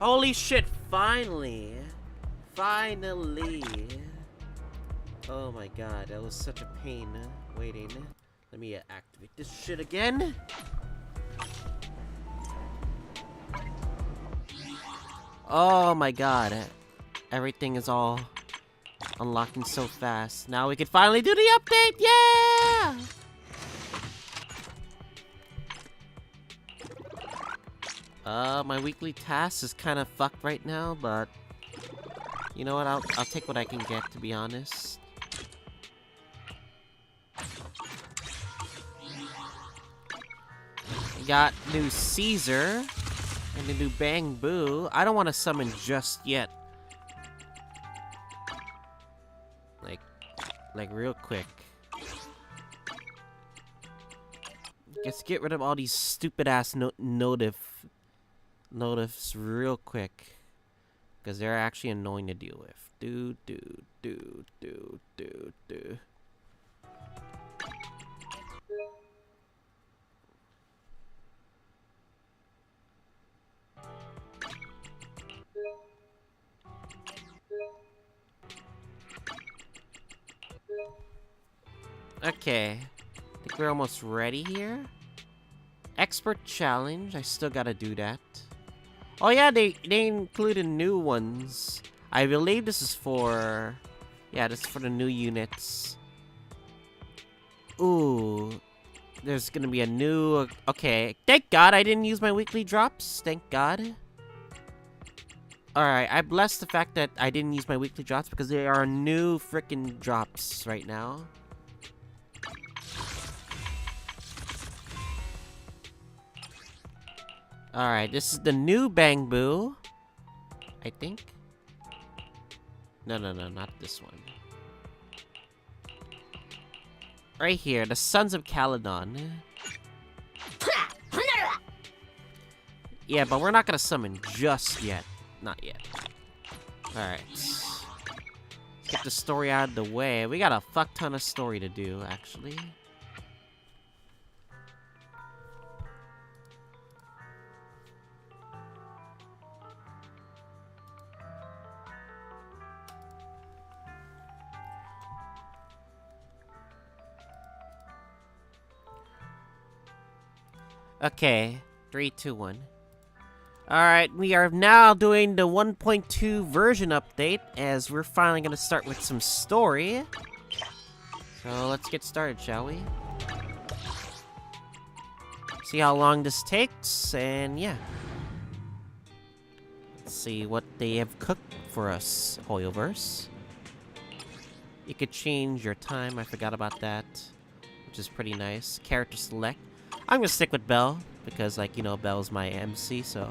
Holy shit, finally. Finally. Oh my god, that was such a pain waiting. Let me activate this shit again. Oh my god. Everything is all unlocking so fast. Now we can finally do the update! Yeah! My weekly task is kind of fucked right now, but you know what? I'll take what I can get, to be honest. We got new Caesar and the new Bang Boo. I don't want to summon just yet. Like real quick. Let's get rid of all these stupid ass notifs real quick, because they're actually annoying to deal with. Do. Okay, I think we're almost ready here. Expert challenge, I still gotta do that. Oh yeah, they included new ones. I believe this is for... yeah, this is for the new units. Ooh. There's gonna be a new... okay, thank God I didn't use my weekly drops. Thank God. Alright, I bless the fact that I didn't use my weekly drops because there are new freaking drops right now. Alright, this is the new Bang Boo. I think. No, not this one. Right here, the Sons of Calyson. Yeah, but we're not gonna summon just yet. Not yet. Alright. Get the story out of the way. We got a fuck ton of story to do, actually. Okay, 3, 2, 1. Alright, we are now doing the 1.2 version update, as we're finally gonna start with some story. So let's get started, shall we? See how long this takes, and yeah. Let's see what they have cooked for us, Hoyoverse. You could change your time, I forgot about that, which is pretty nice. Character select. I'm gonna stick with Belle, because, like, you know, Belle's my MC, so...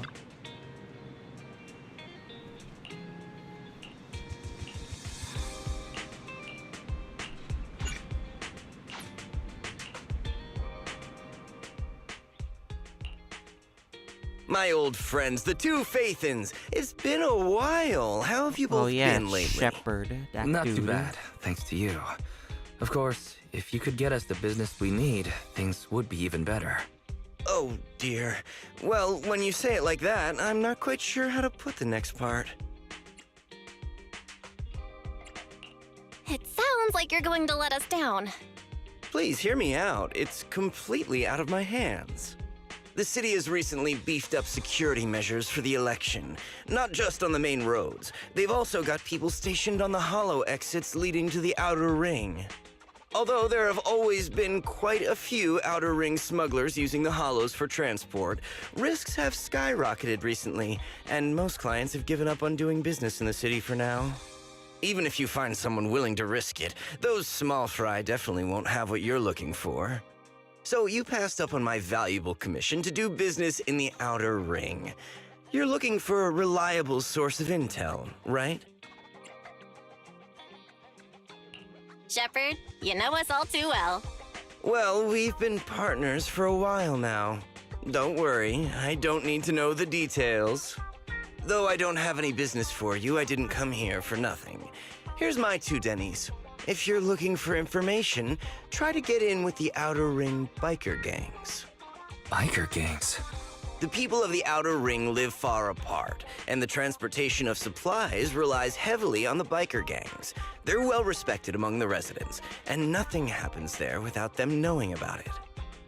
My old friends, the two Faithins. It's been a while. How have you both been lately? Shepherd. That Not dude. too bad, thanks to you. Of course, if you could get us the business we need, things would be even better. Oh, dear. Well, when you say it like that, I'm not quite sure how to put the next part. It sounds like you're going to let us down. Please hear me out. It's completely out of my hands. The city has recently beefed up security measures for the election, not just on the main roads. They've also got people stationed on the hollow exits leading to the outer ring. Although there have always been quite a few outer ring smugglers using the hollows for transport, risks have skyrocketed recently, and most clients have given up on doing business in the city for now. Even if you find someone willing to risk it, those small fry definitely won't have what you're looking for. So you passed up on my valuable commission to do business in the outer ring. You're looking for a reliable source of intel, right? Shepard, you know us all too well. Well, we've been partners for a while now. Don't worry, I don't need to know the details. Though I don't have any business for you, I didn't come here for nothing. Here's my 2 Denny's. If you're looking for information, try to get in with the outer ring biker gangs. Biker gangs? The people of the Outer Ring live far apart, and the transportation of supplies relies heavily on the biker gangs. They're well respected among the residents, and nothing happens there without them knowing about it.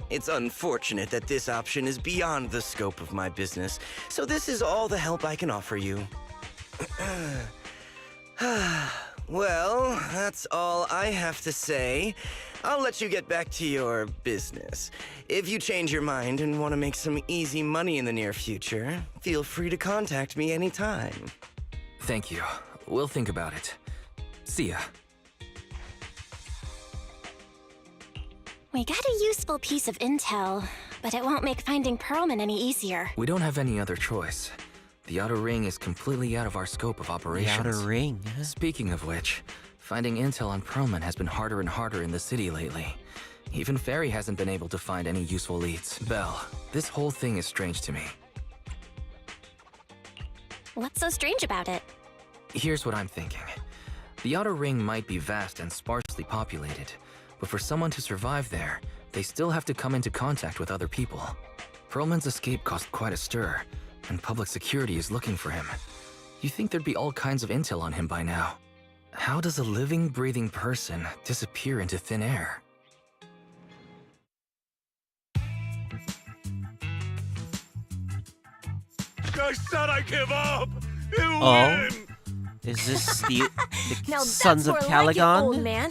It's unfortunate that this option is beyond the scope of my business, so this is all the help I can offer you. Well, that's all I have to say. I'll let you get back to your business. If you change your mind and want to make some easy money in the near future, feel free to contact me anytime. Thank you. We'll think about it. See ya. We got a useful piece of intel, but it won't make finding Pearlman any easier. We don't have any other choice. The Outer Ring is completely out of our scope of The operations. Outer Ring. Speaking of which, finding intel on Pearlman has been harder and harder in the city lately. Even Fairy hasn't been able to find any useful leads. Belle, this whole thing is strange to me. What's so strange about it? Here's what I'm thinking. The Outer Ring might be vast and sparsely populated, but for someone to survive there, they still have to come into contact with other people. Pearlman's escape caused quite a stir, and public security is looking for him. You think there'd be all kinds of intel on him by now. How does a living, breathing person disappear into thin air? I said I give up! You Oh. win! Is this the Now Sons of that's more like it, old Calyson? man.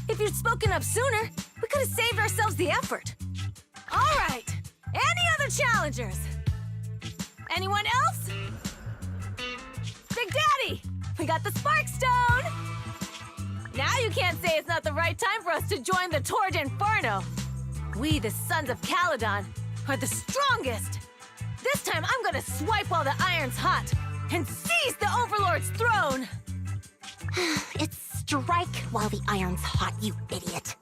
If you'd spoken up sooner, we could have saved ourselves the effort. All right. Any other challengers? Anyone else? Big Daddy, we got the Spark Stone. Now you can't say it's not the right time for us to join the Torrid Inferno. We, the Sons of Calyson, are the strongest. This time I'm gonna swipe while the iron's hot and seize the Overlord's throne. It's strike while the iron's hot, you idiot.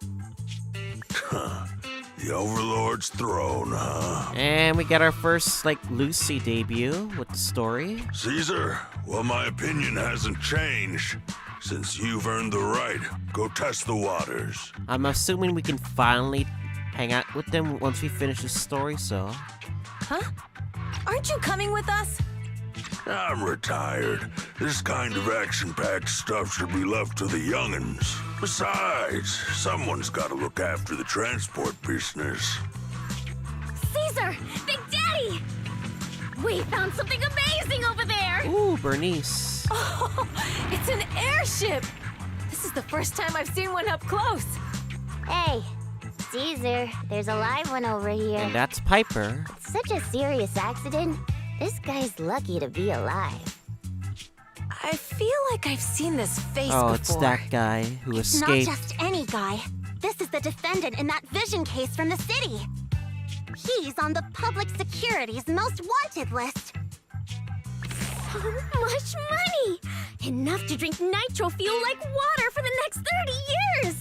The Overlord's throne, huh? And we got our first, like, Lucy debut with the story. Caesar, well, my opinion hasn't changed. Since you've earned the right, go test the waters. I'm assuming we can finally hang out with them once we finish the story, so... Huh? Aren't you coming with us? I'm retired. This kind of action-packed stuff should be left to the young'uns. Besides, someone's got to look after the transport business. Caesar! Big Daddy! We found something amazing over there! Ooh, Bernice. Oh, it's an airship! This is the first time I've seen one up close. Hey, Caesar, there's a live one over here. And that's Piper. Such a serious accident. This guy's lucky to be alive. I feel like I've seen this face Oh, before. it's that guy who Not escaped. just any guy. This is the defendant in that vision case from the city. He's on the public security's most wanted list. So much money! Enough to drink nitro fuel like water for the next 30 years!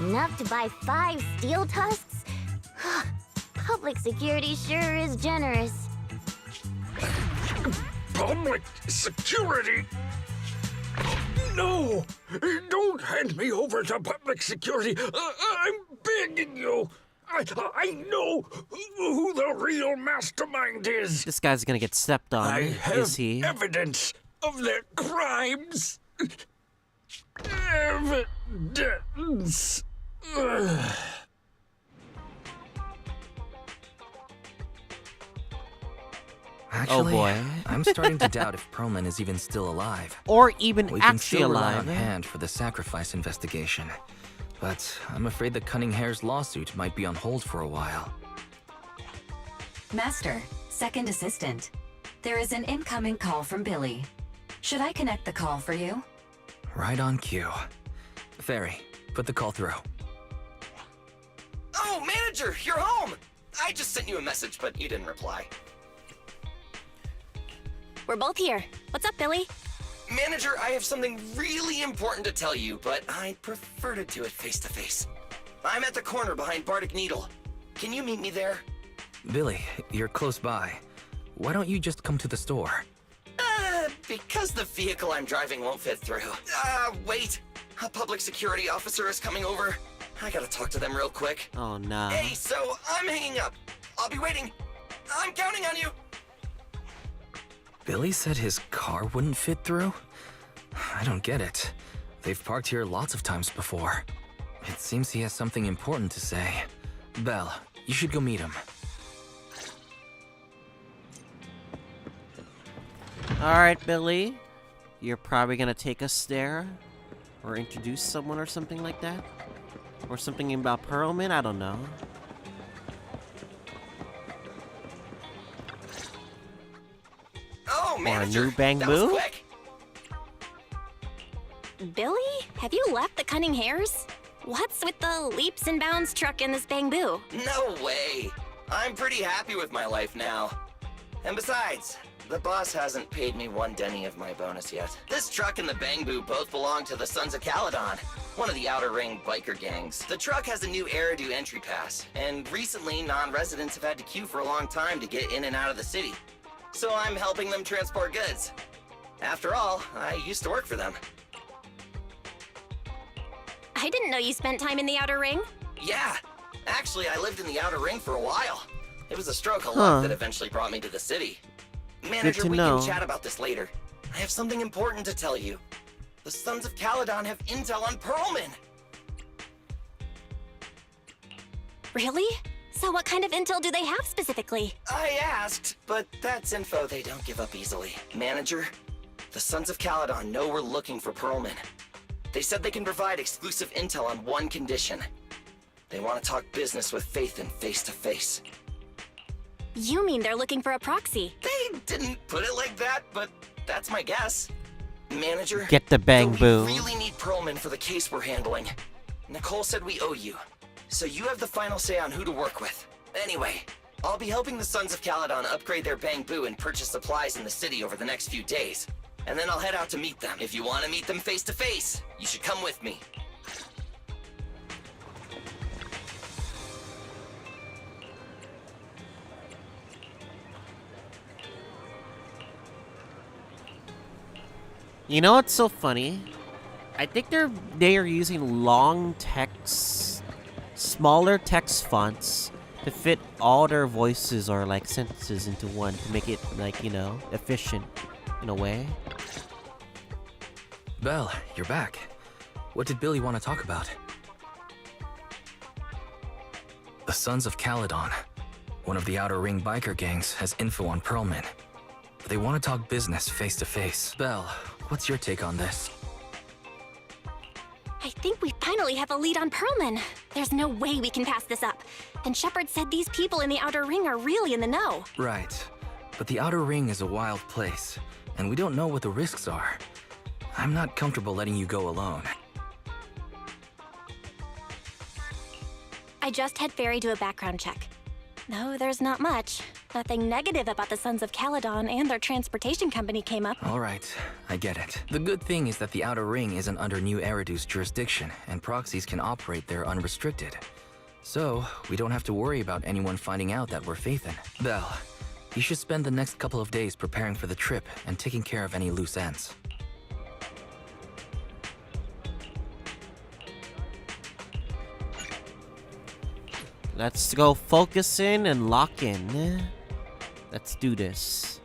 Enough to buy 5 steel tusks? Public security sure is generous. Public security? No! Don't hand me over to public security! I'm begging you! I know who the real mastermind is! This guy's gonna get stepped on, I have is he? evidence of their crimes! Evidence! Ugh. Actually, boy. I'm starting to doubt if Pearlman is even still alive. Or even We can actually still rely alive. on Hand for the sacrifice investigation. But I'm afraid the Cunninghare's lawsuit might be on hold for a while. Master, second assistant. There is an incoming call from Billy. Should I connect the call for you? Right on cue. Fairy, put the call through. Oh, manager, you're home! I just sent you a message, but you didn't reply. We're both here. What's up, Billy? Manager, I have something really important to tell you, but I'd prefer to do it face to face. I'm at the corner behind Bardic Needle. Can you meet me there? Billy, you're close by. Why don't you just come to the store? Because the vehicle I'm driving won't fit through. Wait. A public security officer is coming over. I gotta talk to them real quick. Oh, nah. Hey, so I'm hanging up. I'll be waiting. I'm counting on you. Billy said his car wouldn't fit through? I don't get it. They've parked here lots of times before. It seems he has something important to say. Belle, you should go meet him. Alright, Billy. You're probably gonna take us there? Or introduce someone or something like that? Or something about Perlman? I don't know. Oh, Or a manager, new Bang that was Boo? quick. Billy, have you left the Cunning Hares? What's with the leaps and bounds truck in this bamboo? No way. I'm pretty happy with my life now. And besides, the boss hasn't paid me 1 denny of my bonus yet. This truck and the Bangbu both belong to the Sons of Calyson, one of the Outer Ring biker gangs. The truck has a new Eridu entry pass, and recently non-residents have had to queue for a long time to get in and out of the city. So I'm helping them transport goods. After all, I used to work for them. I didn't know you spent time in the Outer Ring. Yeah, actually I lived in the Outer Ring for a while. It was a stroke of Huh. luck that eventually brought me to the city. Manager, to we know. can chat about this later. I have something important to tell you. The Sons of Calyson have intel on Perlman. Really? So what kind of intel do they have specifically? I asked, but that's info they don't give up easily. Manager, the Sons of Calyson know we're looking for Perlman. They said they can provide exclusive intel on one condition. They want to talk business with Phaethon face to face. You mean they're looking for a proxy? They didn't put it like that, but that's my guess. Manager, Get the Bang though Boo. we really need Perlman for the case we're handling. Nicole said we owe you, so you have the final say on who to work with. Anyway, I'll be helping the Sons of Calyson upgrade their Bang Boo and purchase supplies in the city over the next few days. And then I'll head out to meet them. If you want to meet them face to face, you should come with me. You know what's so funny? I think they are using long text, smaller text fonts to fit all their voices or like sentences into one to make it like, you know, efficient in a way. Belle, you're back. What did Billy want to talk about? The Sons of Calyson, one of the Outer Ring biker gangs, has info on Perlman. They want to talk business face to face. Belle, what's your take on this? I think we finally have a lead on Perlman. There's no way we can pass this up. And Shepard said these people in the Outer Ring are really in the know. Right. But the Outer Ring is a wild place, and we don't know what the risks are. I'm not comfortable letting you go alone. I just had Ferry do a background check. No, there's not much. Nothing negative about the Sons of Calyson and their transportation company came up. All right, I get it. The good thing is that the Outer Ring isn't under New Eridu's jurisdiction, and proxies can operate there unrestricted. So, we don't have to worry about anyone finding out that we're Phaethon. Belle, you should spend the next couple of days preparing for the trip and taking care of any loose ends. Let's go focus in and lock in. Let's do this.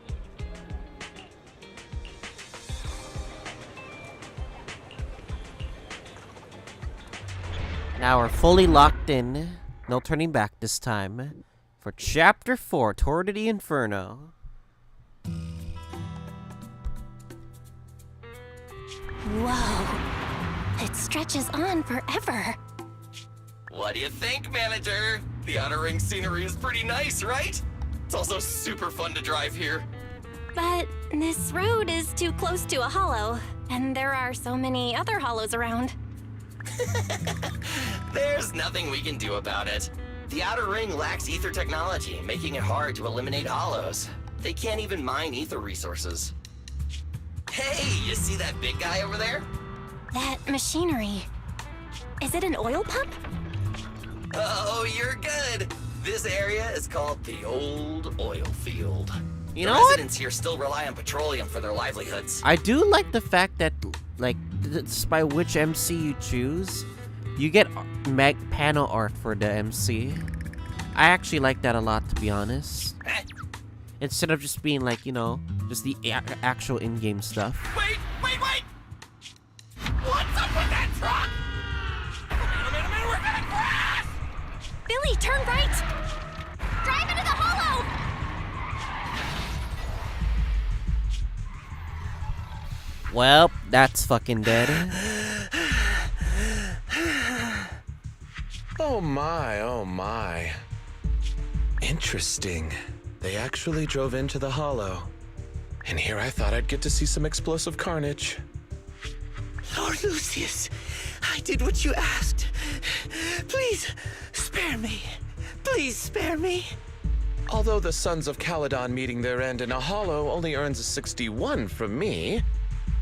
Now we're fully locked in. No turning back this time. For Chapter 4, Tour to the Inferno. Whoa. It stretches on forever. What do you think, Manager? The Outer Ring scenery is pretty nice, right? It's also super fun to drive here. But this road is too close to a hollow, and there are so many other hollows around. There's nothing we can do about it. The Outer Ring lacks ether technology, making it hard to eliminate hollows. They can't even mine ether resources. Hey, you see that big guy over there? That machinery. Is it an oil pump? Oh, you're good. This area is called the Old Oil Field. You The know what? residents here still rely on petroleum for their livelihoods. I do like the fact that, like, by which MC you choose, you get panel art for the MC. I actually like that a lot, to be honest. Instead of just being like, you know, just the actual in-game stuff. Wait! What's up with that truck? We're gonna crash! Billy, turn right! Drive into the hollow! Well, that's fucking dead. Oh my. Interesting. They actually drove into the hollow. And here I thought I'd get to see some explosive carnage. Lord Lucius, I did what you asked. Please, spare me. Please spare me. Although the Sons of Calyson meeting their end in a hollow only earns a 61 from me,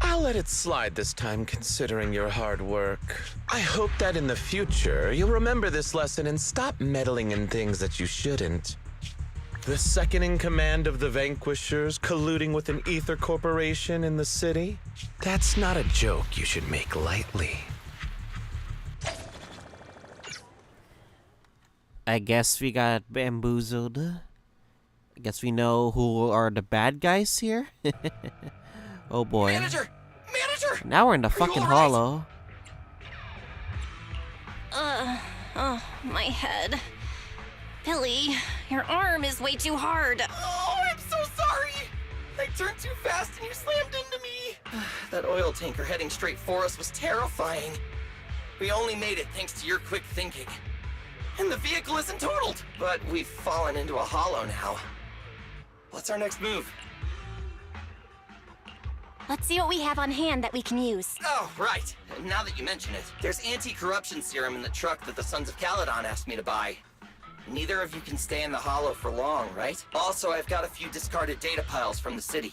I'll let it slide this time considering your hard work. I hope that in the future, you'll remember this lesson and stop meddling in things that you shouldn't. The second in command of the Vanquishers colluding with an ether corporation in the city? That's not a joke you should make lightly. I guess we got bamboozled. I guess we know who are the bad guys here. Oh boy. Manager! Now we're in the fucking hollow. Oh, my head. Billy, your arm is way too hard. Oh, I'm so sorry! I turned too fast and you slammed into me! That oil tanker heading straight for us was terrifying. We only made it thanks to your quick thinking. And the vehicle isn't totaled, but we've fallen into a hollow now. What's our next move? Let's see what we have on hand that we can use. Oh, right. Now that you mention it, there's anti-corruption serum in the truck that the Sons of Calyson asked me to buy. Neither of you can stay in the hollow for long, right? Also, I've got a few discarded data piles from the city.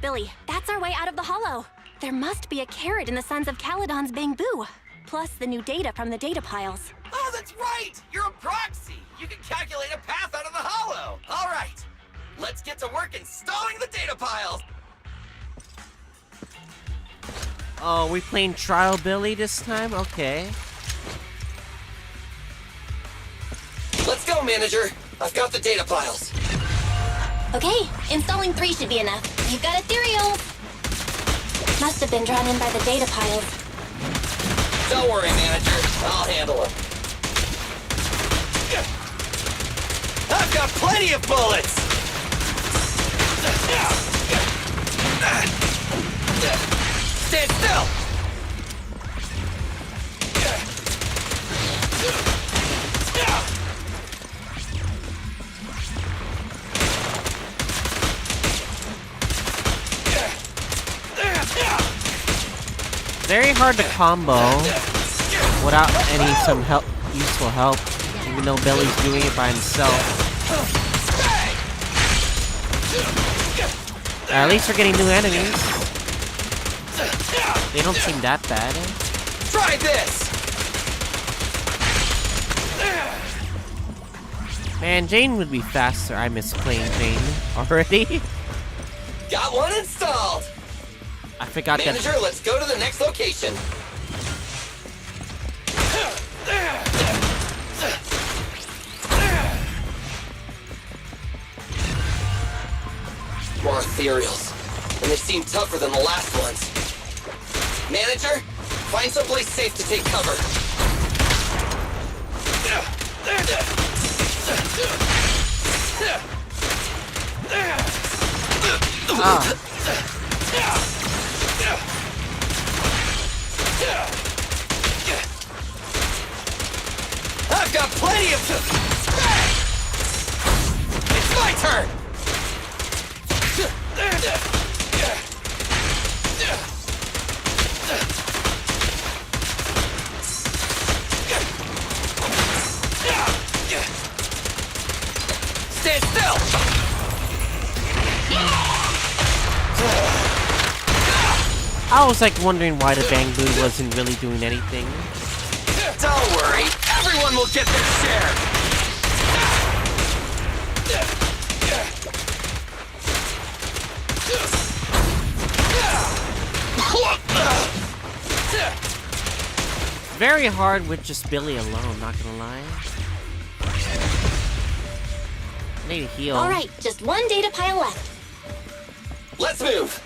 Billy, that's our way out of the hollow. There must be a carrot in the Sons of Calydon's bamboo. Plus the new data from the data piles. Oh, that's right! You're a proxy! You can calculate a path out of the hollow! All right, let's get to work installing the data piles! Oh, we playing Trial Billy this time? Okay. Let's go, manager! I've got the data piles. Okay, installing 3 should be enough. You've got ethereal. Must have been drawn in by the data piles. Don't worry, manager. I'll handle it. I've got plenty of bullets! Stand still! Very hard to combo without any useful help, even though Billy's doing it by himself. At least we're getting new enemies. They don't seem that bad. Try this! Man, Jane would be faster. I miss playing Jane already. Got one installed! I forgot Manager, that. let's go to the next location. More ethereals, and they seem tougher than the last ones. Manager, find someplace safe to take cover. I've got plenty of... It's my turn! Stand still! I was like wondering why the bamboo wasn't really doing anything. Don't worry, everyone will get their share! Very hard with just Billy alone, not gonna lie. Need to heal. Alright, just one data pile left. Let's move!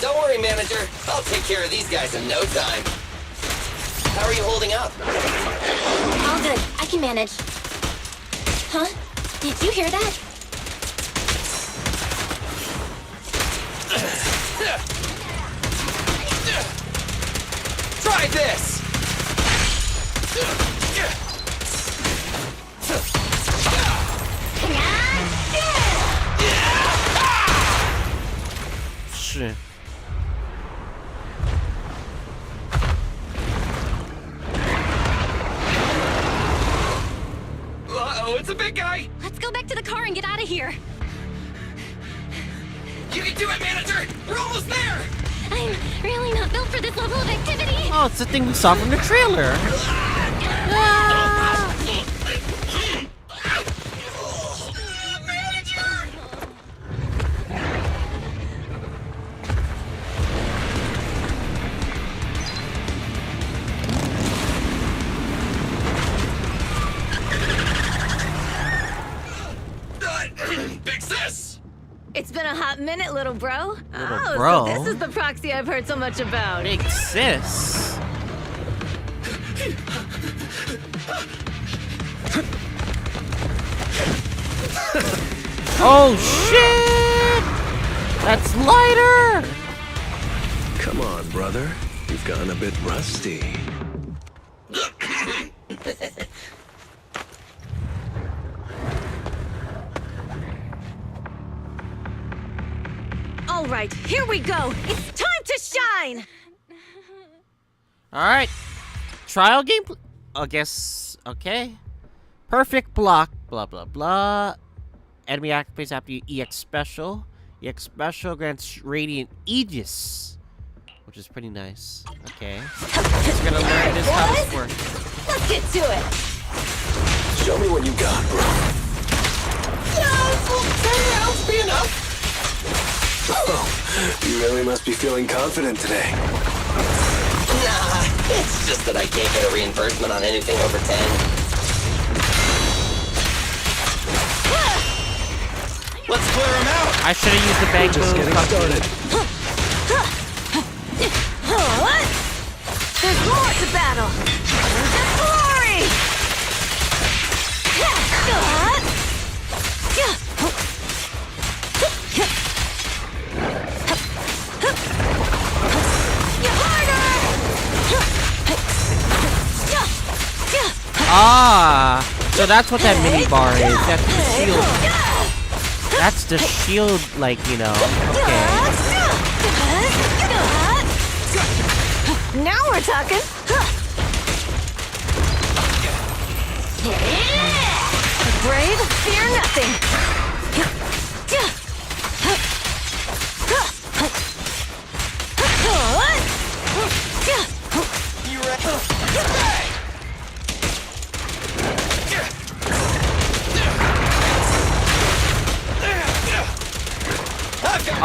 Don't worry, manager. I'll take care of these guys in no time. How are you holding up? All good. I can manage. Huh? Did you hear that? Try this! Shit. Uh-oh, it's a big guy! Let's go back to the car and get out of here. You can do it, manager! We're almost there! I'm really not built for this level of activity. Oh, it's the thing we saw from the trailer. Big sis! It's been a hot minute, little bro. bro? So this is the proxy I've heard so much about. Big sis. Oh shit! That's lighter! Come on, brother. You've gotten a bit rusty. All right, here we go. It's time to shine. Alright. Trial gameplay. I guess. Okay. Perfect block. Blah, blah, blah. Enemy activates after you EX special. EX special grants Radiant Aegis, which is pretty nice. Okay. Just gonna learn this how this works. Let's get to it. Show me what you got, bro. Will 10 rounds be enough? Oh, you really must be feeling confident today. Nah, it's just that I can't get a reimbursement on anything over 10. Let's clear him out! I should have used the bang Just boom. getting started. What? There's more to battle. There's glory. Ah, so that's what that mini bar is. That's the shield. That's the shield, like, you know. Okay. Now we're talking. The brave fear nothing. You ready?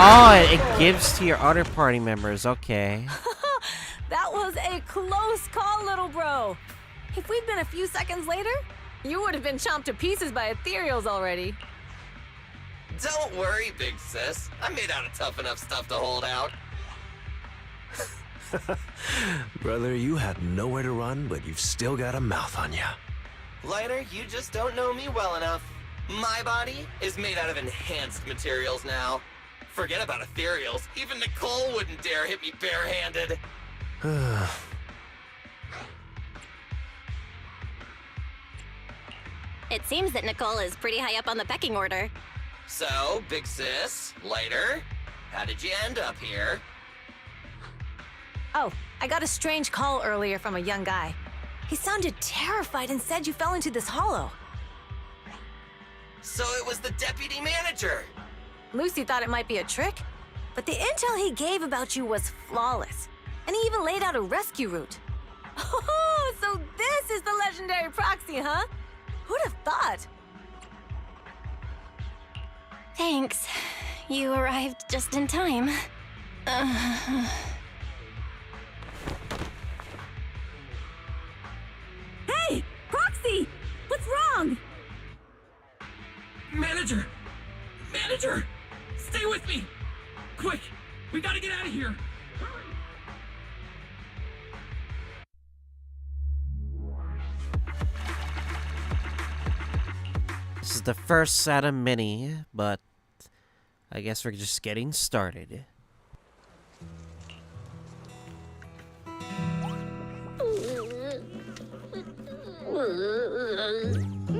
Oh, it gives to your other party members. Okay. That was a close call, little bro. If we'd been a few seconds later, you would have been chomped to pieces by ethereals already. Don't worry, big sis. I'm made out of tough enough stuff to hold out. Brother, you had nowhere to run, but you've still got a mouth on you. Lighter, you just don't know me well enough. My body is made out of enhanced materials now. Forget about ethereals. Even Nicole wouldn't dare hit me barehanded. It seems that Nicole is pretty high up on the pecking order. So, big sis, Lighter, how did you end up here? Oh, I got a strange call earlier from a young guy. He sounded terrified and said you fell into this hollow. So it was the deputy manager. Lucy thought it might be a trick, but the intel he gave about you was flawless. And he even laid out a rescue route. Oh, so this is the legendary proxy, huh? Who'd have thought? Thanks. You arrived just in time. Manager! Manager! Stay with me! Quick! We gotta get out of here! This is the first set of mini, but I guess we're just getting started.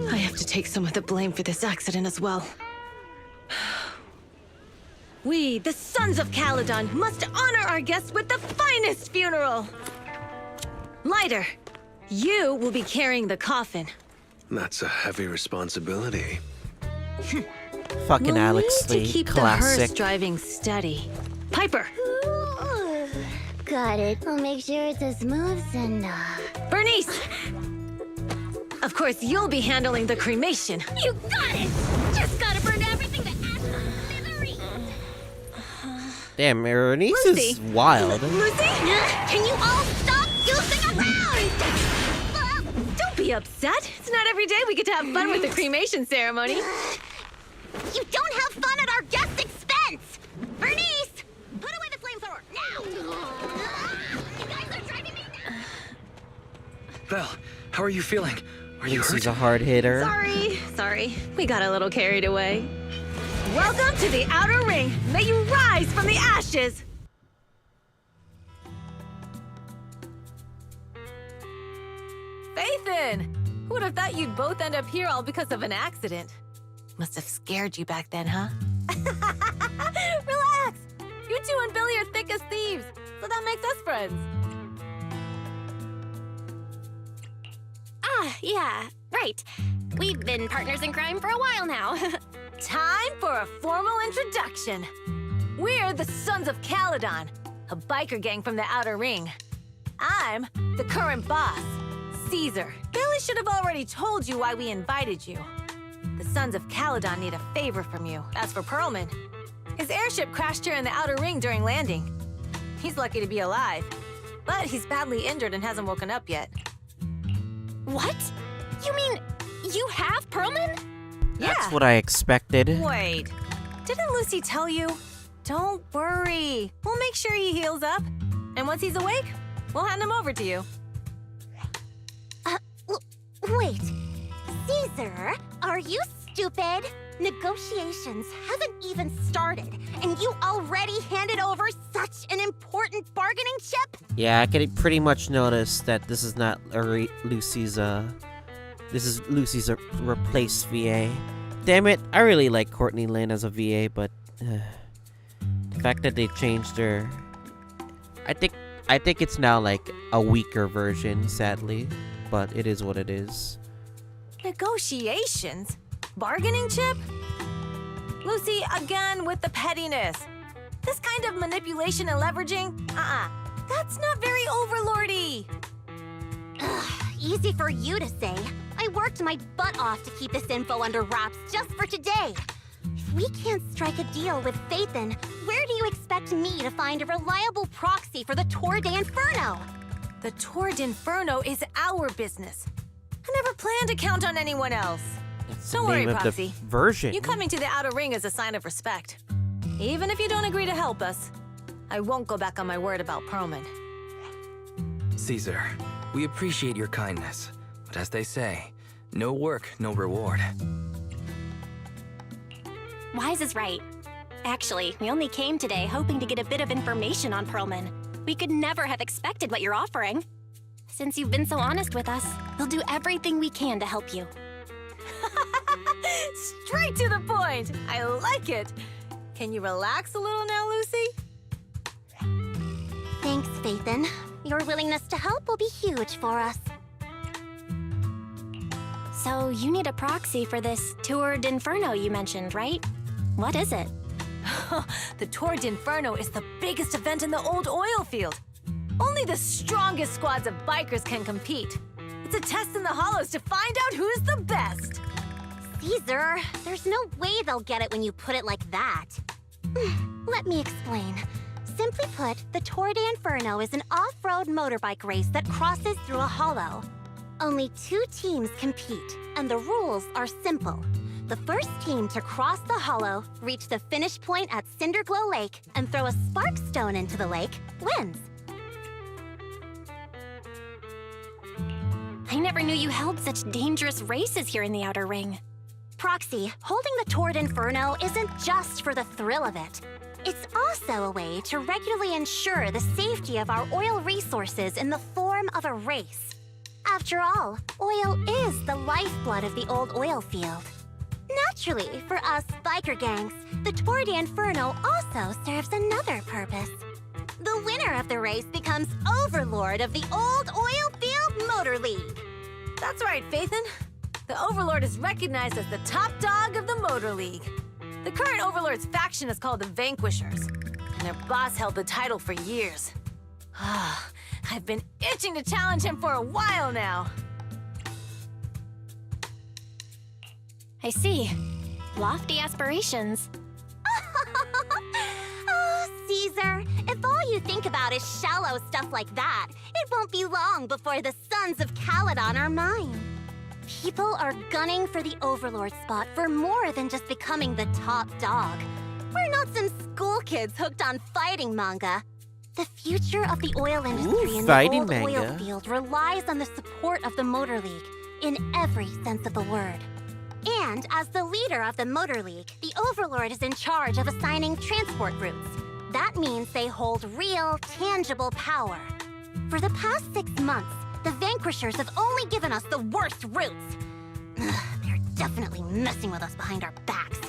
I have to take some of the blame for this accident as well. We, the Sons of Calyson, must honor our guests with the finest funeral! Lighter, you will be carrying the coffin. That's a heavy responsibility. Fucking We'll Alex need Lee, to keep the hearse classic. driving steady. Piper, Got it. I'll make sure it's as smooth as enough. Bernice! Of course, you'll be handling the cremation. You got it! Just gotta burn everything to ash and smithereens! Damn, Bernice Lucy. is wild. Lucy? Can you all stop goofing around? Don't be upset. It's not every day we get to have fun with the cremation ceremony. You don't have fun at our guest expense! Bernice! Put away the flamethrower, now! You guys are driving me nuts! Belle, how are you feeling? Are you Lucy's hurt? a hard hitter. Sorry. We got a little carried away. Welcome to the Outer Ring. May you rise from the ashes. Faithin! Who would have thought you'd both end up here all because of an accident? Must have scared you back then, huh? Relax! You two and Billy are thick as thieves, so that makes us friends. Yeah, right. We've been partners in crime for a while now. Time for a formal introduction. We're the Sons of Calyson, a biker gang from the Outer Ring. I'm the current boss, Caesar. Billy should have already told you why we invited you. The Sons of Calyson need a favor from you. As for Perlman, his airship crashed here in the Outer Ring during landing. He's lucky to be alive, but he's badly injured and hasn't woken up yet. What? You mean you have Perlman? That's what I expected. Wait, didn't Lucy tell you? Don't worry. We'll make sure he heals up. And once he's awake, we'll hand him over to you. Wait. Caesar, are you stupid? Negotiations haven't even started, and you already handed over such an important bargaining chip? Yeah, I can pretty much notice that this is not Lucy's, this is Lucy's replaced VA. Damn it, I really like Courtney Lynn as a VA, but the fact that they changed her, I think it's now like a weaker version, sadly, but it is what it is. Negotiations? Bargaining chip? Lucy, again with the pettiness. This kind of manipulation and leveraging? That's not very overlordy. Easy for you to say. I worked my butt off to keep this info under wraps just for today. If we can't strike a deal with Faithin, where do you expect me to find a reliable proxy for the Tour d'Inferno? The Tour d'Inferno is our business. I never planned to count on anyone else. That's Don't the worry, name of the Proxy. version. You coming to the Outer Ring is a sign of respect. Even if you don't agree to help us, I won't go back on my word about Perlman. Caesar, we appreciate your kindness, but as they say, no work, no reward. Wise is right. Actually, we only came today hoping to get a bit of information on Perlman. We could never have expected what you're offering. Since you've been so honest with us, we'll do everything we can to help you. Straight to the point! I like it! Can you relax a little now, Lucy? Thanks, Faithin. Your willingness to help will be huge for us. So, you need a proxy for this Tour d'Inferno you mentioned, right? What is it? The Tour d'Inferno is the biggest event in the old oil field. Only the strongest squads of bikers can compete. It's a test in the hollows to find out who's the best. Caesar, there's no way they'll get it when you put it like that. Let me explain. Simply put, the Tour d'Inferno is an off-road motorbike race that crosses through a hollow. Only 2 teams compete, and the rules are simple. The first team to cross the hollow, reach the finish point at Cinderglow Lake, and throw a spark stone into the lake wins. I never knew you held such dangerous races here in the Outer Ring. Proxy, holding the Toward Inferno isn't just for the thrill of it. It's also a way to regularly ensure the safety of our oil resources in the form of a race. After all, oil is the lifeblood of the old oil field. Naturally, for us biker gangs, the Tour de Inferno also serves another purpose. The winner of the race becomes overlord of the old oil field motor league. That's right, Phaethon. The Overlord is recognized as the top dog of the Motor League. The current Overlord's faction is called the Vanquishers, and their boss held the title for years. I've been itching to challenge him for a while now. I see. Lofty aspirations. Oh, Caesar, if all you think about is shallow stuff like that, it won't be long before the Sons of Calyson are mine. People are gunning for the Overlord spot for more than just becoming the top dog. We're not some school kids hooked on fighting manga. The future of the oil industry in the old oil field relies on the support of the Motor League, in every sense of the word. And as the leader of the Motor League, the Overlord is in charge of assigning transport routes. That means they hold real, tangible power. For the past 6 months, the Vanquishers have only given us the worst routes. They're definitely messing with us behind our backs.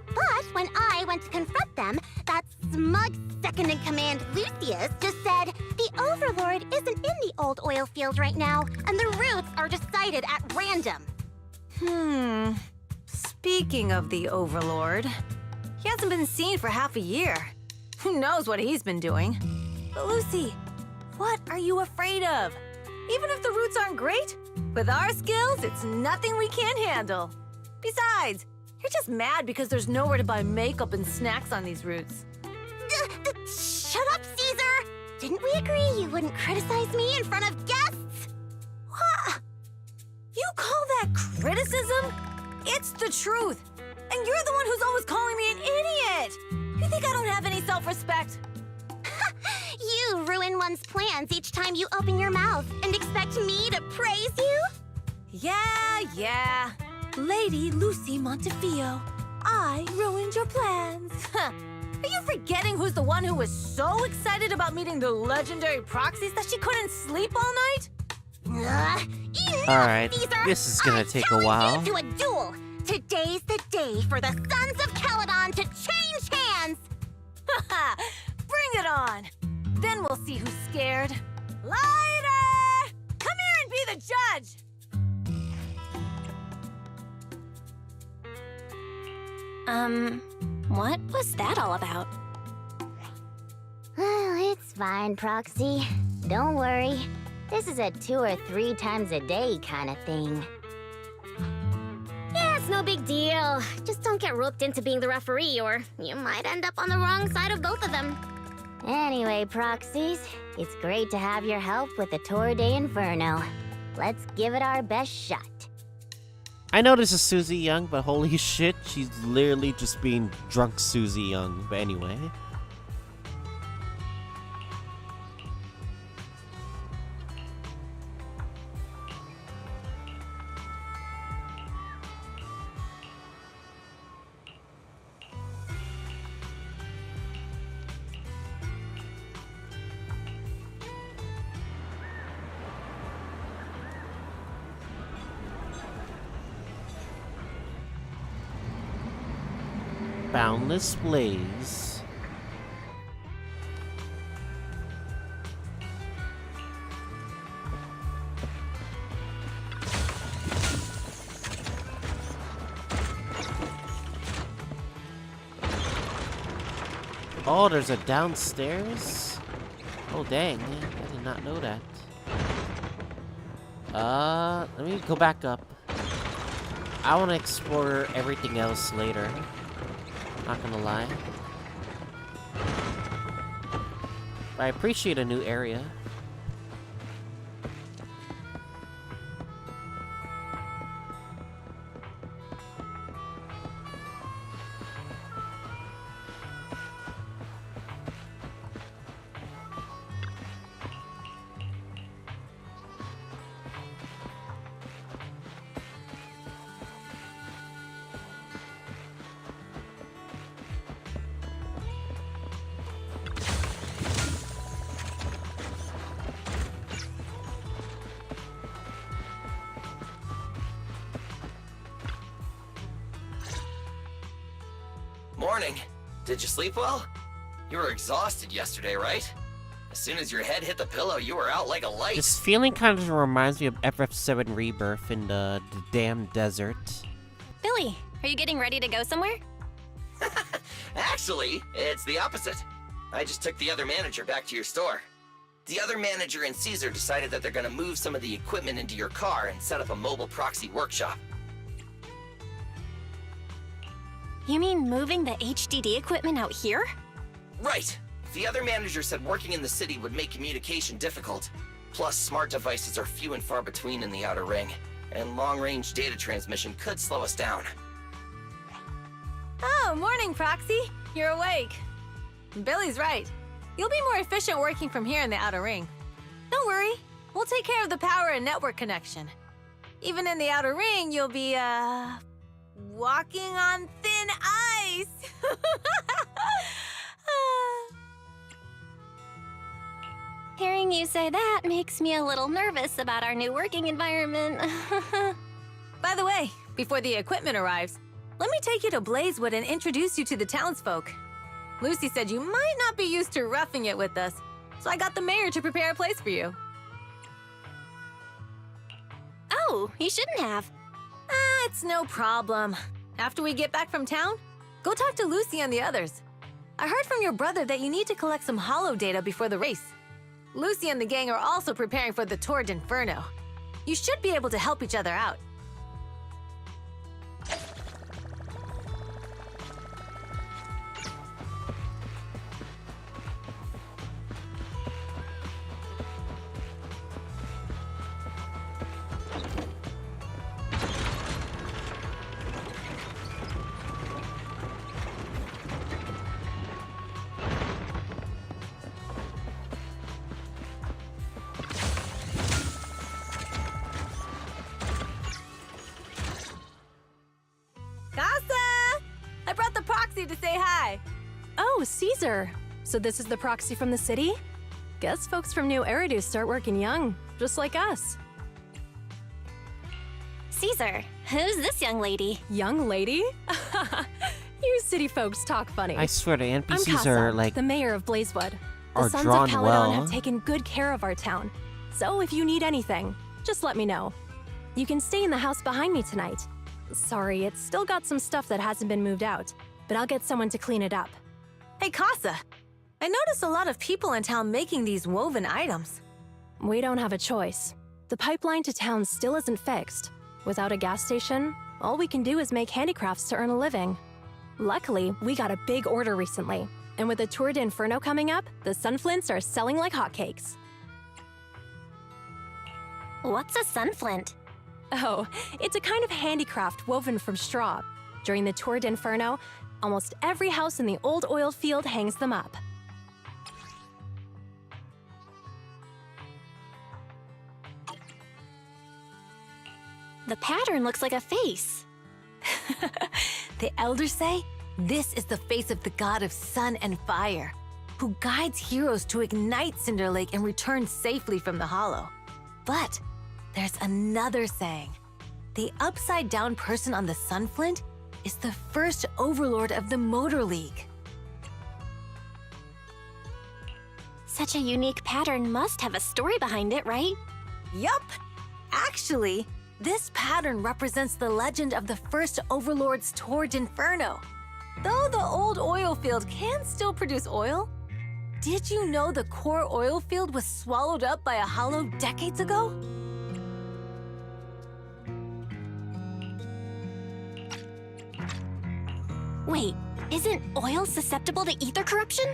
But when I went to confront them, that smug second-in-command Lucius just said the Overlord isn't in the old oil field right now, and the routes are decided at random. Speaking of the Overlord, he hasn't been seen for half a year. Who knows what he's been doing? But Lucy, what are you afraid of? Even if the routes aren't great, with our skills, it's nothing we can't handle. Besides, you're just mad because there's nowhere to buy makeup and snacks on these routes. Shut up, Caesar! Didn't we agree you wouldn't criticize me in front of guests? What? You call that criticism? It's the truth. And you're the one who's always calling me an idiot. You think I don't have any self-respect? You ruin one's plans each time you open your mouth and expect me to praise you? Yeah. Lady Lucy Montefiore, I ruined your plans. Are you forgetting who's the one who was so excited about meeting the legendary proxies that she couldn't sleep all night? Alright, this is gonna take a while. To a duel. Today's the day for the Sons of Calyson to change hands. Bring it on. Then we'll see who's scared. Lighter! Come here and be the judge! What was that all about? Well, it's fine, Proxy. Don't worry. This is a 2 or 3 times a day kind of thing. Yeah, it's no big deal. Just don't get roped into being the referee, or you might end up on the wrong side of both of them. Anyway, Proxies, it's great to have your help with the Tour de Inferno. Let's give it our best shot. I know this is Susie Young, but holy shit, she's literally just being drunk Susie Young. But anyway. Boundless Blaze. Oh, there's a downstairs? Oh, dang. I did not know that. Let me go back up. I want to explore everything else later. Not gonna lie. But I appreciate a new area. Morning. Did you sleep well? You were exhausted yesterday, right? As soon as your head hit the pillow, you were out like a light. This feeling kind of reminds me of FF7 Rebirth in the damn desert. Billy, are you getting ready to go somewhere? Actually, it's the opposite. I just took the other manager back to your store. The other manager and Caesar decided that they're gonna move some of the equipment into your car and set up a mobile proxy workshop. You mean moving the HDD equipment out here? Right. The other manager said working in the city would make communication difficult. Plus, smart devices are few and far between in the Outer Ring, and long-range data transmission could slow us down. Oh, morning, Proxy. You're awake. Billy's right. You'll be more efficient working from here in the Outer Ring. Don't worry. We'll take care of the power and network connection. Even in the Outer Ring, you'll be, walking on thin ice. Hearing you say that makes me a little nervous about our new working environment. By the way, before the equipment arrives, let me take you to Blazewood and introduce you to the townsfolk. Lucy said you might not be used to roughing it with us, so I got the mayor to prepare a place for you. Oh, you shouldn't have. It's no problem. After we get back from town, go talk to Lucy and the others. I heard from your brother that you need to collect some holo data before the race. Lucy and the gang are also preparing for the Tour d'Inferno. You should be able to help each other out. To say hi. Oh, Caesar. So this is the proxy from the city? Guess folks from New Eridu start working young, just like us. Caesar, who's this young lady? Young lady? You city folks talk funny. I swear the I'm NPCs Casa, are like the mayor of Blazewood. The are Sons drawn of Calyson well. have taken good care of our town. So if you need anything, just let me know. You can stay in the house behind me tonight. Sorry, it's still got some stuff that hasn't been moved out, but I'll get someone to clean it up. Hey, Casa. I noticed a lot of people in town making these woven items. We don't have a choice. The pipeline to town still isn't fixed. Without a gas station, all we can do is make handicrafts to earn a living. Luckily, we got a big order recently, and with the Tour d'Inferno coming up, the sunflints are selling like hotcakes. What's a sunflint? Oh, it's a kind of handicraft woven from straw. During the Tour d'Inferno, almost every house in the old oil field hangs them up. The pattern looks like a face. The elders say this is the face of the god of sun and fire, who guides heroes to ignite Cinder Lake and return safely from the hollow. But there's another saying. The upside-down person on the sunflint is the first overlord of the Motor League. Such a unique pattern must have a story behind it, right? Yup! Actually, this pattern represents the legend of the first overlord's Tour d'Inferno. Though the old oil field can still produce oil, did you know the core oil field was swallowed up by a hollow decades ago? Wait, isn't oil susceptible to ether corruption?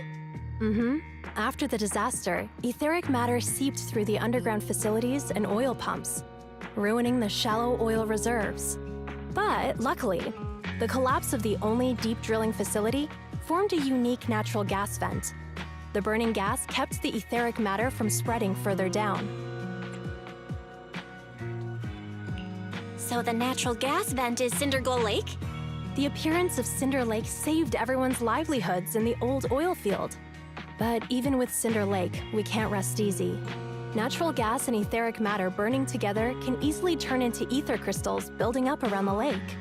Mm-hmm. After the disaster, etheric matter seeped through the underground facilities and oil pumps, ruining the shallow oil reserves. But luckily, the collapse of the only deep drilling facility formed a unique natural gas vent. The burning gas kept the etheric matter from spreading further down. So the natural gas vent is Cinder Gull Lake? The appearance of Cinder Lake saved everyone's livelihoods in the old oil field. But even with Cinder Lake, we can't rest easy. Natural gas and etheric matter burning together can easily turn into ether crystals building up around the lake.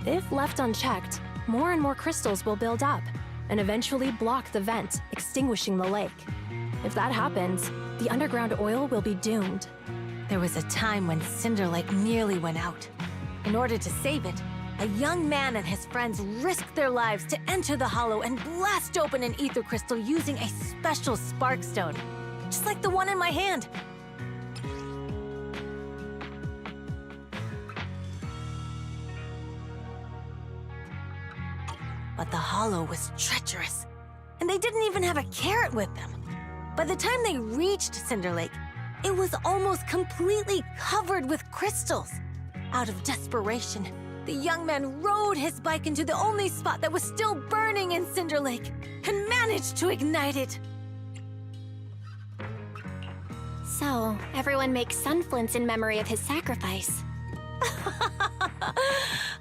If left unchecked, more and more crystals will build up and eventually block the vent, extinguishing the lake. If that happens, the underground oil will be doomed. There was a time when Cinder Lake nearly went out. In order to save it, a young man and his friends risked their lives to enter the hollow and blast open an ether crystal using a special spark stone, just like the one in my hand. But the hollow was treacherous, and they didn't even have a carrot with them. By the time they reached Cinder Lake, it was almost completely covered with crystals. Out of desperation, the young man rode his bike into the only spot that was still burning in Cinder Lake and managed to ignite it. So, everyone makes sunflints in memory of his sacrifice.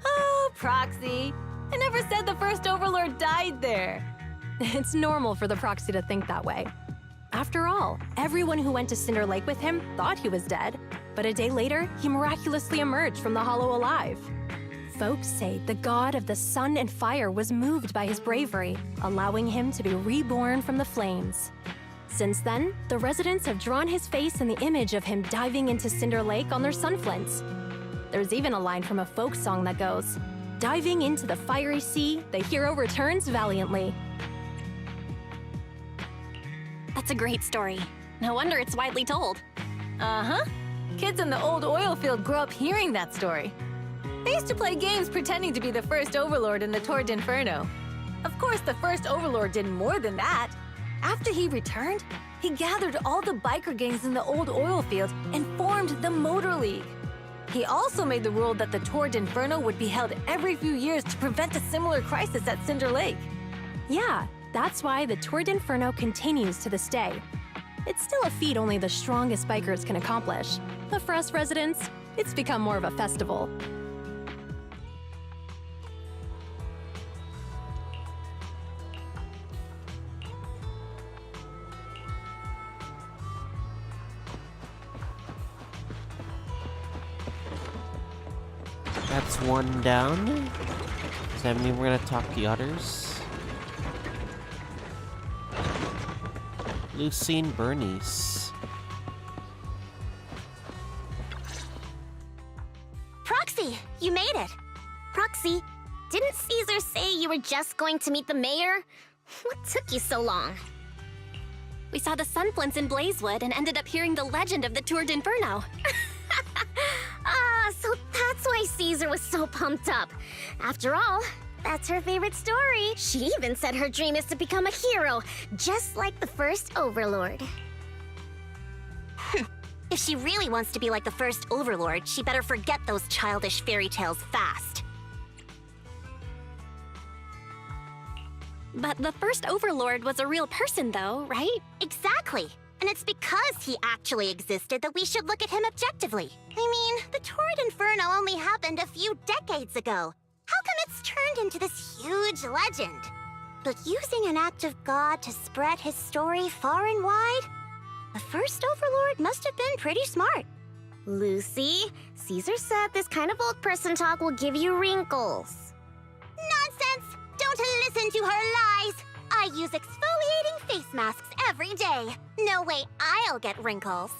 Oh, Proxy. I never said the first Overlord died there. It's normal for the Proxy to think that way. After all, everyone who went to Cinder Lake with him thought he was dead, but a day later, he miraculously emerged from the hollow alive. Folks say the god of the sun and fire was moved by his bravery, allowing him to be reborn from the flames. Since then, the residents have drawn his face and the image of him diving into Cinder Lake on their sunflints. There's even a line from a folk song that goes, "Diving into the fiery sea, the hero returns valiantly." That's a great story. No wonder it's widely told. Uh-huh. Kids in the old oil field grew up hearing that story. They used to play games pretending to be the first Overlord in the Tour d'Inferno. Of course, the first Overlord did more than that. After he returned, he gathered all the biker gangs in the old oil field and formed the Motor League. He also made the rule that the Tour d'Inferno would be held every few years to prevent a similar crisis at Cinder Lake. Yeah, that's why the Tour d'Inferno continues to this day. It's still a feat only the strongest bikers can accomplish, but for us residents, it's become more of a festival. That's one down. Does that mean we're gonna talk the others? Lucy and Bernice. Proxy, you made it. Proxy, didn't Caesar say you were just going to meet the mayor? What took you so long? We saw the sunflints in Blazewood and ended up hearing the legend of the Tour d'Inferno. So that's why Caesar was so pumped up. After all, that's her favorite story. She even said her dream is to become a hero, just like the first Overlord. If she really wants to be like the first Overlord, she better forget those childish fairy tales fast. But the first Overlord was a real person, though, right? Exactly. And it's because he actually existed that we should look at him objectively. I mean, the Tour d'Inferno only happened a few decades ago. How come it's turned into this huge legend? But using an act of God to spread his story far and wide? The first Overlord must have been pretty smart. Lucy, Caesar said this kind of old person talk will give you wrinkles. Nonsense! Don't listen to her lies! I use exfoliating face masks every day. No way I'll get wrinkles.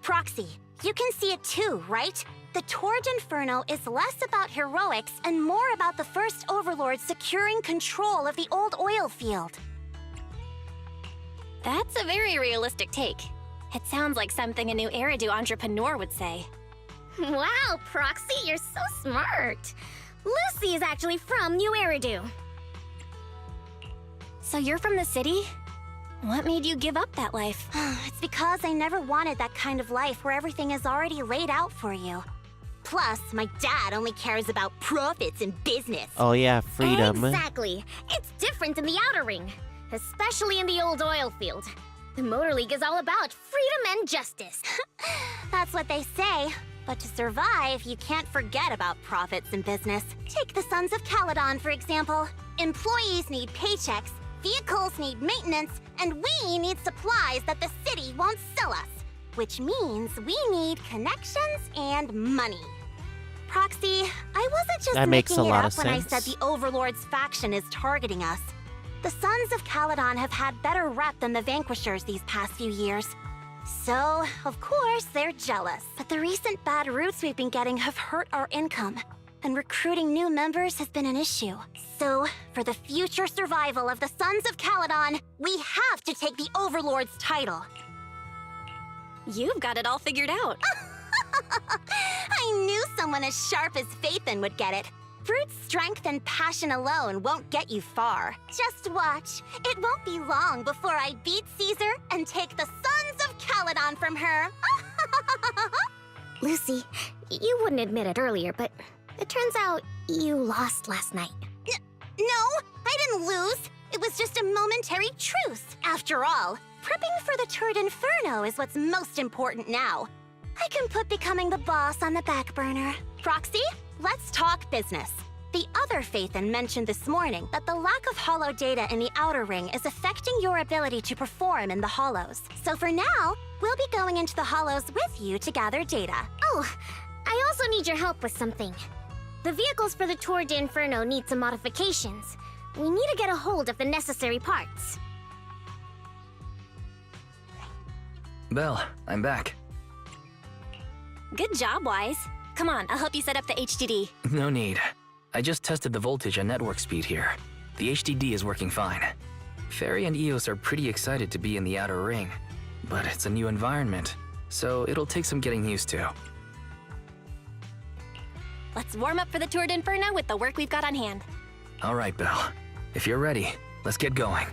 Proxy, you can see it too, right? The Tour d'Inferno is less about heroics and more about the first Overlord securing control of the old oil field. That's a very realistic take. It sounds like something a new Eridu entrepreneur would say. Wow, Proxy, you're so smart. Lucy is actually from New Eridu. So you're from the city? What made you give up that life? It's because I never wanted that kind of life where everything is already laid out for you. Plus, my dad only cares about profits and business. Oh yeah, freedom. Exactly. It's different in the Outer Ring, especially in the old oil field. The Motor League is all about freedom and justice. That's what they say. But to survive, you can't forget about profits and business. Take the Sons of Calyson, for example. Employees need paychecks, vehicles need maintenance, and we need supplies that the city won't sell us. Which means we need connections and money. Proxy, I wasn't just That makes making a it lot up of when I sense. said the Overlord's faction is targeting us. The Sons of Calyson have had better rep than the Vanquishers these past few years. So, of course, they're jealous. But the recent bad routes we've been getting have hurt our income, and recruiting new members has been an issue. So, for the future survival of the Sons of Calyson, we have to take the Overlord's title. You've got it all figured out. I knew someone as sharp as Phaethon would get it. Brute strength and passion alone won't get you far. Just watch. It won't be long before I beat Caesar and take the Sons of Calyson from her. Lucy, you wouldn't admit it earlier, but it turns out you lost last night. No, I didn't lose. It was just a momentary truce. After all, prepping for the Turd Inferno is what's most important now. I can put becoming the boss on the back burner. Proxy, let's talk business. The other Phaethon mentioned this morning that the lack of hollow data in the Outer Ring is affecting your ability to perform in the Hollows. So for now, we'll be going into the Hollows with you to gather data. Oh, I also need your help with something. The vehicles for the Tour de Inferno need some modifications. We need to get a hold of the necessary parts. Belle, I'm back. Good job, Wise. Come on, I'll help you set up the HDD. No need. I just tested the voltage and network speed here. The HDD is working fine. Fairy and Eos are pretty excited to be in the Outer Ring, but it's a new environment, so it'll take some getting used to. Let's warm up for the Tour de Inferno with the work we've got on hand. All right, Belle. If you're ready, let's get going.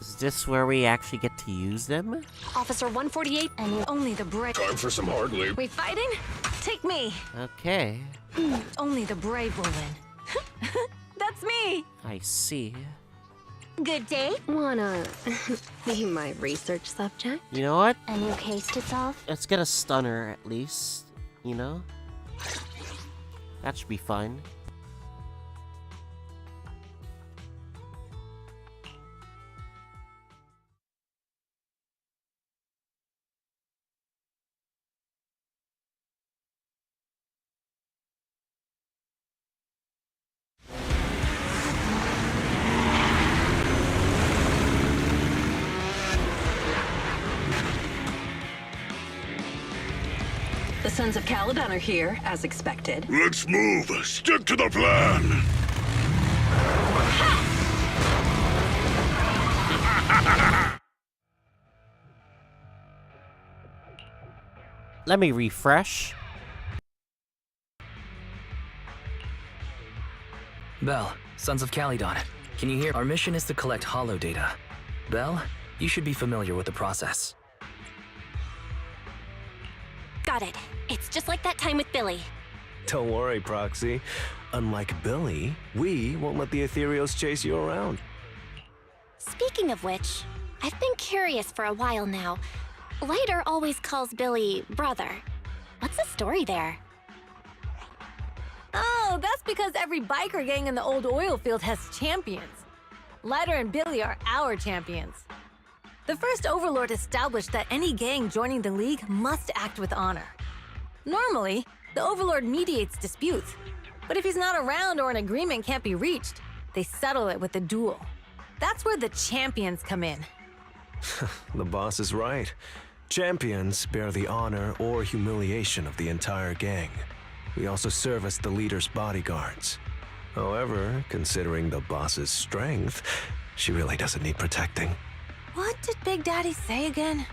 Is this where we actually get to use them? Officer 148, and only the brave. Time for some hard labor. We fighting? Take me. Okay, Only the brave will win. That's me. I see. Good day. Wanna be my research subject? You know what? A new case to solve? Let's get a stunner at least, you know? That should be fun. The Sons of Calyson are here, as expected. Let's move. Stick to the plan. Let me refresh. Belle, Sons of Calyson, can you hear? Our mission is to collect hollow data. Belle, you should be familiar with the process. Got it. It's just like that time with Billy. Don't worry, Proxy. Unlike Billy, we won't let the Ethereals chase you around. Speaking of which, I've been curious for a while now. Lighter always calls Billy brother. What's the story there? Oh, that's because every biker gang in the old oil field has champions. Lighter and Billy are our champions. The first Overlord established that any gang joining the League must act with honor. Normally, the Overlord mediates disputes, but if he's not around or an agreement can't be reached, they settle it with a duel. That's where the champions come in. The boss is right. Champions bear the honor or humiliation of the entire gang. We also serve as the leader's bodyguards. However, considering the boss's strength, she really doesn't need protecting. What did Big Daddy say again?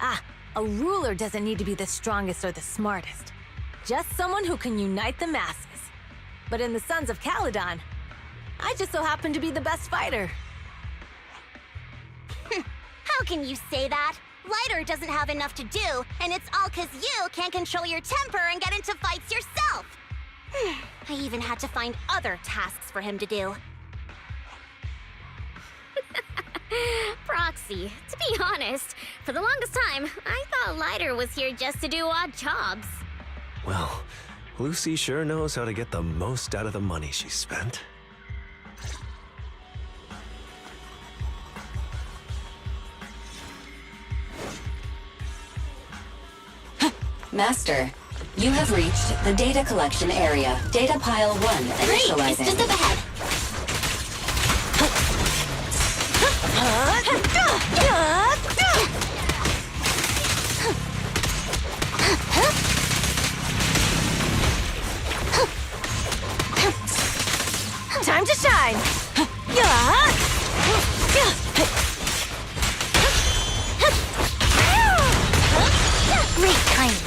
Ah, a ruler doesn't need to be the strongest or the smartest. Just someone who can unite the masses. But in the Sons of Calyson, I just so happen to be the best fighter. How can you say that? Lighter doesn't have enough to do, and it's all 'cause you can't control your temper and get into fights yourself. I even had to find other tasks for him to do. Proxy, to be honest, for the longest time, I thought Lighter was here just to do odd jobs. Well, Lucy sure knows how to get the most out of the money she spent. Master, you have reached the data collection area. Data pile 1 initializing. Great, it's just up ahead. Time to shine! Great timing.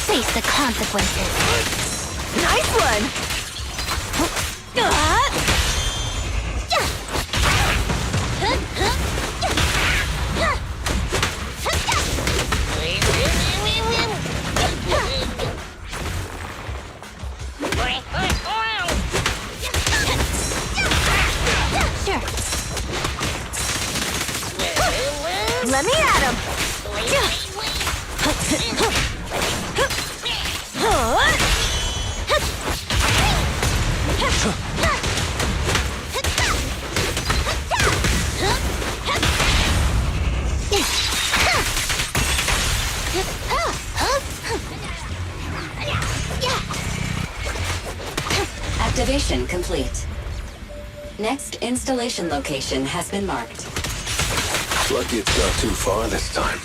Face the consequences. Nice one! Sure. Let me at him! Activation complete. Next installation location has been marked. Lucky it's not too far this time.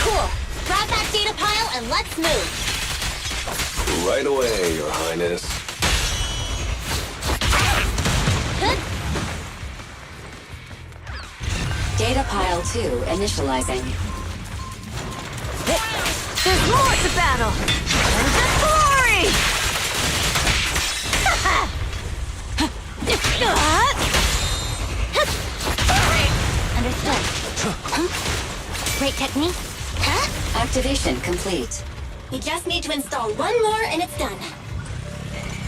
Cool. Grab that data pile and let's move. Right away, Your Highness. Data pile 2 initializing. There's more to battle! And to glory! Understood. Great technique. Activation complete. We just need to install one more and it's done.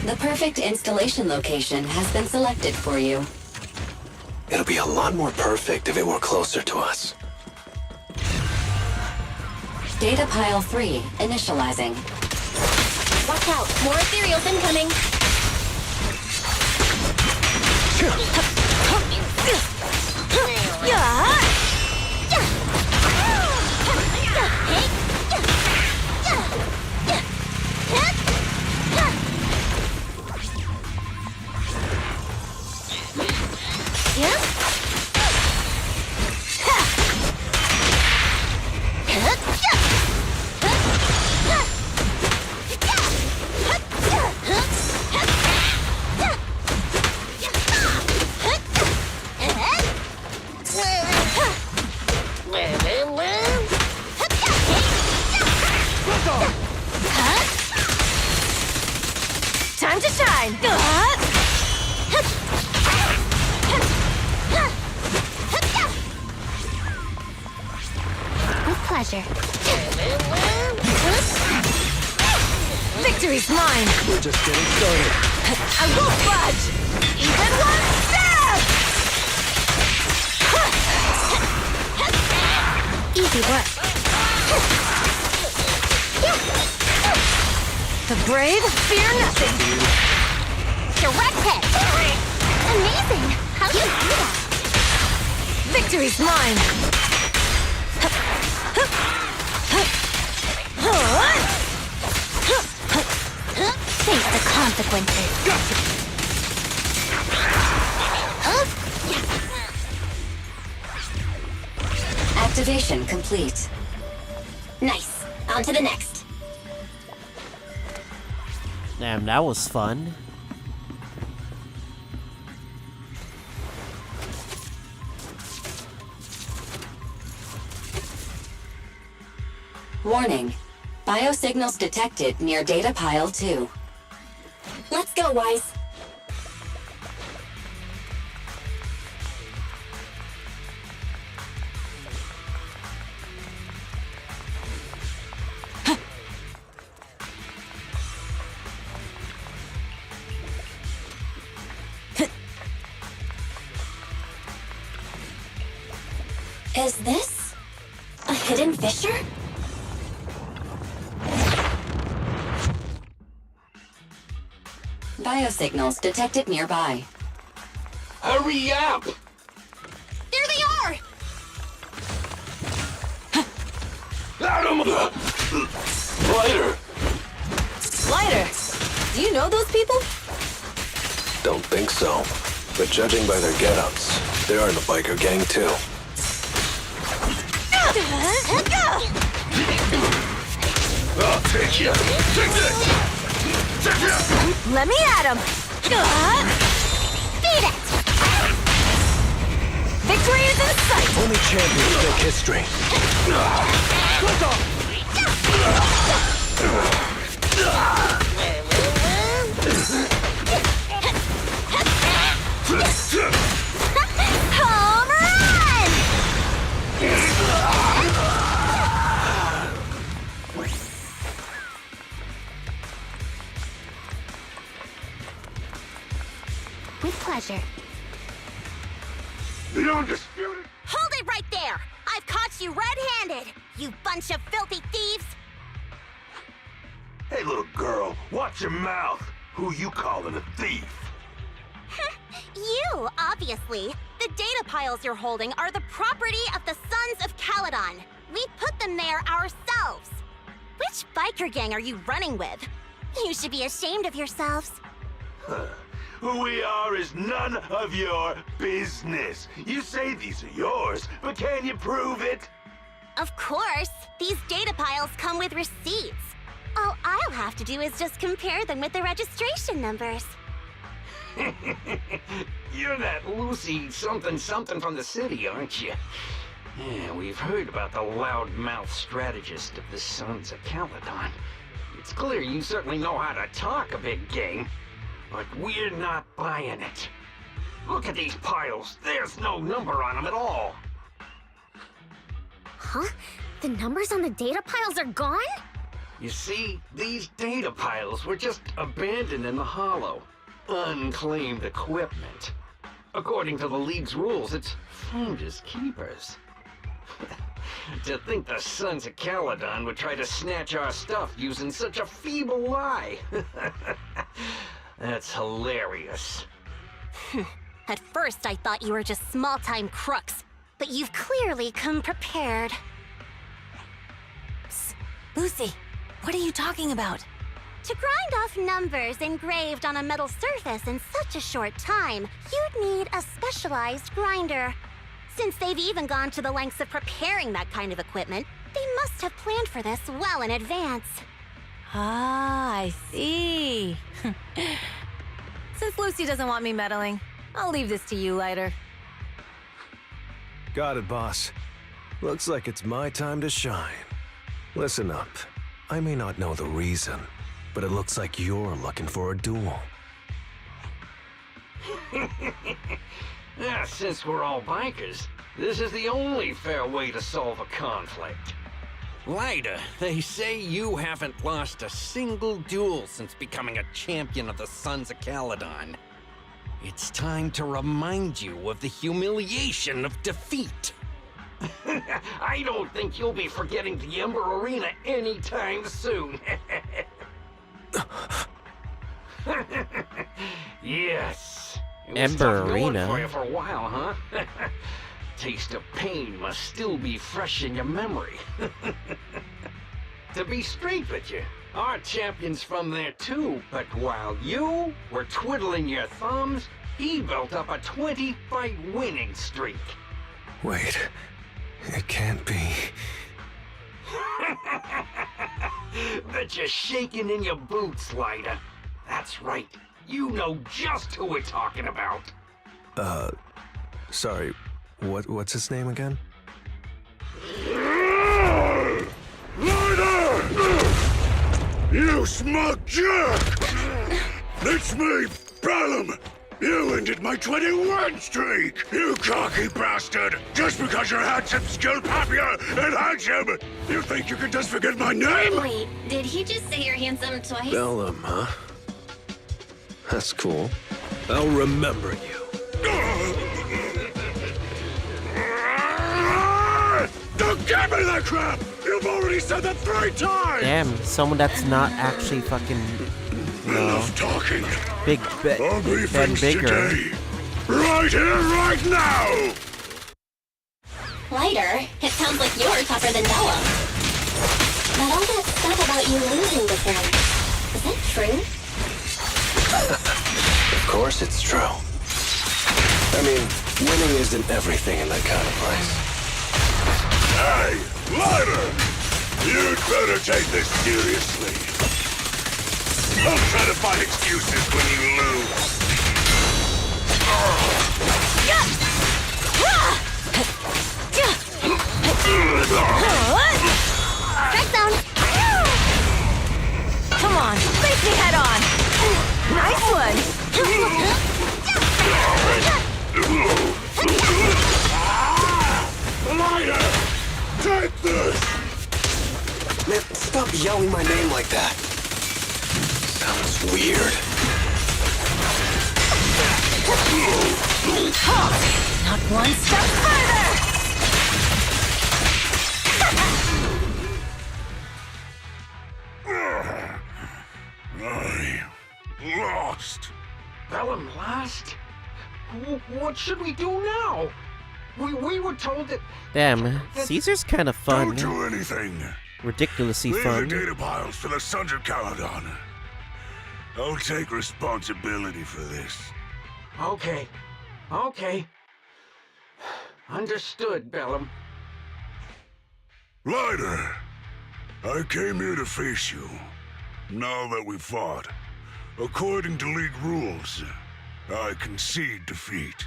The perfect installation location has been selected for you. It'll be a lot more perfect if it were closer to us. Data pile 3 initializing. Watch out, more ethereals incoming. Time to shine! With pleasure. Victory's mine! We're just getting started. I won't budge! Even one step! Easy work. The brave fear nothing! Direct hit. Amazing. How do you do that? Victory's mine! Face the consequences. Activation complete. Nice. On to the next. Damn, that was fun. Warning. Biosignals detected near data pile 2. Let's go, Wise. Is this a hidden fissure? Biosignals detected nearby. Hurry up! There they are! Adam! Lighter! Lighter, do you know those people? Don't think so. But judging by their get-ups, they're in the biker gang too. I'll take you! Take this! Take you! Let me at him! Beat it! Victory is in sight! Only champions make history. Home run! With pleasure. The undisputed... Hold it right there! I've caught you red-handed, you bunch of filthy thieves! Hey, little girl, watch your mouth. Who you calling a thief? You, obviously. The data piles you're holding are the property of the Sons of Calyson. We put them there ourselves. Which biker gang are you running with? You should be ashamed of yourselves. Who we are is none of your business. You say these are yours, but can you prove it? Of course. These data piles come with receipts. All I'll have to do is just compare them with the registration numbers. You're that Lucy something from the city, aren't you? Yeah, we've heard about the loudmouth strategist of the Sons of Calyson. It's clear you certainly know how to talk a big game, but we're not buying it. Look at these piles. There's no number on them at all. Huh? The numbers on the data piles are gone? You see, these data piles were just abandoned in the hollow. Unclaimed equipment. According to the League's rules, it's finders keepers. To think the Sons of Calyson would try to snatch our stuff using such a feeble lie. That's hilarious. At first, I thought you were just small-time crooks, but you've clearly come prepared. Psst. Lucy, what are you talking about? To grind off numbers engraved on a metal surface in such a short time, you'd need a specialized grinder. Since they've even gone to the lengths of preparing that kind of equipment, they must have planned for this well in advance. Ah, I see. Since Lucy doesn't want me meddling, I'll leave this to you, Lighter. Got it, boss. Looks like it's my time to shine. Listen up. I may not know the reason, but it looks like you're looking for a duel. Since we're all bikers, this is the only fair way to solve a conflict. Lighter, they say you haven't lost a single duel since becoming a champion of the Sons of Calyson. It's time to remind you of the humiliation of defeat. I don't think you'll be forgetting the Ember Arena anytime soon. Yes. It was Ember tough going Arena? for you for a while, huh? Taste of pain must still be fresh in your memory. To be straight with you, our champion's from there too, but while you were twiddling your thumbs, he built up a 20-fight winning streak. Wait, it can't be. Bet you're shaking in your boots, Lighter. That's right. You know just who we're talking about. Sorry, what's his name again? Lighter! You smug jerk! It's me, Bellum! You ended my 21 streak, you cocky bastard! Just because you're handsome, skilled, popular, and handsome! You think you can just forget my name? Wait, did he just say you're handsome twice? Bellum, huh? That's cool. I'll remember you. my crap! You've already said that 3 times! Damn, someone that's not actually fucking, you know, Enough talking. big Ugly Ben things Bigger. today. Right here, right now! Lighter, it sounds like you're tougher than Bella. But all that stuff about you losing before, is that true? Of course it's true. I mean, winning isn't everything in that kind of place. Hey, Lighter! You'd better take this seriously. Don't try to find excuses when you lose. Strike zone! Come on, face me head on! Nice one! Lighter! Take this! Man, stop yelling my name like that. Sounds weird. Not one step further! I lost. Bellum lost? What should we do now? We were told that... Damn, Caesar's kind of fun. Don't do anything. Ridiculously Leave fun. the data piles to the Sons of Calyson. I'll take responsibility for this. Okay. Understood, Bellum. Lighter, I came here to face you. Now that we've fought, according to League rules, I concede defeat.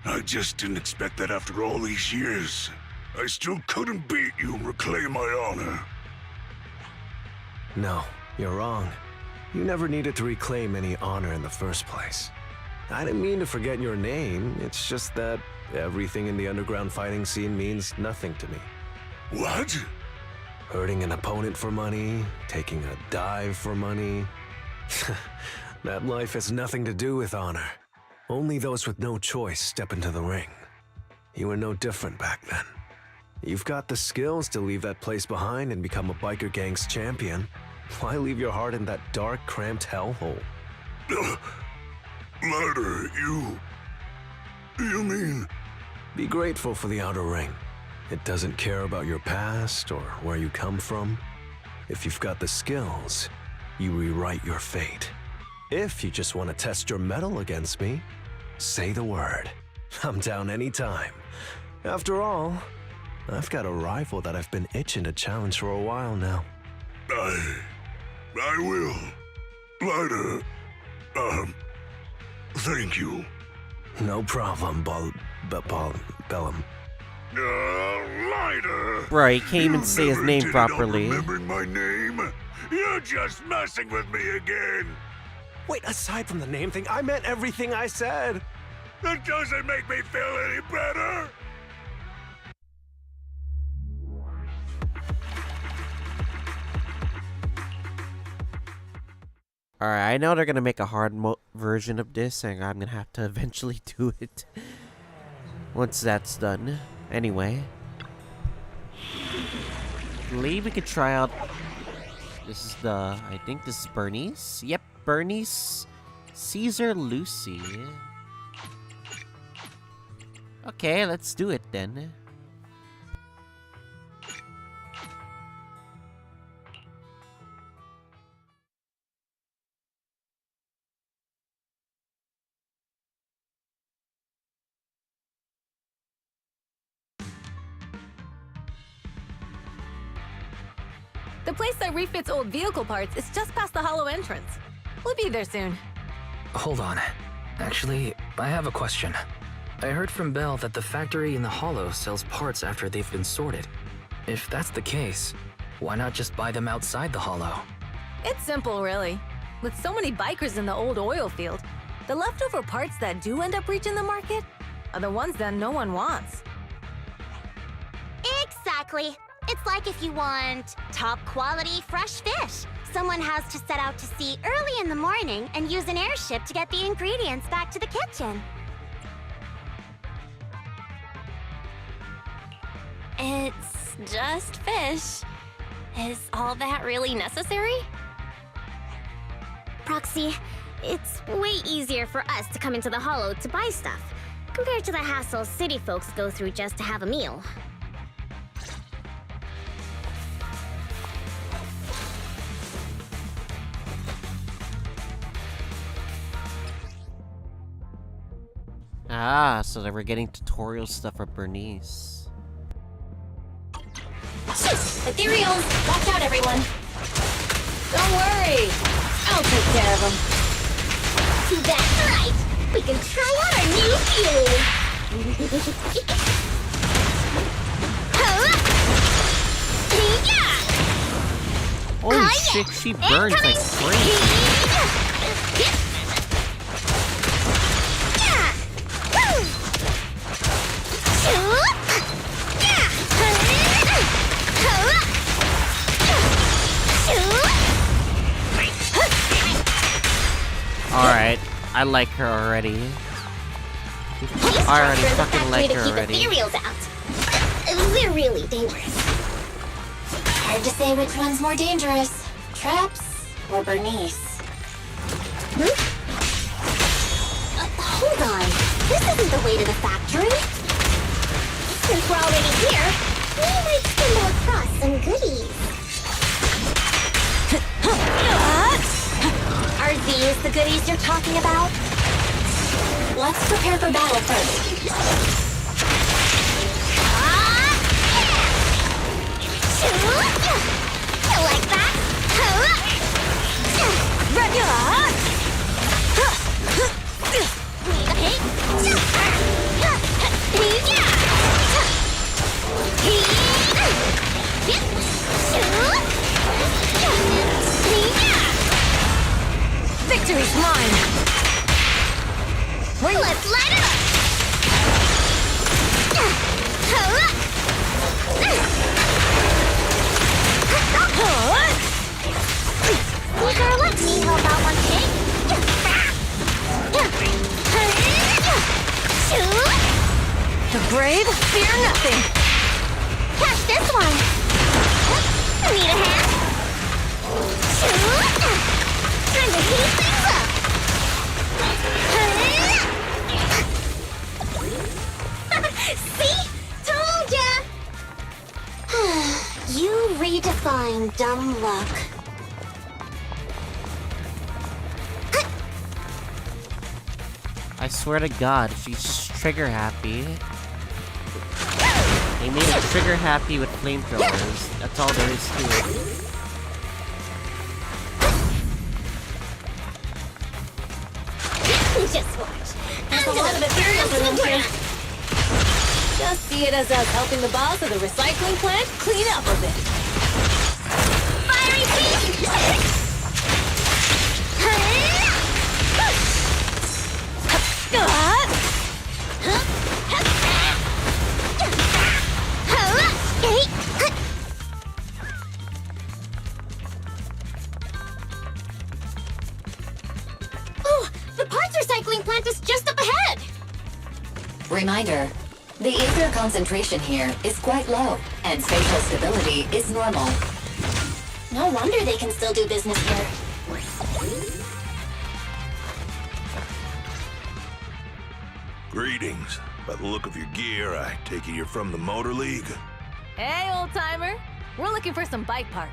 I just didn't expect that after all these years. I still couldn't beat you and reclaim my honor. No, you're wrong. You never needed to reclaim any honor in the first place. I didn't mean to forget your name, it's just that everything in the underground fighting scene means nothing to me. What? Hurting an opponent for money, taking a dive for money. That life has nothing to do with honor. Only those with no choice step into the ring. You were no different back then. You've got the skills to leave that place behind and become a biker gang's champion. Why leave your heart in that dark, cramped hellhole? Lighter, you mean... Be grateful for the outer ring. It doesn't care about your past or where you come from. If you've got the skills, you rewrite your fate. If you just want to test your mettle against me, say the word. I'm down anytime. After all, I've got a rival that I've been itching to challenge for a while now. I will. Lighter, thank you. No problem, Bellum. Lighter! Right, he can't even say his never name did it on properly. remembering my name? You're just messing with me again. Wait, aside from the name thing, I meant everything I said. That doesn't make me feel any better. Alright, I know they're gonna make a hard version of this, and I'm gonna have to eventually do it once that's done. Anyway, I believe we could try out. This is I think this is Bernice. Yep, Bernice, Caesar, Lucy. Okay, let's do it then. The place that refits old vehicle parts is just past the hollow entrance. We'll be there soon. Hold on. Actually, I have a question. I heard from Belle that the factory in the hollow sells parts after they've been sorted. If that's the case, why not just buy them outside the hollow? It's simple, really. With so many bikers in the old oil field, the leftover parts that do end up reaching the market are the ones that no one wants. Exactly. It's like if you want top quality fresh fish. Someone has to set out to sea early in the morning and use an airship to get the ingredients back to the kitchen. It's just fish. Is all that really necessary? Proxy, it's way easier for us to come into the Hollow to buy stuff, compared to the hassle city folks go through just to have a meal. Ah, so they were getting tutorial stuff for Bernice. Ethereals! Watch out, everyone! Don't worry. I'll take care of them. That's right! We can try out our new fuel! Holy shit, she burns like crazy. Alright, I like her already. I already fucking like her already. Ethereals out. They're really dangerous. Hard to say which one's more dangerous. Traps or Bernice? Hold on. This isn't the way to the factory. Since we're already here, we might stumble across some goodies. Are these the goodies you're talking about? Let's prepare for battle first. You like that? Victory's mine. Let's light it up! Sneaker, let me help out one thing. The brave fear nothing. Catch this one. Need a hand? Time to heat things up. See? Told ya! You redefine dumb luck. I swear to God, she's just trigger happy. They made her trigger happy with flamethrowers. That's all there is to it. Just watch. There's a lot of ethereals in here. Just see it as us helping the boss of the recycling plant clean up a bit. Fiery beast! Oh, the parts recycling plant is just up ahead! Reminder, the ether concentration here is quite low, and spatial stability is normal. No wonder they can still do business here. Greetings. By the look of your gear, I take it you're from the Motor League? Hey, old-timer. We're looking for some bike parts.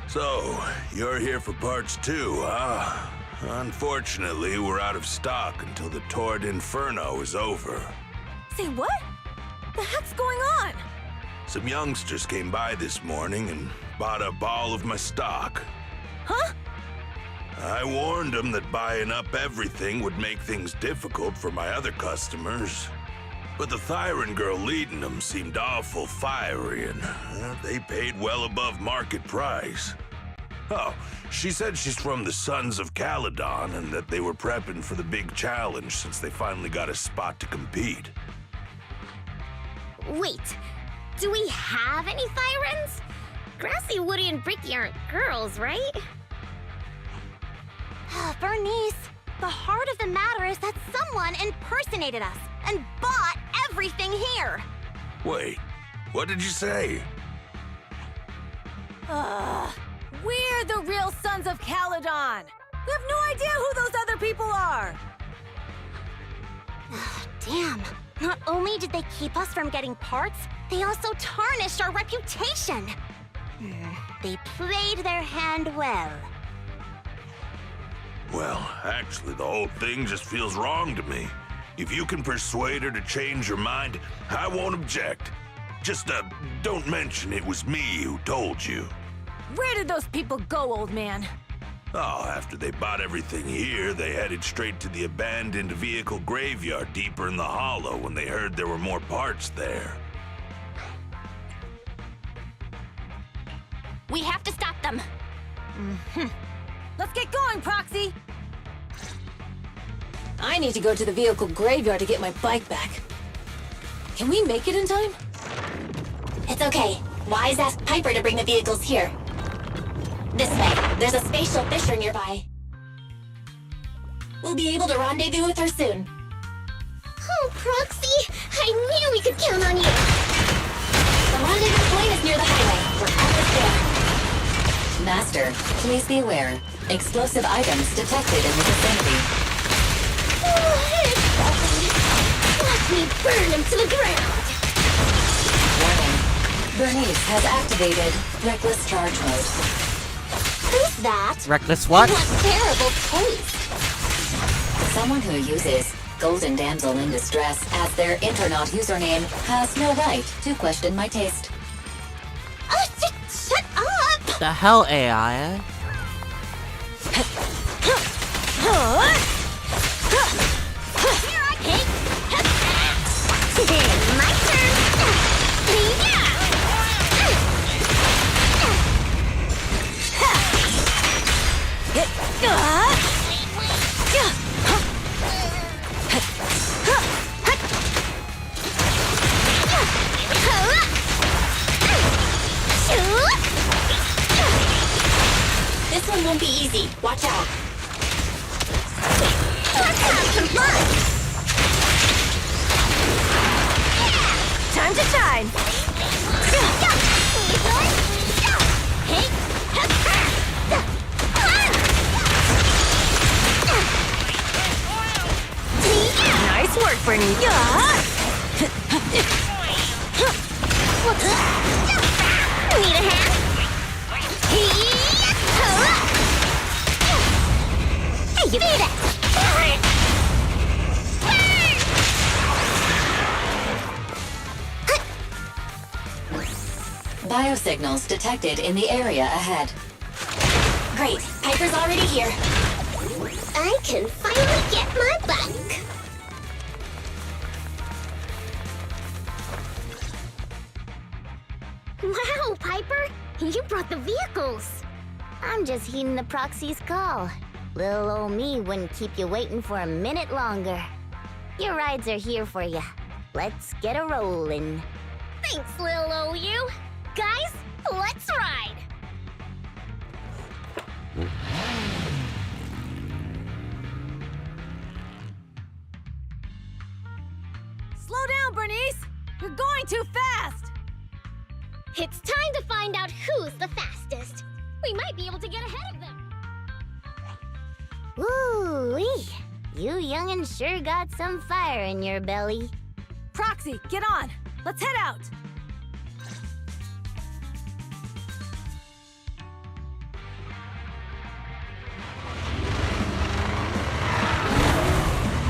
So, you're here for parts too, huh? Unfortunately, we're out of stock until the Torrid Inferno is over. Say what? The heck's going on? Some youngsters came by this morning and bought up all of my stock. Huh? I warned them that buying up everything would make things difficult for my other customers. But the Thyron girl leading them seemed awful fiery, and they paid well above market price. Oh, she said she's from the Sons of Calyson and that they were prepping for the big challenge since they finally got a spot to compete. Wait, do we have any Thyrans? Grassy, Woody, and Bricky aren't girls, right? Bernice, the heart of the matter is that someone impersonated us and bought everything here. Wait, what did you say? We're the real Sons of Calyson! We have no idea who those other people are! Damn. Not only did they keep us from getting parts, they also tarnished our reputation. They played their hand well. Well, actually, the whole thing just feels wrong to me. If you can persuade her to change her mind, I won't object. Just, don't mention it was me who told you. Where did those people go, old man? Oh, after they bought everything here, they headed straight to the abandoned vehicle graveyard deeper in the hollow when they heard there were more parts there. We have to stop them. Let's get going, Proxy! I need to go to the vehicle graveyard to get my bike back. Can we make it in time? It's okay. Wise asked Piper to bring the vehicles here. This way. There's a spatial fissure nearby. We'll be able to rendezvous with her soon. Oh, Proxy! I knew we could count on you! The rendezvous point is near the highway. We're almost there. Master, please be aware. Explosive items detected in the vicinity. Watch me burn him to the ground! Warning. Bernice has activated Reckless Charge Mode. Who's that? Reckless what? What terrible taste! Someone who uses Golden Damsel in Distress as their Internaut username has no right to question my taste. Shut up! The hell, AI? Here I came. My turn. This one won't be easy. Watch out. Let's have some fun! Time to shine! Nice work, Bernie. Need a hand? Hey, you did it! Biosignals detected in the area ahead. Great. Piper's already here. I can finally get my bike. Wow, Piper! You brought the vehicles! I'm just heeding the proxy's call. Little old me wouldn't keep you waiting for a minute longer. Your rides are here for you. Let's get a rollin'. Thanks, little OU. Guys, let's ride! Slow down, Bernice! You're going too fast! It's time to find out who's the fastest. We might be able to get ahead of them. Ooh-wee. You young'uns sure got some fire in your belly. Proxy, get on! Let's head out!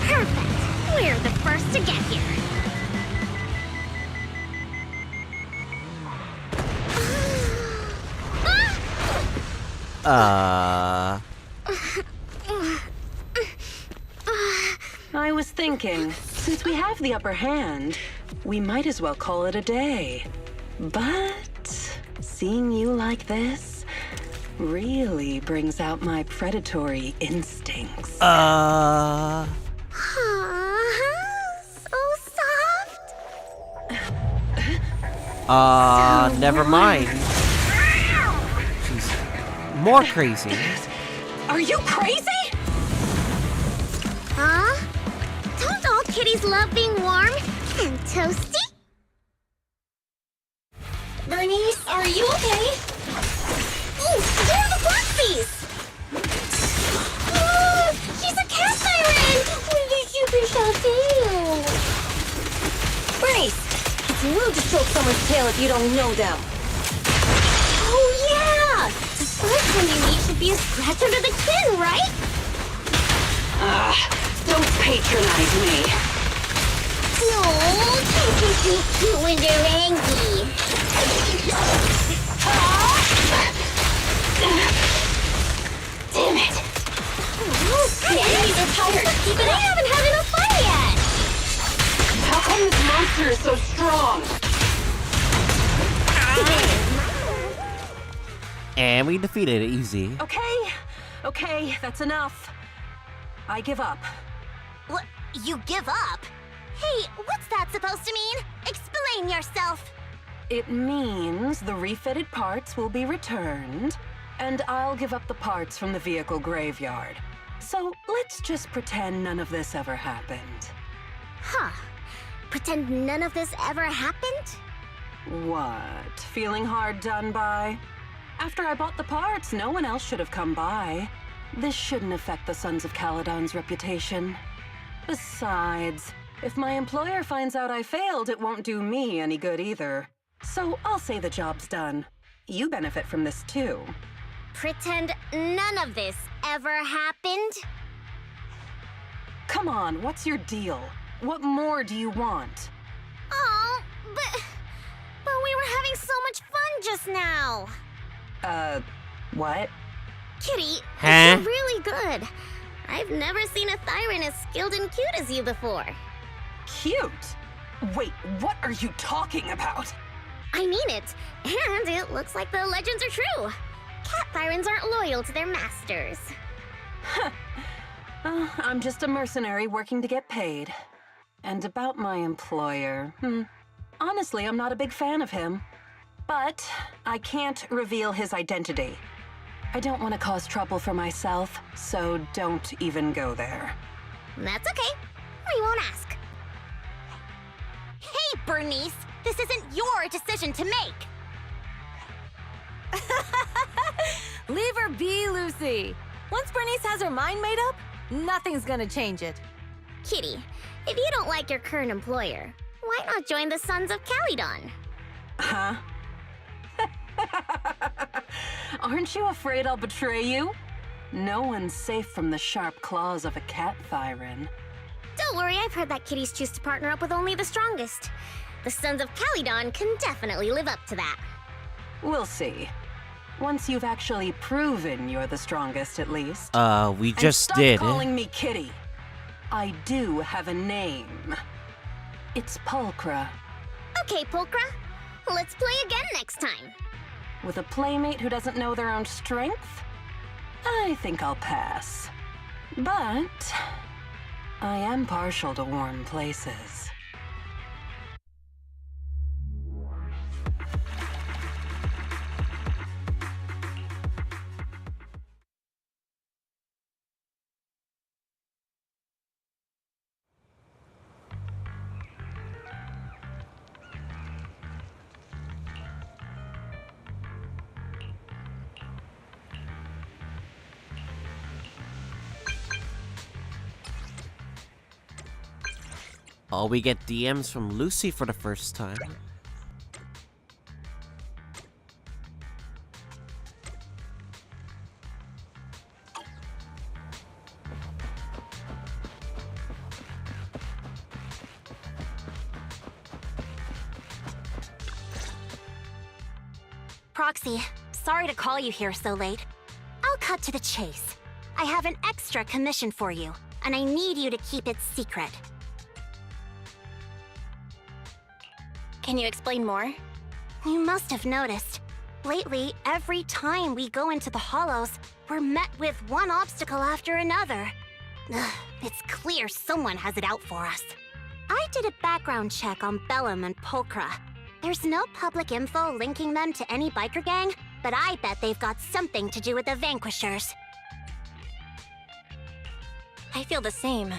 Perfect! We're the first to get here. I was thinking, since we have the upper hand, we might as well call it a day. But seeing you like this really brings out my predatory instincts. So soft. Never mind. She's more crazy. Are you crazy? Huh? Don't all kitties love being warm and toasty? Bernice, are you okay? face! It's rude to stroke someone's tail if you don't know them. Oh yeah! The first one you meet should be a scratch under the chin, right? Don't patronize me. No, can't you do cute when they're angry? Damn it! The enemies are tired, but I haven't had enough fun yet! How come this monster is so strong? And we defeated it easy. Okay, that's enough. I give up. What? You give up? Hey, what's that supposed to mean? Explain yourself! It means the refitted parts will be returned, and I'll give up the parts from the vehicle graveyard. So let's just pretend none of this ever happened. Huh. Pretend none of this ever happened? What? Feeling hard done by? After I bought the parts, no one else should have come by. This shouldn't affect the Sons of Caledon's reputation. Besides, if my employer finds out I failed, it won't do me any good either. So I'll say the job's done. You benefit from this too. Pretend none of this ever happened? Come on, what's your deal? What more do you want? Oh, but we were having so much fun just now. What? Kitty, Huh? you're really good. I've never seen a Thyran as skilled and cute as you before. Cute? Wait, what are you talking about? I mean it, and it looks like the legends are true. Cat Thyrans aren't loyal to their masters. I'm just a mercenary working to get paid. And about my employer, honestly, I'm not a big fan of him. But I can't reveal his identity. I don't want to cause trouble for myself, so don't even go there. That's okay. We won't ask. Hey, Bernice! This isn't your decision to make! Leave her be, Lucy. Once Bernice has her mind made up, nothing's gonna change it. Kitty, if you don't like your current employer, why not join the Sons of Caledon? Huh? Aren't you afraid I'll betray you? No one's safe from the sharp claws of a cat Thyran. Don't worry, I've heard that kitties choose to partner up with only the strongest. The Sons of Caledon can definitely live up to that. We'll see. Once you've actually proven you're the strongest, at least. We just and did. Stop calling me Kitty. I do have a name. It's Pulchra. Okay, Pulchra. Let's play again next time. With a playmate who doesn't know their own strength? I think I'll pass. But I am partial to warm places. Oh, we get DMs from Lucy for the first time. Proxy, sorry to call you here so late. I'll cut to the chase. I have an extra commission for you, and I need you to keep it secret. Can you explain more? You must have noticed. Lately, every time we go into the Hollows, we're met with one obstacle after another. Ugh, it's clear someone has it out for us. I did a background check on Bellum and Pulchra. There's no public info linking them to any biker gang, but I bet they've got something to do with the Vanquishers. I feel the same.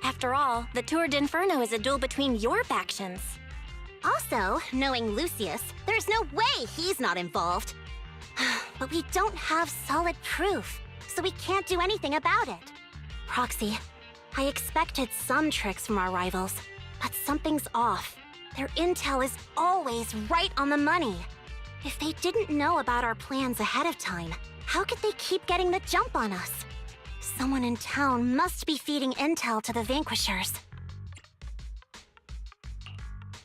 After all, the Tour d'Inferno is a duel between your factions. Also, knowing Lucius, there's no way he's not involved. But we don't have solid proof, so we can't do anything about it. Proxy, I expected some tricks from our rivals, but something's off. Their intel is always right on the money. If they didn't know about our plans ahead of time, how could they keep getting the jump on us? Someone in town must be feeding intel to the Vanquishers.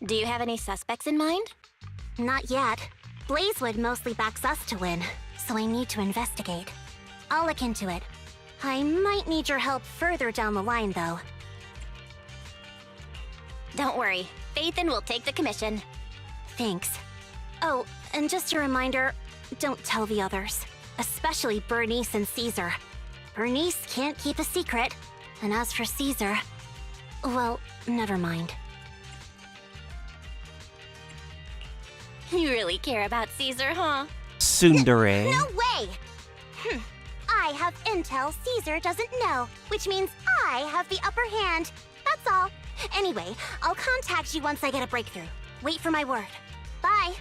Do you have any suspects in mind? Not yet. Blazewood mostly backs us to win, so I need to investigate. I'll look into it. I might need your help further down the line, though. Don't worry. Phaethon will take the commission. Thanks. Oh, and just a reminder, don't tell the others. Especially Bernice and Caesar. Bernice can't keep a secret. And as for Caesar, well, never mind. You really care about Caesar, huh? Tsundere. No way! I have intel Caesar doesn't know, which means I have the upper hand. That's all. Anyway, I'll contact you once I get a breakthrough. Wait for my word. Bye.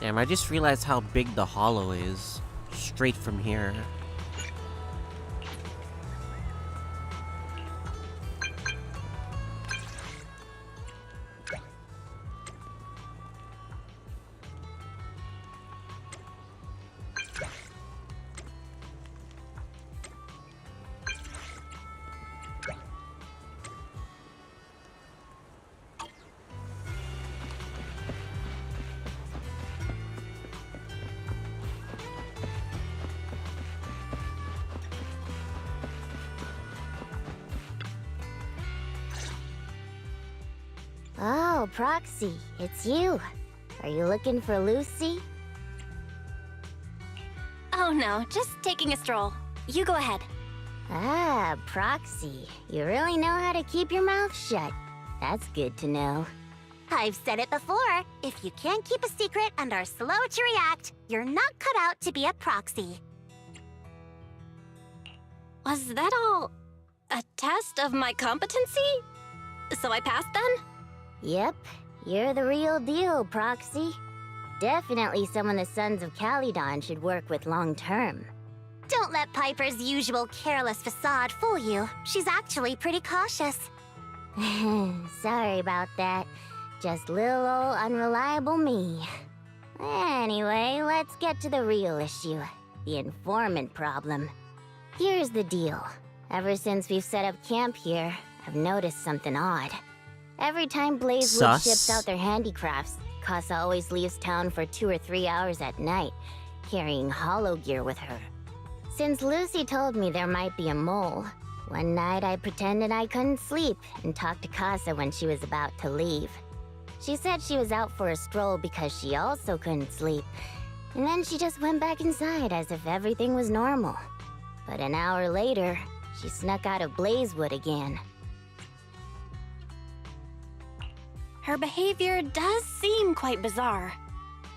Damn, I just realized how big the hollow is. Straight from here. Oh, Proxy, it's you. Are you looking for Lucy? Oh no, just taking a stroll. You go ahead. Ah, Proxy. You really know how to keep your mouth shut. That's good to know. I've said it before. If you can't keep a secret and are slow to react, you're not cut out to be a proxy. Was that all a test of my competency? So I passed then? Yep, you're the real deal, Proxy. Definitely someone the Sons of Calyson should work with long-term. Don't let Piper's usual careless facade fool you. She's actually pretty cautious. Sorry about that. Just little old unreliable me. Anyway, let's get to the real issue. The informant problem. Here's the deal. Ever since we've set up camp here, I've noticed something odd. Every time Blazewood ships out their handicrafts, Casa always leaves town for 2 or 3 hours at night, carrying hollow gear with her. Since Lucy told me there might be a mole, one night I pretended I couldn't sleep and talked to Casa when she was about to leave. She said she was out for a stroll because she also couldn't sleep, And then she just went back inside as if everything was normal. But an hour later, she snuck out of Blazewood again. Her behavior does seem quite bizarre.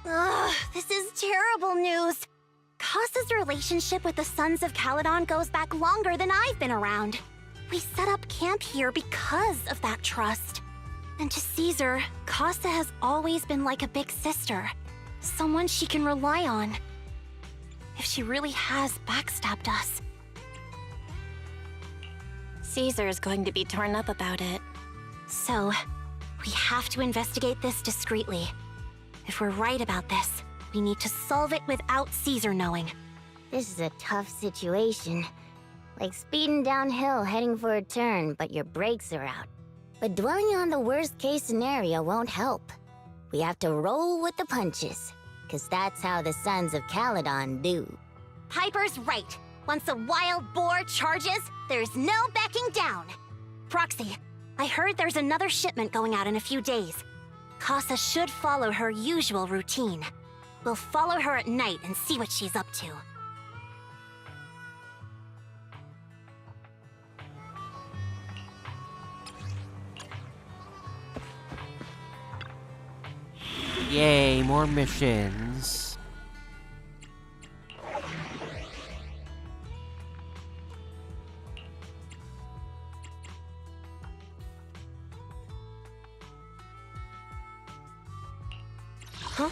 Ugh, this is terrible news. Casa's relationship with the Sons of Calyson goes back longer than I've been around. We set up camp here because of that trust. And to Caesar, Casa has always been like a big sister. Someone she can rely on. If she really has backstabbed us. Caesar's going to be torn up about it. So, we have to investigate this discreetly. If we're right about this, we need to solve it without Caesar knowing. This is a tough situation. Like speeding downhill heading for a turn, but your brakes are out. But dwelling on the worst-case scenario won't help. We have to roll with the punches, because that's how the Sons of Calyson do. Piper's right. Once a wild boar charges, there's no backing down. Proxy, I heard there's another shipment going out in a few days. Casa should follow her usual routine. We'll follow her at night and see what she's up to. Yay, more missions. Huh?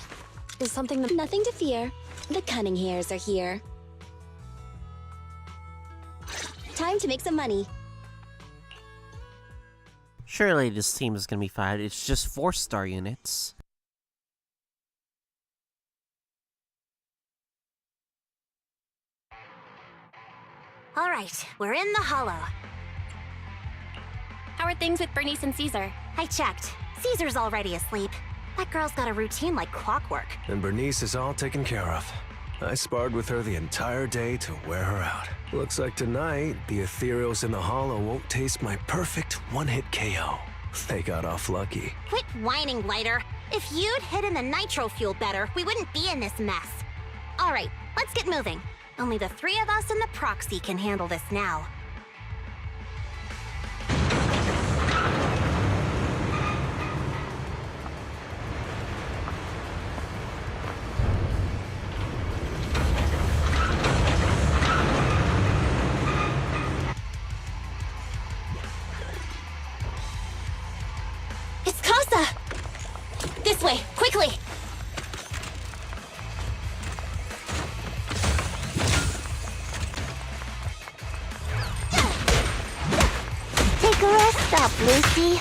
Is something the— Nothing to fear. The cunning hairs are here. Time to make some money. Surely this team is gonna be fine. It's just 4-star units. All right, we're in the hollow. How are things with Bernice and Caesar? I checked. Caesar's already asleep. That girl's got a routine like clockwork. And Bernice is all taken care of. I sparred with her the entire day to wear her out. Looks like tonight, the ethereals in the hollow won't taste my perfect one-hit KO. They got off lucky. Quit whining, Lighter. If you'd hidden the nitro fuel better, we wouldn't be in this mess. All right, let's get moving. Only the three of us and the proxy can handle this now. It's Casa! This way, quickly! Take a rest stop, Lucy.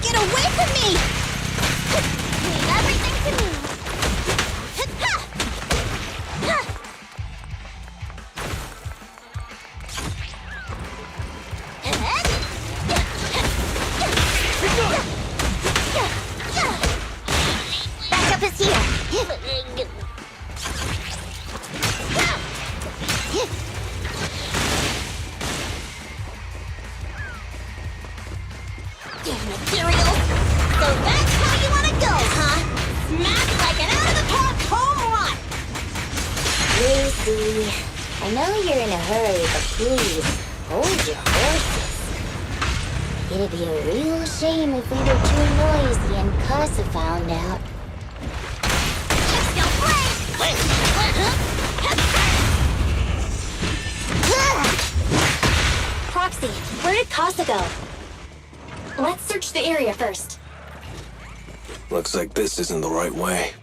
Get away from me! Leave everything to me. Backup is here. Materials. So that's how you want to go, huh? Smash like an out-of-the-park home run! Lucy, I know you're in a hurry, but please, hold your horses. It'd be a real shame if we were too noisy and Casa found out. Let's go play! Proxy, where did Casa go? Let's search the area first. Looks like this isn't the right way.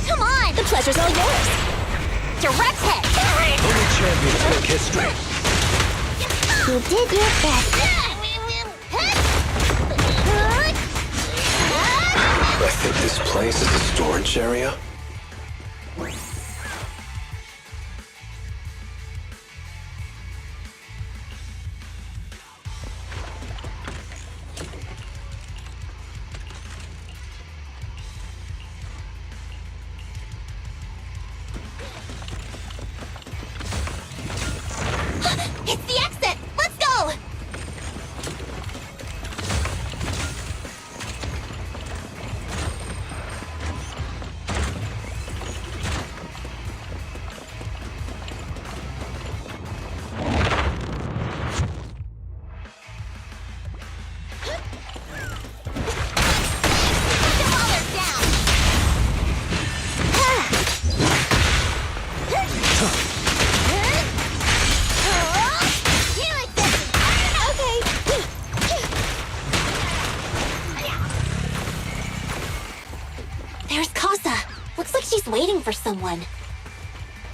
Come on! The pleasure's all yours! Direct hit! Only champions make history. You did your best. I think this place is a storage area. It's the exit! Let's go! There's Casa. Looks like she's waiting for someone.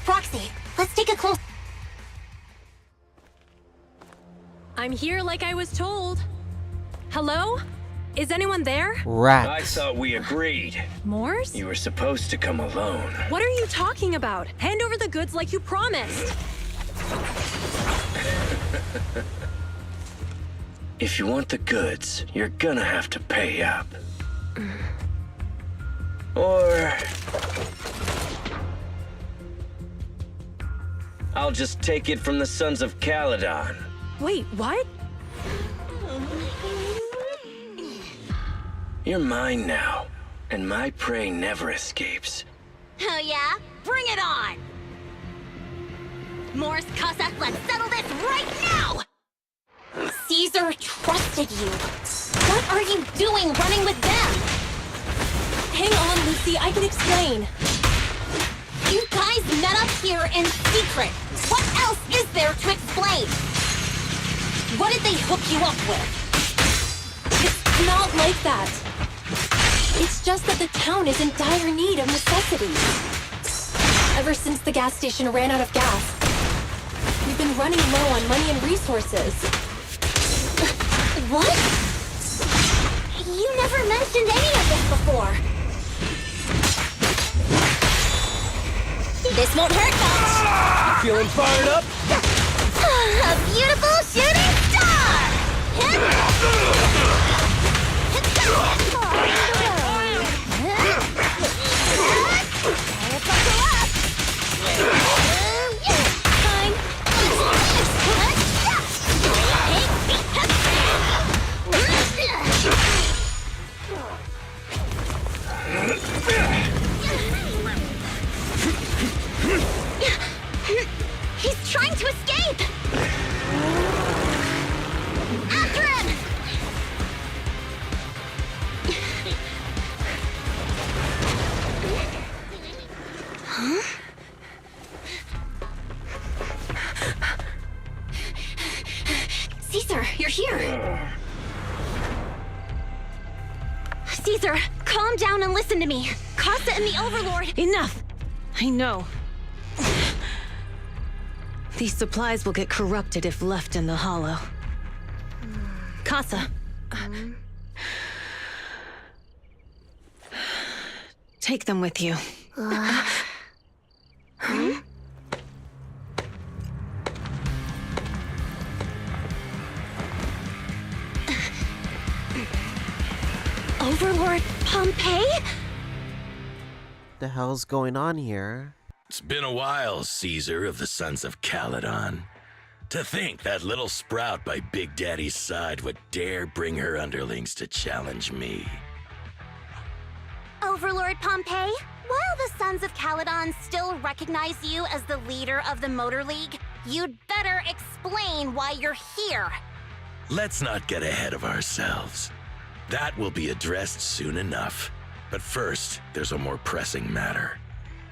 Proxy, let's take a close... I'm here like I was told. Hello? Is anyone there? Rats. I thought we agreed. Moors? You were supposed to come alone. What are you talking about? Hand over the goods like you promised. If you want the goods, you're gonna have to pay up. Or... I'll just take it from the Sons of Calyson. Wait, what? You're mine now, and my prey never escapes. Oh yeah? Bring it on! Morris, Casa, let's settle this right now! Caesar trusted you. What are you doing running with them? Hang on, Lucy, I can explain. You guys met up here in secret. What else is there to explain? What did they hook you up with? It's not like that. It's just that the town is in dire need of necessities. Ever since the gas station ran out of gas, we've been running low on money and resources. What? You never mentioned any of this before. This won't hurt much. Feeling fired up? A beautiful shooting star! He's trying to escape! After him! Huh? Caesar, you're here! Caesar, calm down and listen to me. Casa and the Overlord... Enough! I know. These supplies will get corrupted if left in the hollow. Casa. Take them with you. Overlord Pompeii? The hell's going on here? It's been a while, Caesar of the Sons of Calyson. To think that little sprout by Big Daddy's side would dare bring her underlings to challenge me. Overlord Pompeii, while the Sons of Calyson still recognize you as the leader of the Motor League, you'd better explain why you're here. Let's not get ahead of ourselves. That will be addressed soon enough. But first, there's a more pressing matter.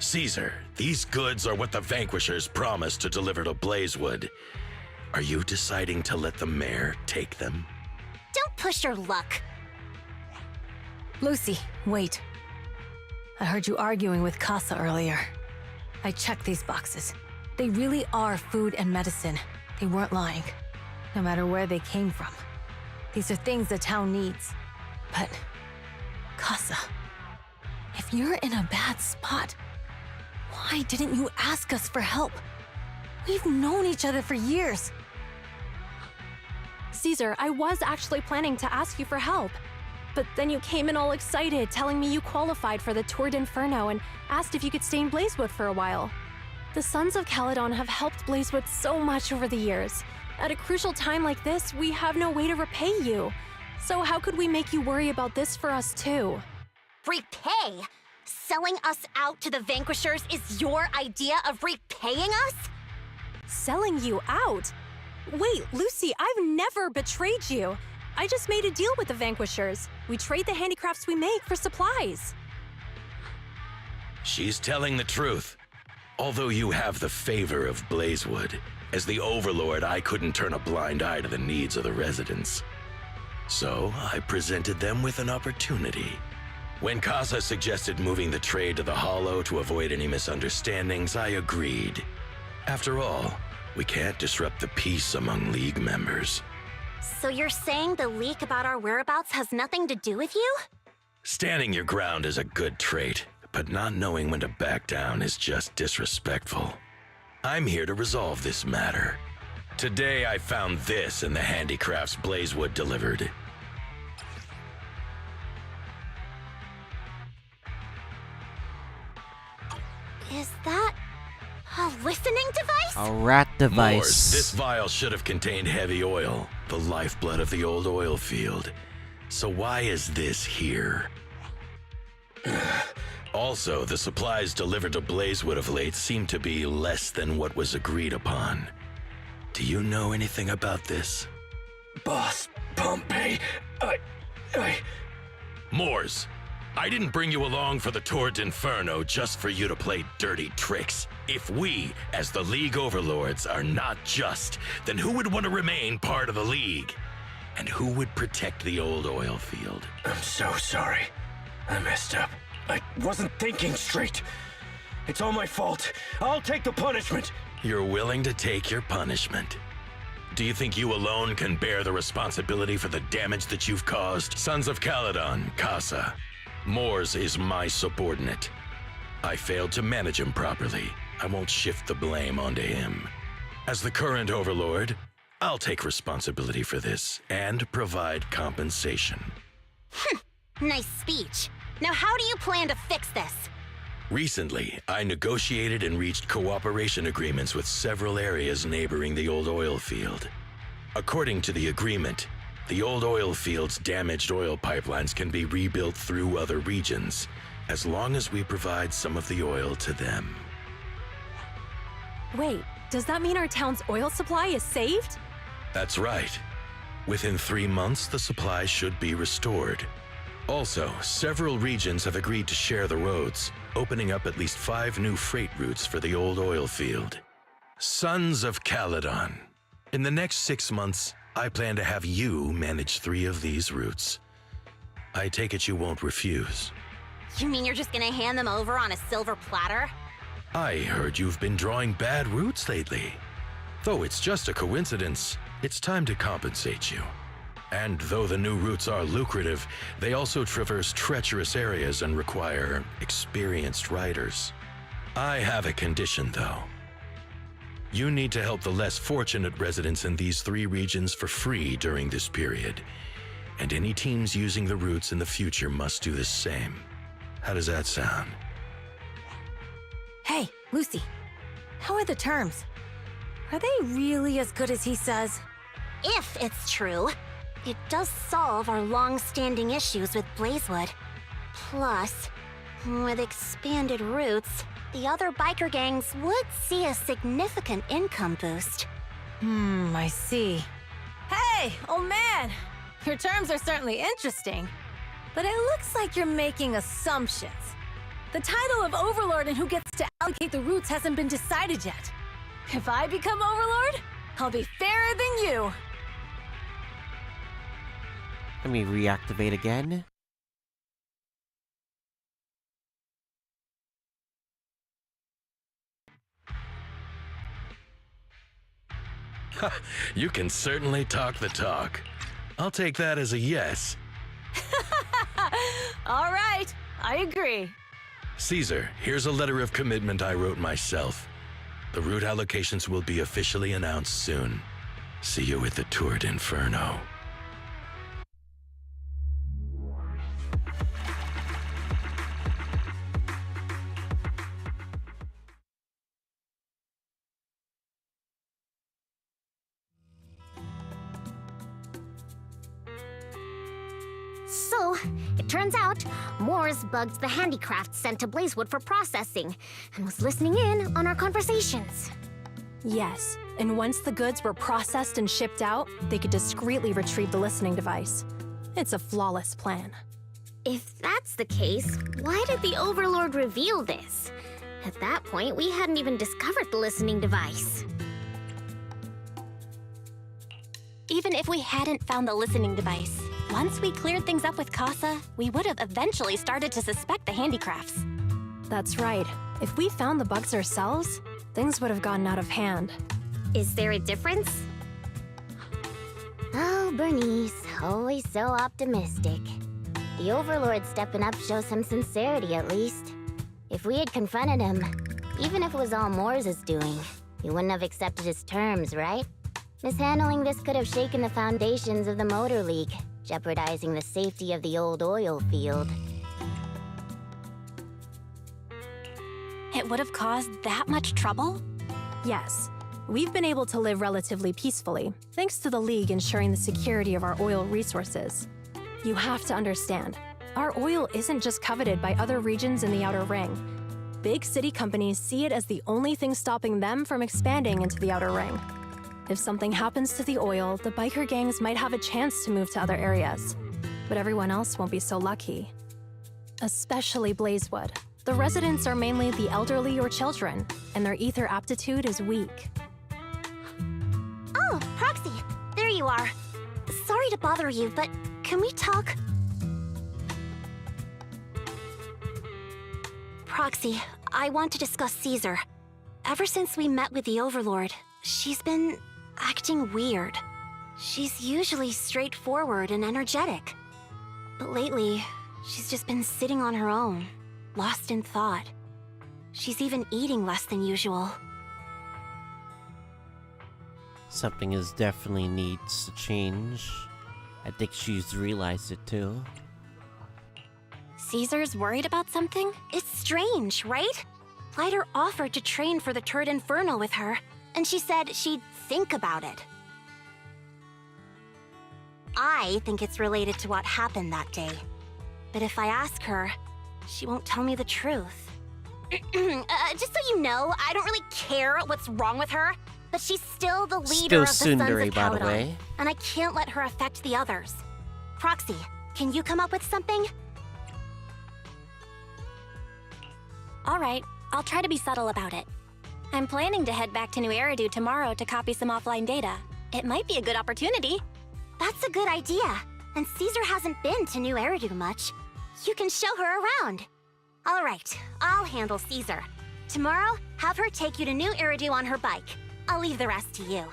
Caesar, these goods are what the Vanquishers promised to deliver to Blazewood. Are you deciding to let the mayor take them? Don't push your luck. Lucy, wait. I heard you arguing with Casa earlier. I checked these boxes. They really are food and medicine. They weren't lying. no matter where they came from. These are things the town needs. But, Casa, if you're in a bad spot, why didn't you ask us for help? We've known each other for years. Caesar, I was actually planning to ask you for help. But then you came in all excited, telling me you qualified for the Tour d'Inferno and asked if you could stay in Blazewood for a while. The Sons of Calyson have helped Blazewood so much over the years. At a crucial time like this, we have no way to repay you. So how could we make you worry about this for us too? Repay? Selling us out to the Vanquishers is your idea of repaying us? Selling you out? Wait, Lucy, I've never betrayed you. I just made a deal with the Vanquishers. We trade the handicrafts we make for supplies. She's telling the truth. Although you have the favor of Blazewood, as the Overlord, I couldn't turn a blind eye to the needs of the residents. So I presented them with an opportunity. When Casa suggested moving the trade to the Hollow to avoid any misunderstandings, I agreed. After all, we can't disrupt the peace among League members. So you're saying the leak about our whereabouts has nothing to do with you? Standing your ground is a good trait, but not knowing when to back down is just disrespectful. I'm here to resolve this matter. Today I found this in the handicrafts Blazewood delivered. Is that a listening device? A rat device. Moors, this vial should have contained heavy oil, the lifeblood of the old oil field. So why is this here? Also, the supplies delivered to Blazewood of late seem to be less than what was agreed upon. Do you know anything about this? Boss Pompey, Moors, I didn't bring you along for the Tour d'Inferno just for you to play dirty tricks. If we, as the League Overlords, are not just, then who would want to remain part of the League? And who would protect the old oil field? I'm so sorry. I messed up. I wasn't thinking straight. It's all my fault. I'll take the punishment. You're willing to take your punishment. Do you think you alone can bear the responsibility for the damage that you've caused? Sons of Calyson, Casa. Moors is my subordinate. I failed to manage him properly. I won't shift the blame onto him. As the current Overlord, I'll take responsibility for this and provide compensation. Nice speech. Now how do you plan to fix this? Recently, I negotiated and reached cooperation agreements with several areas neighboring the old oil field. According to the agreement, the old oil field's damaged oil pipelines can be rebuilt through other regions, as long as we provide some of the oil to them. Wait, does that mean our town's oil supply is saved? That's right. Within 3 months, the supply should be restored. Also, several regions have agreed to share the roads, opening up at least 5 new freight routes for the old oil field. Sons of Calyson. In the next 6 months, I plan to have you manage 3 of these routes. I take it you won't refuse. You mean you're just gonna hand them over on a silver platter? I heard you've been drawing bad routes lately. Though it's just a coincidence, it's time to compensate you. And though the new routes are lucrative, they also traverse treacherous areas and require experienced riders. I have a condition, though. You need to help the less fortunate residents in these 3 regions for free during this period. And any teams using the routes in the future must do the same. How does that sound? Hey, Lucy. How are the terms? Are they really as good as he says? If it's true, it does solve our long-standing issues with Blazewood. Plus, with expanded routes, the other biker gangs would see a significant income boost. I see. Hey, old man! Your terms are certainly interesting, but it looks like you're making assumptions. The title of Overlord and who gets to allocate the routes hasn't been decided yet. If I become Overlord, I'll be fairer than you. Let me reactivate again. You can certainly talk the talk. I'll take that as a yes. All right, I agree. Caesar, here's a letter of commitment I wrote myself. The route allocations will be officially announced soon. See you at the Torrid Inferno. So, it turns out, Moores bugged the handicraft sent to Blazewood for processing, and was listening in on our conversations. Yes, and once the goods were processed and shipped out, they could discreetly retrieve the listening device. It's a flawless plan. If that's the case, why did the Overlord reveal this? At that point, we hadn't even discovered the listening device. Even if we hadn't found the listening device, once we cleared things up with Casa, we would have eventually started to suspect the handicrafts. That's right. If we found the bugs ourselves, things would have gotten out of hand. Is there a difference? Oh, Bernice, always so optimistic. The Overlord stepping up shows some sincerity, at least. If we had confronted him, even if it was all Moores' doing, he wouldn't have accepted his terms, right? Mishandling this could have shaken the foundations of the Motor League, jeopardizing the safety of the old oil field. It would have caused that much trouble? Yes. We've been able to live relatively peacefully, thanks to the League ensuring the security of our oil resources. You have to understand, our oil isn't just coveted by other regions in the Outer Ring. Big city companies see it as the only thing stopping them from expanding into the Outer Ring. If something happens to the oil, the biker gangs might have a chance to move to other areas. But everyone else won't be so lucky. Especially Blazewood. The residents are mainly the elderly or children, and their ether aptitude is weak. Oh, Proxy, there you are. Sorry to bother you, but can we talk? Proxy, I want to discuss Caesar. Ever since we met with the Overlord, she's been acting weird. She's usually straightforward and energetic. But lately, she's just been sitting on her own, lost in thought. She's even eating less than usual. Something is definitely needs to change. I think she's realized it too. Caesar's worried about something? It's strange, right? Lighter offered to train for the Torrid Inferno with her, and she said she'd think about it. I think it's related to what happened that day. But if I ask her, she won't tell me the truth. Just so you know, I don't really care what's wrong with her, but she's still the leader Still of the Sons Sundari, of by the Calyson, way. and I can't let her affect the others. Proxy, can you come up with something? All right, I'll try to be subtle about it. I'm planning to head back to New Eridu tomorrow to copy some offline data. It might be a good opportunity. That's a good idea. And Caesar hasn't been to New Eridu much. You can show her around. All right, I'll handle Caesar. Tomorrow, have her take you to New Eridu on her bike. I'll leave the rest to you.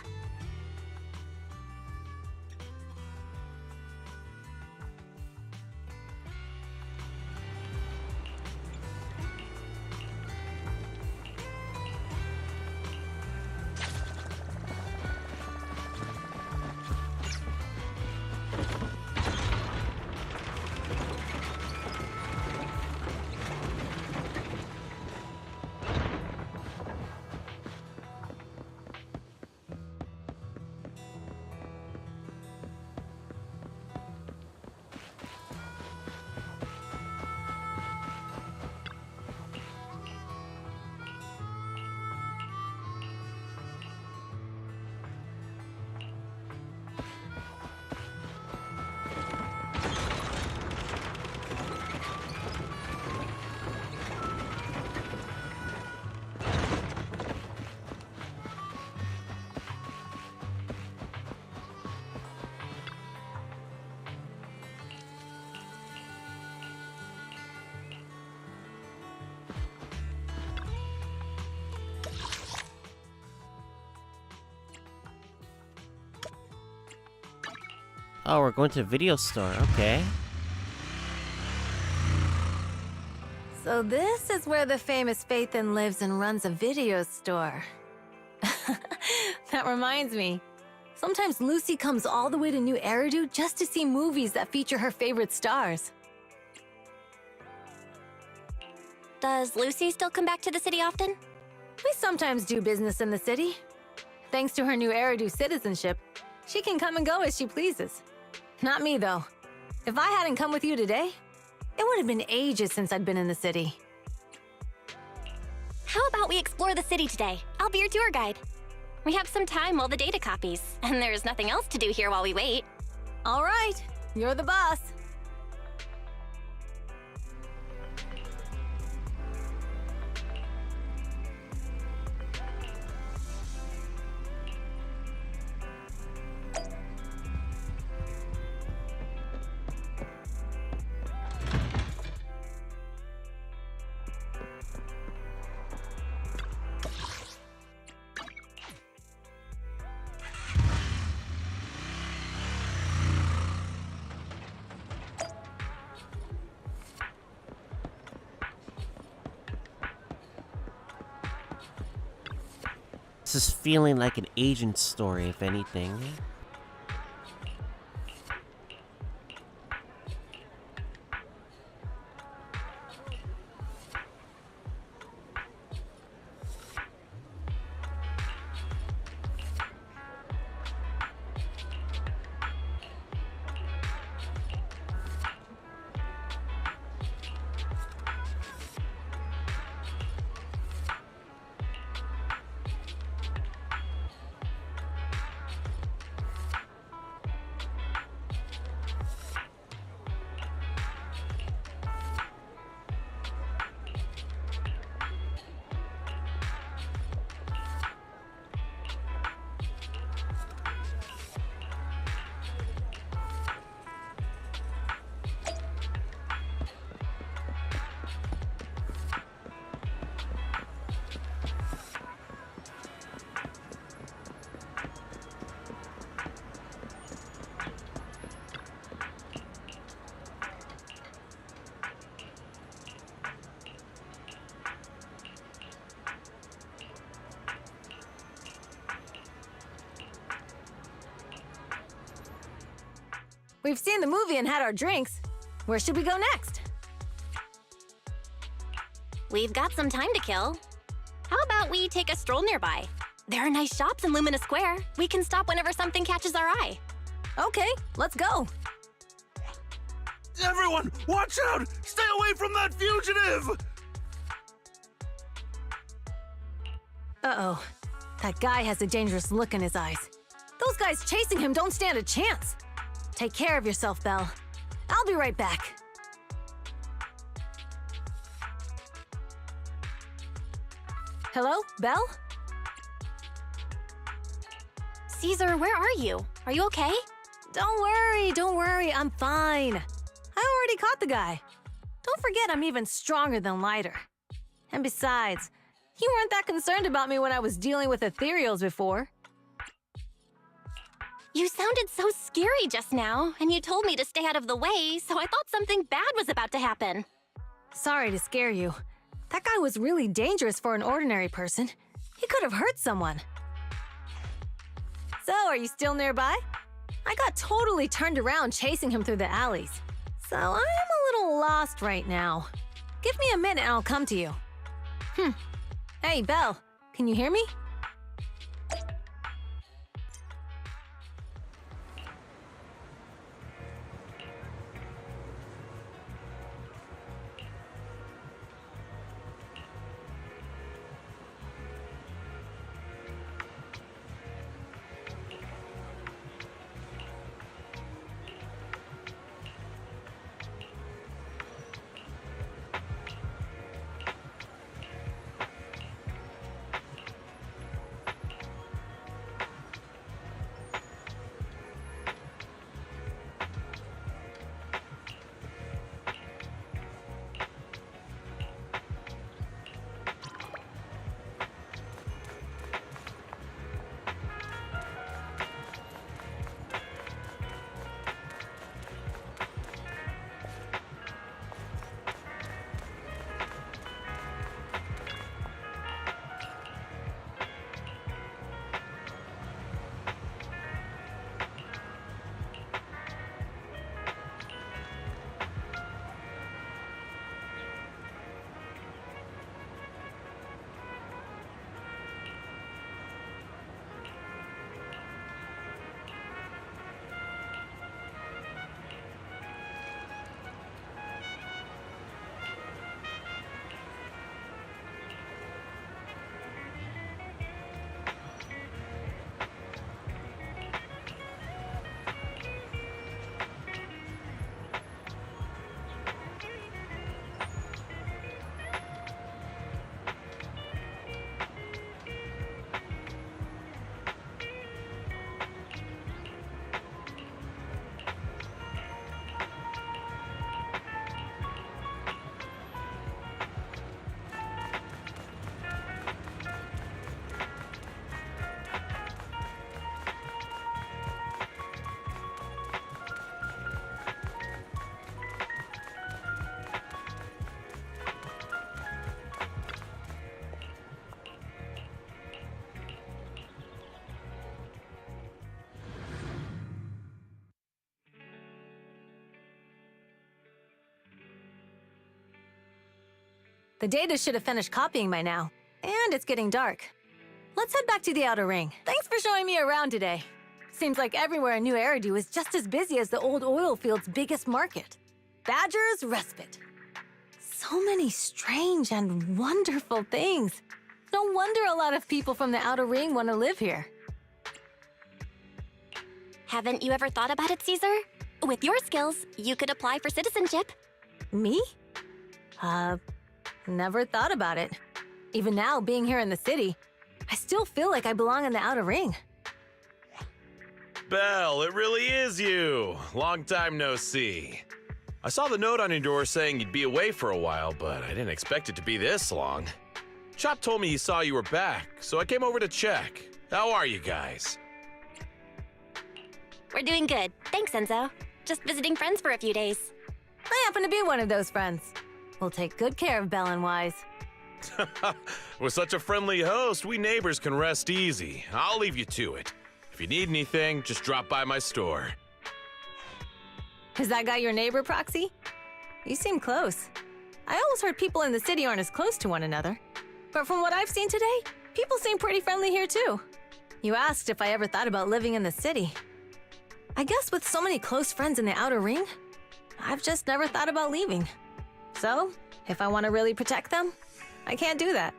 Oh, we're going to a video store. Okay. So this is where the famous Phaethon lives and runs a video store. That reminds me. Sometimes Lucy comes all the way to New Eridu just to see movies that feature her favorite stars. Does Lucy still come back to the city often? We sometimes do business in the city. Thanks to her New Eridu citizenship, she can come and go as she pleases. Not me, though. If I hadn't come with you today, it would have been ages since I'd been in the city. How about we explore the city today? I'll be your tour guide. We have some time while the data copies, and there's nothing else to do here while we wait. All right, you're the boss. This is feeling like an agent story, if anything. We've seen the movie and had our drinks. Where should we go next? We've got some time to kill. How about we take a stroll nearby? There are nice shops in Lumina Square. We can stop whenever something catches our eye. Okay, let's go. Everyone, watch out! Stay away from that fugitive! Uh-oh. That guy has a dangerous look in his eyes. Those guys chasing him don't stand a chance. Take care of yourself, Belle. I'll be right back. Hello, Belle? Caesar, where are you? Are you okay? Don't worry, I'm fine. I already caught the guy. Don't forget I'm even stronger than Lighter. And besides, you weren't that concerned about me when I was dealing with ethereals before. You sounded so scary just now, and you told me to stay out of the way, so I thought something bad was about to happen. Sorry to scare you. That guy was really dangerous for an ordinary person. He could have hurt someone. So, are you still nearby? I got totally turned around chasing him through the alleys. So, I'm a little lost right now. Give me a minute and I'll come to you. Hey, Belle, can you hear me? The data should have finished copying by now. And it's getting dark. Let's head back to the Outer Ring. Thanks for showing me around today. Seems like everywhere in New Eridu is just as busy as the old oil field's biggest market. Badger's Respite. So many strange and wonderful things. No wonder a lot of people from the Outer Ring want to live here. Haven't you ever thought about it, Caesar? With your skills, you could apply for citizenship. Me? Never thought about it. Even now, being here in the city, I still feel like I belong in the Outer Ring. Belle, it really is you. Long time no see. I saw the note on your door saying you'd be away for a while, but I didn't expect it to be this long. Chop told me he saw you were back, so I came over to check. How are you guys? We're doing good. Thanks, Enzo. Just visiting friends for a few days. I happen to be one of those friends. We'll take good care of Belle and Wise. With such a friendly host, we neighbors can rest easy. I'll leave you to it. If you need anything, just drop by my store. Is that guy your neighbor, Proxy? You seem close. I always heard people in the city aren't as close to one another. But from what I've seen today, people seem pretty friendly here too. You asked if I ever thought about living in the city. I guess with so many close friends in the Outer Ring, I've just never thought about leaving. So, if I want to really protect them, I can't do that.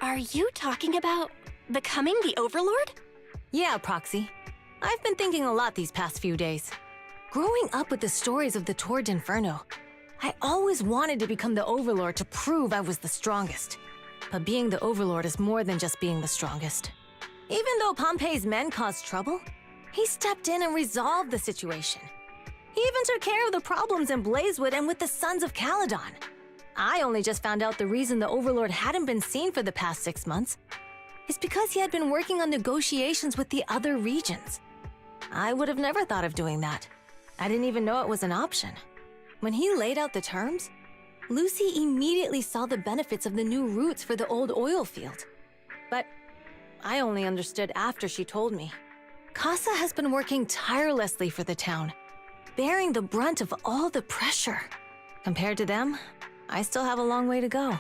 Are you talking about becoming the Overlord? Yeah, Proxy. I've been thinking a lot these past few days. Growing up with the stories of the Torrid Inferno, I always wanted to become the Overlord to prove I was the strongest. But being the Overlord is more than just being the strongest. Even though Pompey's men caused trouble, he stepped in and resolved the situation. He even took care of the problems in Blazewood and with the Sons of Calyson. I only just found out the reason the Overlord hadn't been seen for the past 6 months is because he had been working on negotiations with the other regions. I would have never thought of doing that. I didn't even know it was an option. When he laid out the terms, Lucy immediately saw the benefits of the new routes for the old oil field. But I only understood after she told me. Casa has been working tirelessly for the town, bearing the brunt of all the pressure. Compared to them, I still have a long way to go.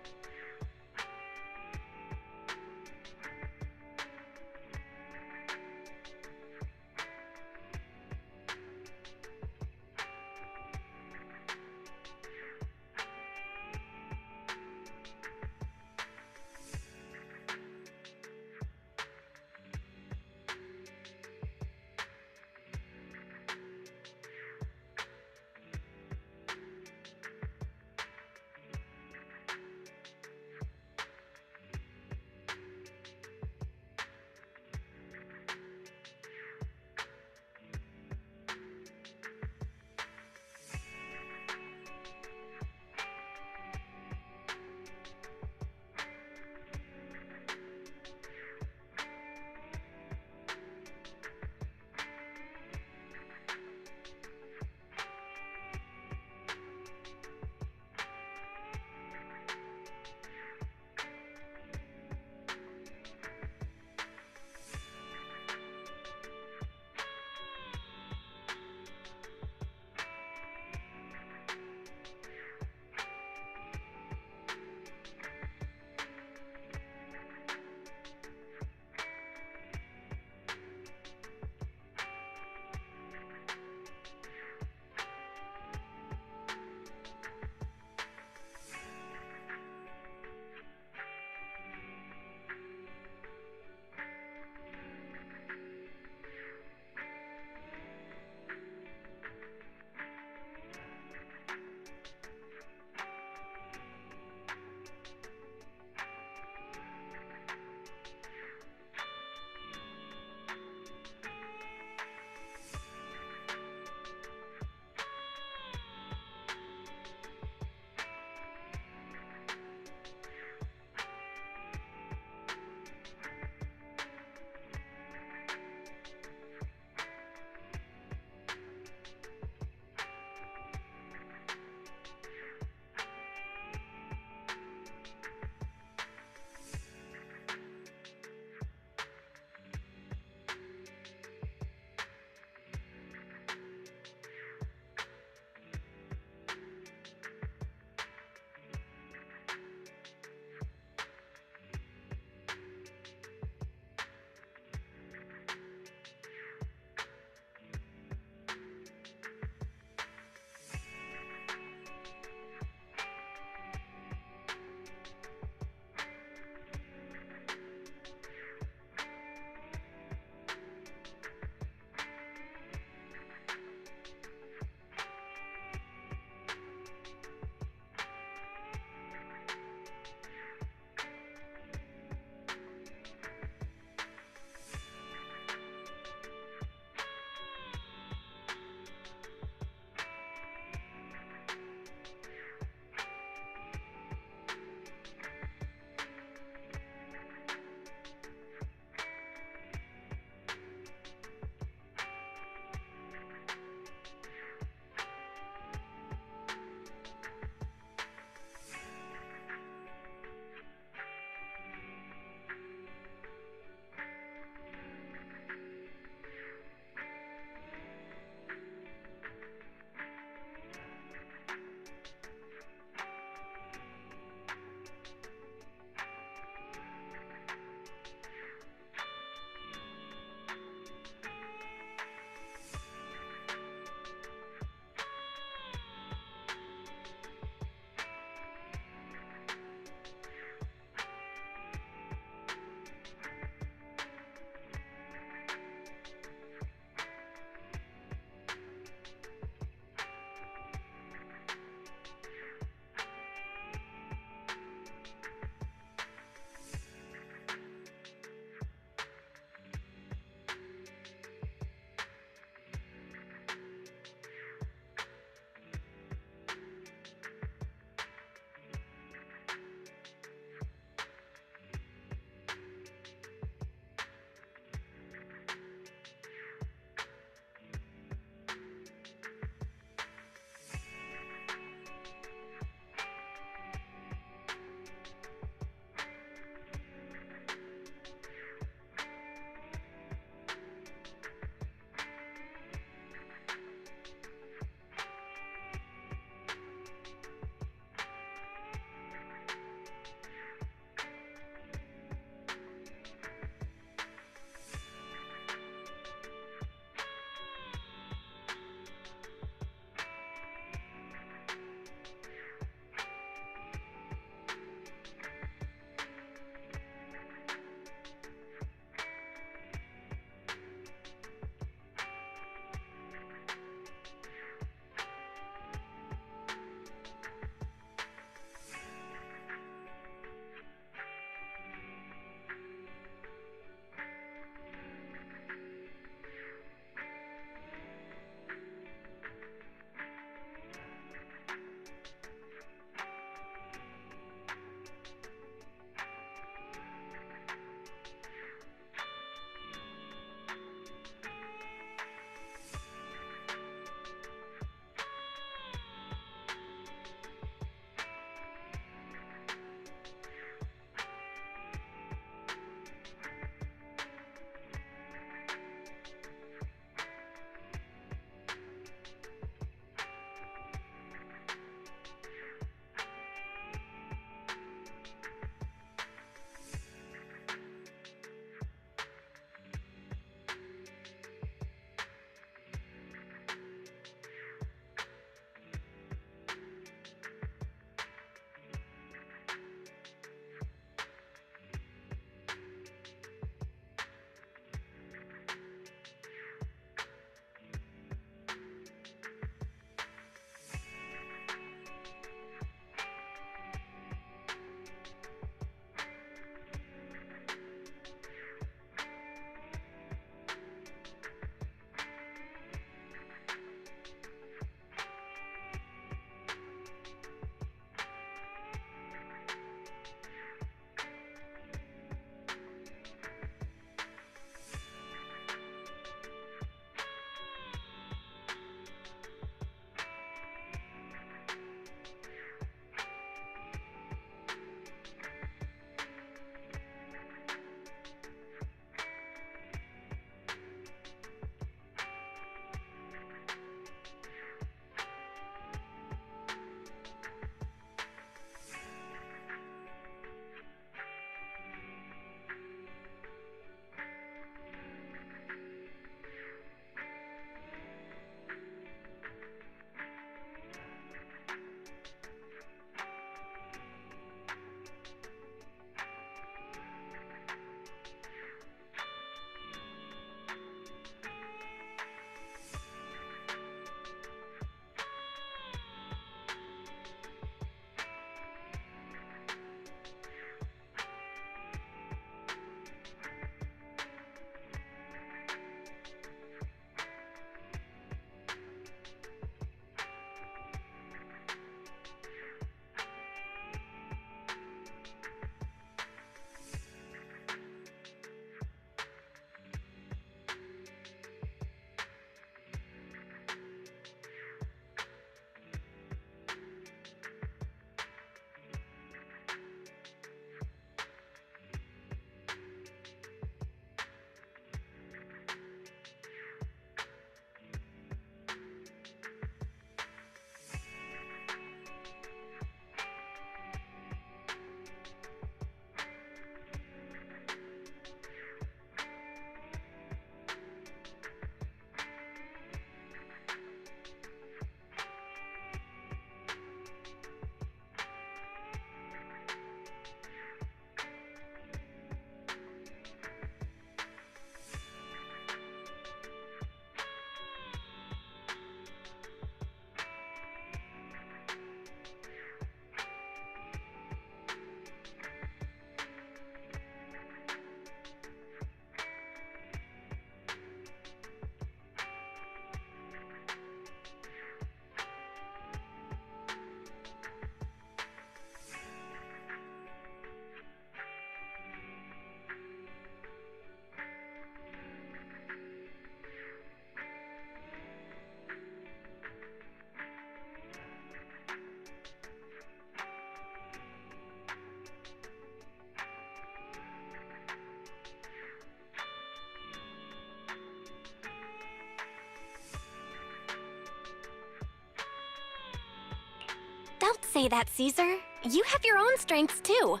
say that, Caesar. You have your own strengths, too.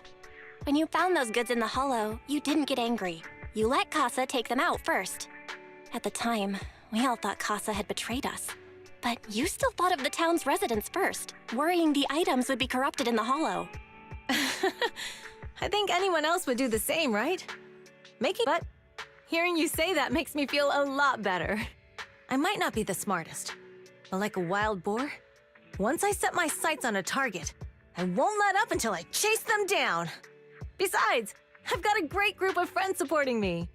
When you found those goods in the hollow, you didn't get angry. You let Casa take them out first. At the time, we all thought Casa had betrayed us. But you still thought of the town's residents first, worrying the items would be corrupted in the hollow. I think anyone else would do the same, right? But hearing you say that makes me feel a lot better. I might not be the smartest, but like a wild boar, once I set my sights on a target, I won't let up until I chase them down. Besides, I've got a great group of friends supporting me.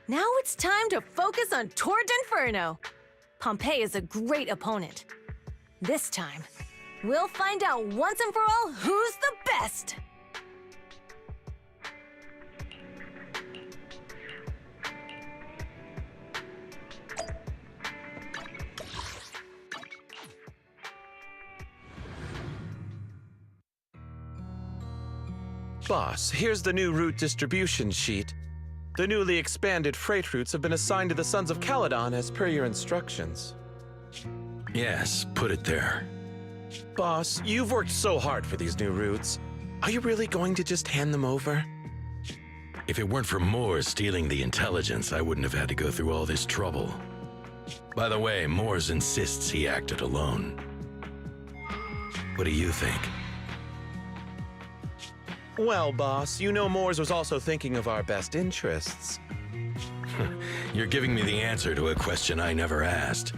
Now it's time to focus on Tord Inferno. Pompeii is a great opponent. This time, we'll find out once and for all who's the best! Boss, here's the new route distribution sheet. The newly expanded freight routes have been assigned to the Sons of Calyson as per your instructions. Yes, put it there. Boss, you've worked so hard for these new routes. Are you really going to just hand them over? If it weren't for Moores stealing the intelligence, I wouldn't have had to go through all this trouble. By the way, Moores insists he acted alone. What do you think? Well, boss, you know Moores was also thinking of our best interests. You're giving me the answer to a question I never asked.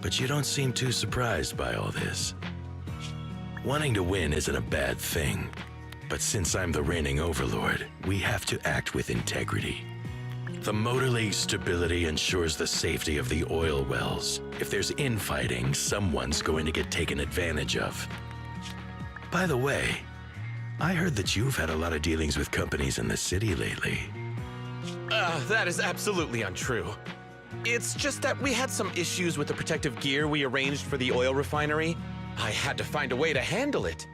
But you don't seem too surprised by all this. Wanting to win isn't a bad thing. But since I'm the reigning overlord, we have to act with integrity. The Motor League's stability ensures the safety of the oil wells. If there's infighting, someone's going to get taken advantage of. By the way, I heard that you've had a lot of dealings with companies in the city lately. That is absolutely untrue. It's just that we had some issues with the protective gear we arranged for the oil refinery. I had to find a way to handle it.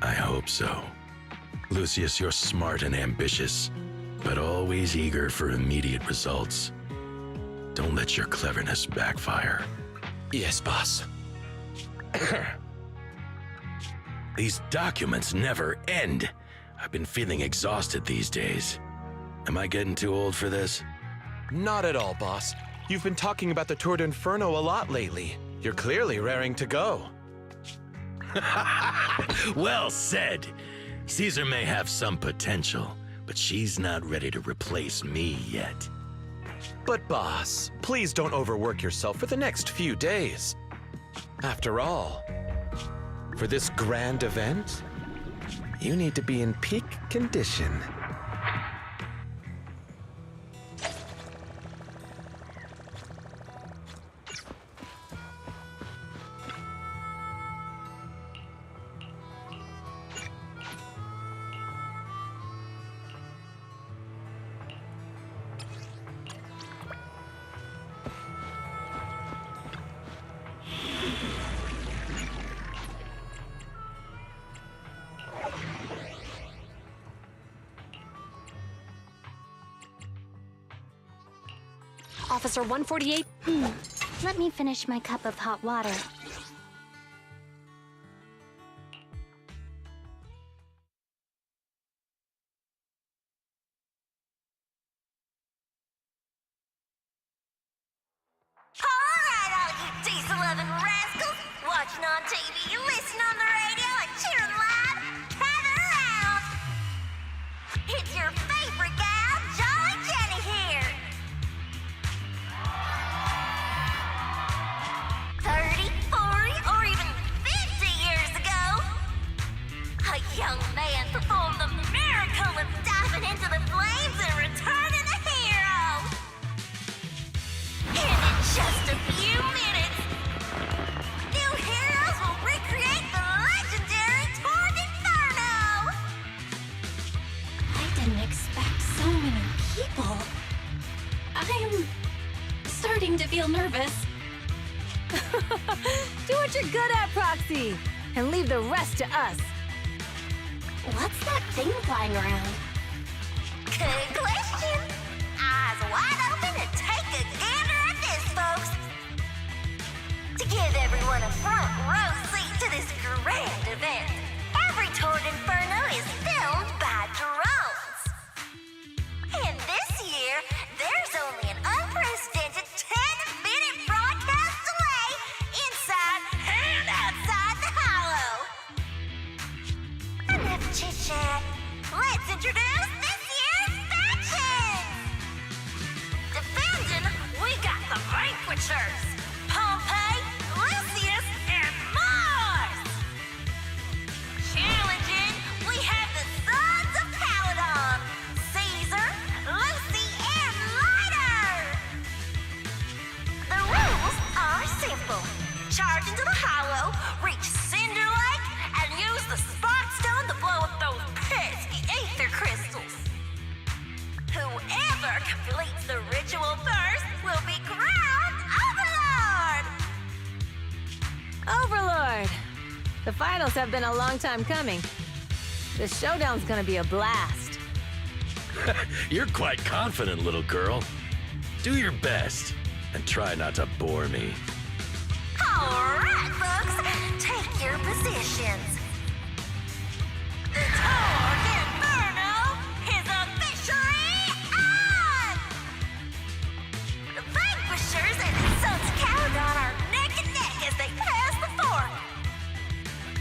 I hope so. Lucius, you're smart and ambitious, but always eager for immediate results. Don't let your cleverness backfire. Yes, boss. These documents never end. I've been feeling exhausted these days. Am I getting too old for this? Not at all, boss. You've been talking about the Tord Inferno a lot lately. You're clearly raring to go. Well said. Caesar may have some potential, but she's not ready to replace me yet. But boss, please don't overwork yourself for the next few days. After all, for this grand event, you need to be in peak condition. Officer 148. Let me finish my cup of hot water. Alright, all you diesel-loving rascals! Watching on TV, listening on the radio, and cheering live, gather around! It's your favorite gal, Jolly Jenny here! 30, 40, or even 50 years ago, a young man performed the miracle of diving into the flames and returning a hero! And in just a few minutes, new heroes will recreate the legendary Tord Inferno! I didn't expect so many people. I'm starting to feel nervous. Do what you're good at, Proxy, and leave the rest to us. What's that thing flying around? Good question! Eyes wide open and take a gander at this, folks! To give everyone a front row seat to this grand vanquishers! Pompeii, Lucius, and Mars! Challenging, we have the Sons of Calyson! Caesar, Lucy, and Lighter! The rules are simple. Charge into the hollow, reach Cinder Lake, and use the Spark Stone to blow up those pesky ether crystals. Whoever completes the ritual first will be crowned Overlord! Overlord! The finals have been a long time coming. The showdown's gonna be a blast. You're quite confident, little girl. Do your best, and try not to bore me. Alright, folks, take your positions. The Torg Inferno is officially on! The Vanquishers and the Sons of Calyson are neck and neck as they pass the fork.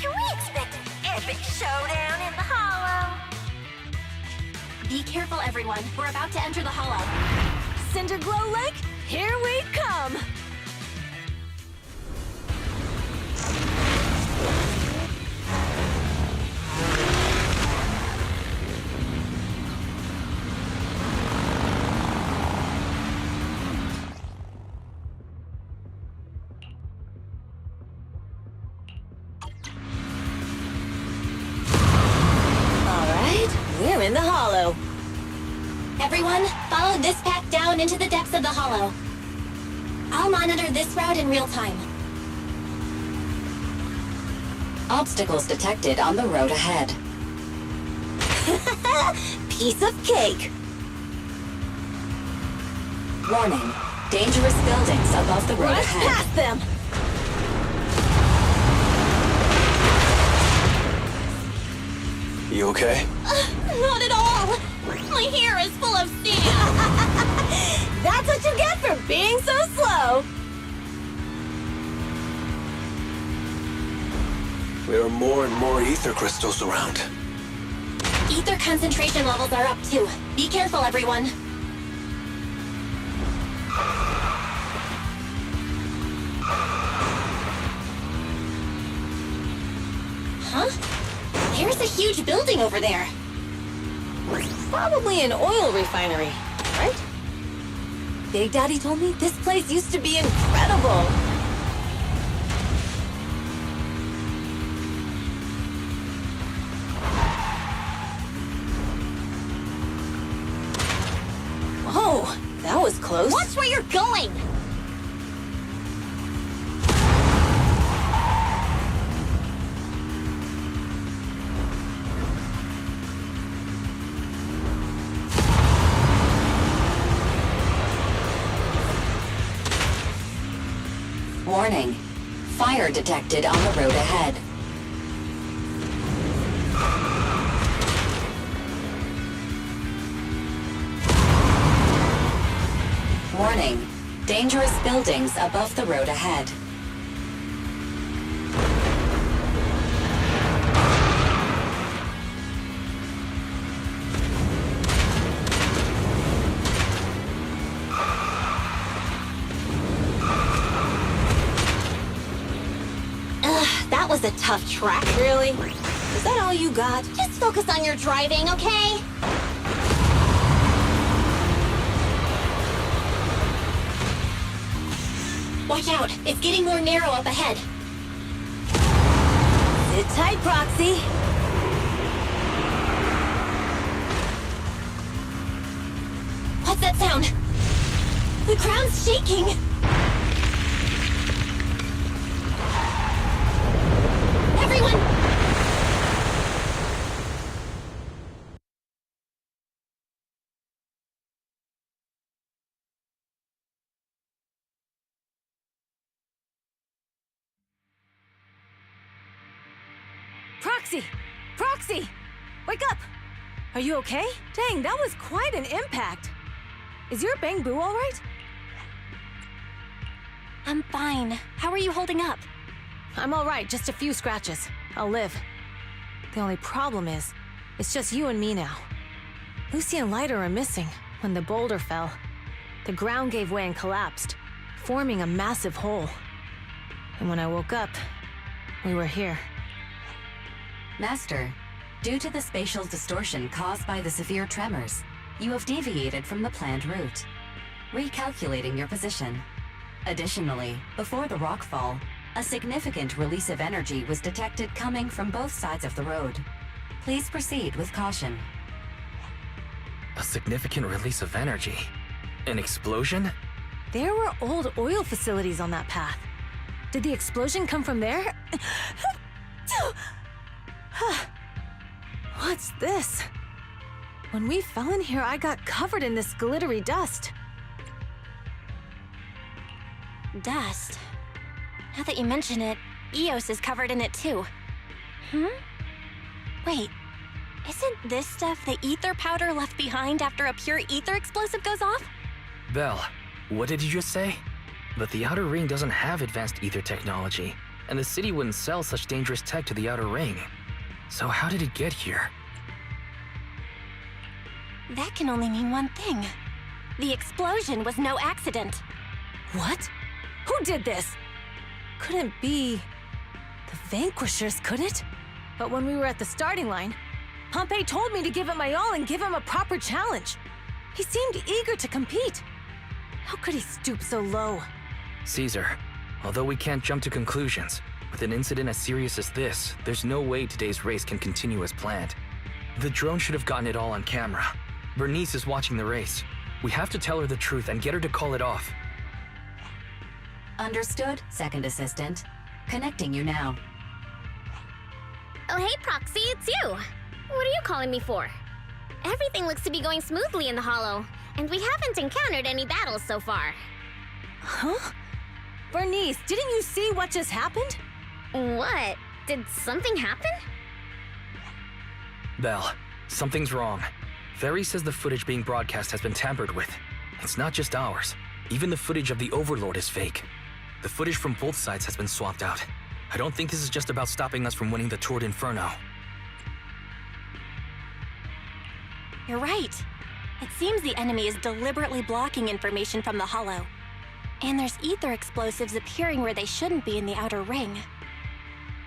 Can we expect an epic showdown in the Hollow? Be careful, everyone. We're about to enter the Hollow. Cinderglow Lake, here we come! We're in the Hollow. Everyone, follow this path down into the depths of the Hollow. I'll monitor this route in real time. Obstacles detected on the road ahead. Piece of cake. Warning. Dangerous buildings above the road Rush ahead. past them! You okay? Not at all! My hair is full of sand! That's what you get for being so slow! There are more and more ether crystals around. Ether concentration levels are up too. Be careful, everyone. Huh? There's a huge building over there. Probably an oil refinery, right? Big Daddy told me this place used to be incredible. Whoa, that was close. Watch where you're going! Warning. Fire detected on the road ahead. Warning. Dangerous buildings above the road ahead. That was a tough track. Really? Is that all you got? Just focus on your driving, okay? Watch out, it's getting more narrow up ahead. Sit tight, Proxy. What's that sound? The ground's shaking. Everyone! Proxy! Proxy! Wake up! Are you okay? Dang, that was quite an impact. Is your bang boo all right? I'm fine. How are you holding up? I'm all right, just a few scratches. I'll live. The only problem is, it's just you and me now. Lucy and Lighter are missing when the boulder fell. The ground gave way and collapsed. forming a massive hole. And when I woke up, we were here. Master, due to the spatial distortion caused by the severe tremors, you have deviated from the planned route, recalculating your position. Additionally, before the rockfall, a significant release of energy was detected coming from both sides of the road. Please proceed with caution. A significant release of energy? An explosion? There were old oil facilities on that path. Did the explosion come from there? What's this? When we fell in here, I got covered in this glittery dust. Dust? Now that you mention it, Eos is covered in it too. Wait, isn't this stuff the ether powder left behind after a pure ether explosive goes off? Belle, what did you just say? But the Outer Ring doesn't have advanced ether technology, and the city wouldn't sell such dangerous tech to the Outer Ring. So how did it get here? That can only mean one thing. The explosion was no accident. What? Who did this? Couldn't be the Vanquishers, could it? But when we were at the starting line, Pompey told me to give it my all and give him a proper challenge. He seemed eager to compete. How could he stoop so low? Caesar, although we can't jump to conclusions, with an incident as serious as this, there's no way today's race can continue as planned. The drone should have gotten it all on camera. Bernice is watching the race. We have to tell her the truth and get her to call it off. Understood, Second Assistant. Connecting you now. Oh, hey, Proxy, it's you. What are you calling me for? Everything looks to be going smoothly in the Hollow, and we haven't encountered any battles so far. Huh? Bernice, didn't you see what just happened? What? Did something happen? Belle, something's wrong. Very says the footage being broadcast has been tampered with. It's not just ours. Even the footage of the Overlord is fake. The footage from both sides has been swapped out. I don't think this is just about stopping us from winning the Tour d'Inferno. You're right. It seems the enemy is deliberately blocking information from the Hollow. And there's ether explosives appearing where they shouldn't be in the Outer Ring.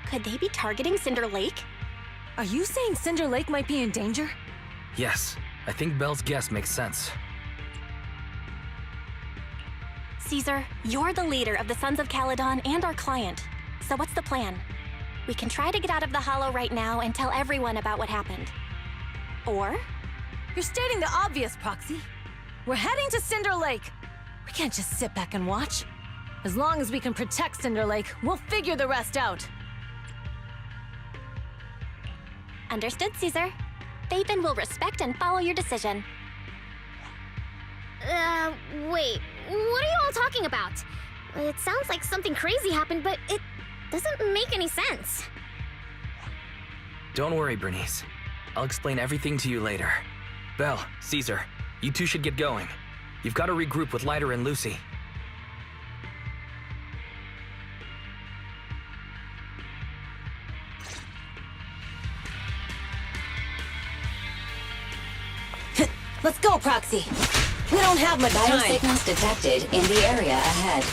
Could they be targeting Cinder Lake? Are you saying Cinder Lake might be in danger? Yes, I think Belle's guess makes sense. Caesar, you're the leader of the Sons of Calyson and our client. So what's the plan? We can try to get out of the Hollow right now and tell everyone about what happened. Or? You're stating the obvious, Proxy. We're heading to Cinder Lake. We can't just sit back and watch. As long as we can protect Cinder Lake, we'll figure the rest out. Understood, Caesar. Phaethon will respect and follow your decision. Wait. What are you all talking about? It sounds like something crazy happened, but it doesn't make any sense. Don't worry, Bernice. I'll explain everything to you later. Belle, Caesar, you two should get going. You've got to regroup with Leiter and Lucy. Let's go, Proxy. We don't have much time. Biosignals detected in the area ahead.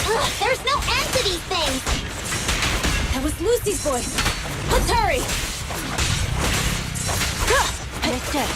Ugh, there's no end to these things! That was Lucy's voice. Let's hurry! Understood.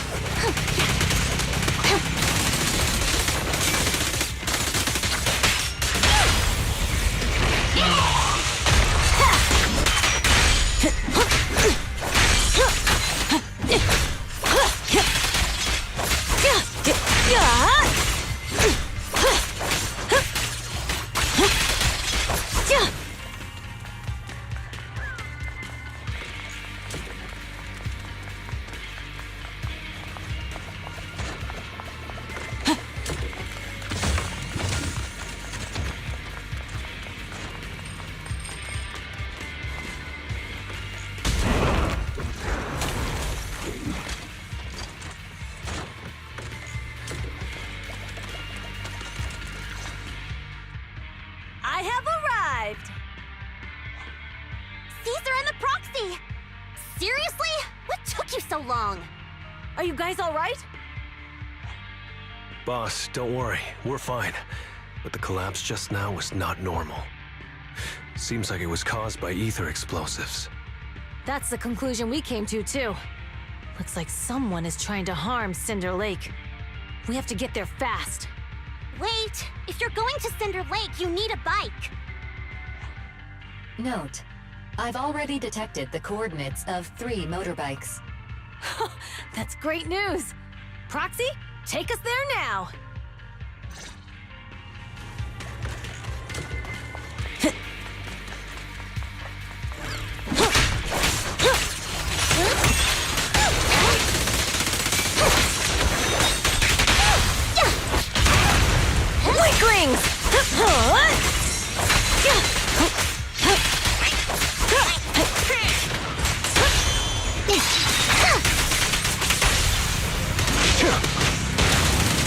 I have arrived! Caesar and the Proxy! Seriously? What took you so long? Are you guys all right? Boss, don't worry. We're fine. but the collapse just now was not normal. Seems like it was caused by ether explosives. That's the conclusion we came to, too. Looks like someone is trying to harm Cinder Lake. We have to get there fast. Wait! If you're going to Cinder Lake, you need a bike! Note, I've already detected the coordinates of 3 motorbikes. That's great news! Proxy, take us there now! Weaklings!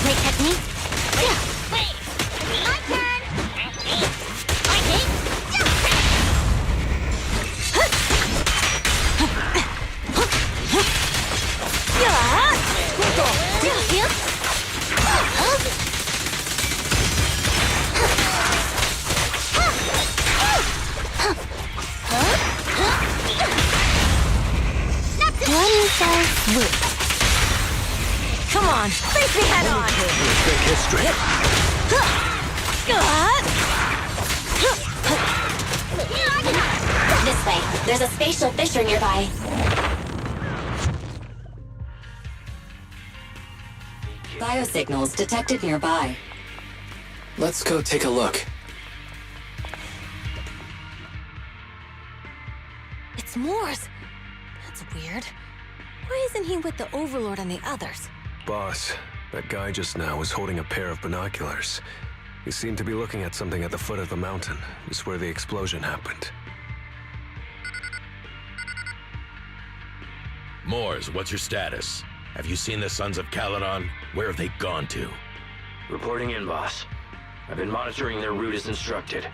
Great technique. Wait! My turn! Come on, face me head on! Make history. This way. There's a spatial fissure nearby. Biosignals detected nearby. Let's go take a look. It's Morse! That's weird. Why isn't he with the Overlord and the others? Boss, that guy just now was holding a pair of binoculars. He seemed to be looking at something at the foot of the mountain, just where the explosion happened. Moors, what's your status? Have you seen the Sons of Calyson? Where have they gone to? Reporting in, boss. I've been monitoring their route as instructed,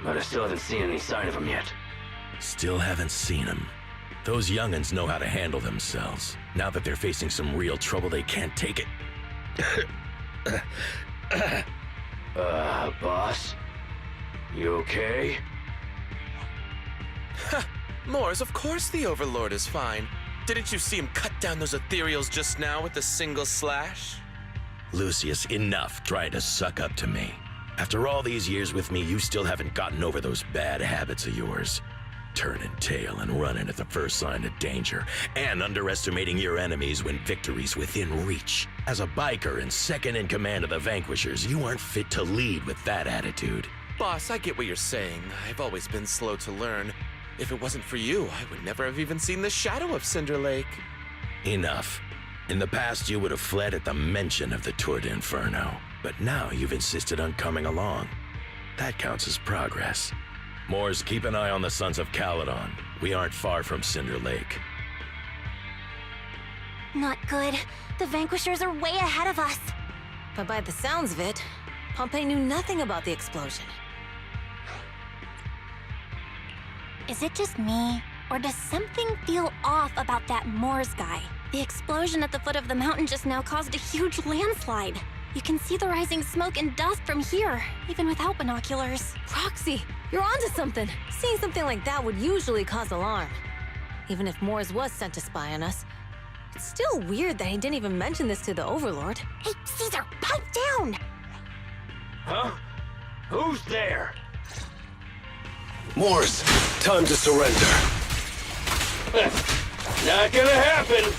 but I still haven't seen any sign of them yet. Still haven't seen them. Those young'uns know how to handle themselves. Now that they're facing some real trouble, they can't take it. Boss? You okay? Moors, of course the Overlord is fine. Didn't you see him cut down those ethereals just now with a single slash? Lucius, enough trying to suck up to me. After all these years with me, you still haven't gotten over those bad habits of yours. Turning tail and running at the first sign of danger, and underestimating your enemies when victory's within reach. As a biker and second in command of the Vanquishers, you aren't fit to lead with that attitude. Boss, I get what you're saying. I've always been slow to learn. If it wasn't for you, I would never have even seen the shadow of Cinder Lake. Enough. In the past, you would have fled at the mention of the Tour d'Inferno, but now you've insisted on coming along. That counts as progress. Moors, keep an eye on the Sons of Calyson. We aren't far from Cinder Lake. Not good. The Vanquishers are way ahead of us. But by the sounds of it, Pompey knew nothing about the explosion. Is it just me? Or does something feel off about that Moors guy? The explosion at the foot of the mountain just now caused a huge landslide. You can see the rising smoke and dust from here, even without binoculars. Proxy, you're onto something. Seeing something like that would usually cause alarm. Even if Moors was sent to spy on us, it's still weird that he didn't even mention this to the Overlord. Hey, Caesar, pipe down! Huh? Who's there? Moors, time to surrender. Not gonna happen!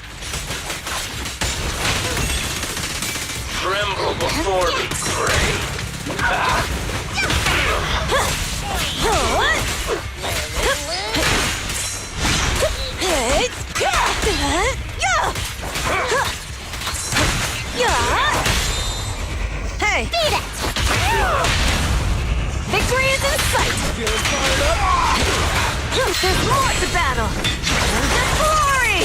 Tremble before me, Prey! Hey! Beat it! Victory is in sight! There's more to battle! And glory!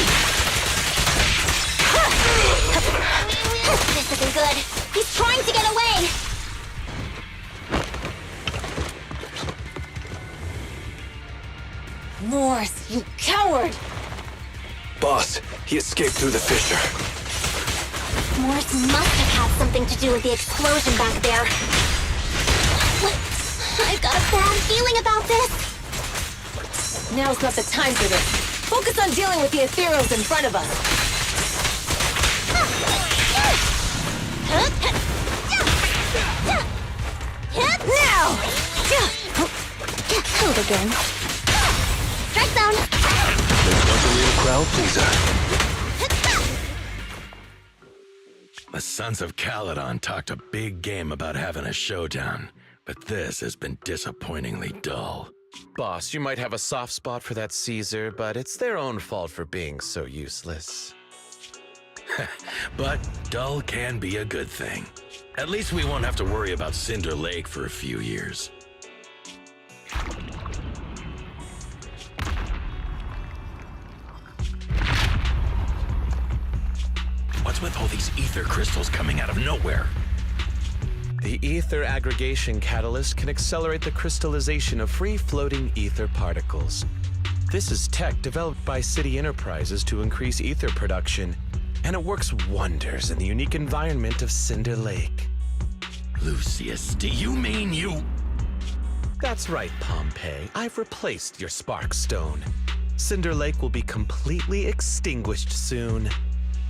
This isn't good. He's trying to get away! Moors, you coward! Boss, he escaped through the fissure. Moors must have had something to do with the explosion back there. I've got a bad feeling about this. Now's not the time for this. Focus on dealing with the ethereals in front of us. Now! Hold again. Strike zone! This was a real crowd pleaser. The Sons of Calyson talked a big game about having a showdown, but this has been disappointingly dull. Boss, you might have a soft spot for that Caesar, but it's their own fault for being so useless. But dull can be a good thing. At least we won't have to worry about Cinder Lake for a few years. What's with all these ether crystals coming out of nowhere? The ether aggregation catalyst can accelerate the crystallization of free-floating ether particles. This is tech developed by City Enterprises to increase ether production, and it works wonders in the unique environment of Cinder Lake. Lucius, do you mean you... That's right, Pompeii. I've replaced your Spark Stone. Cinder Lake will be completely extinguished soon.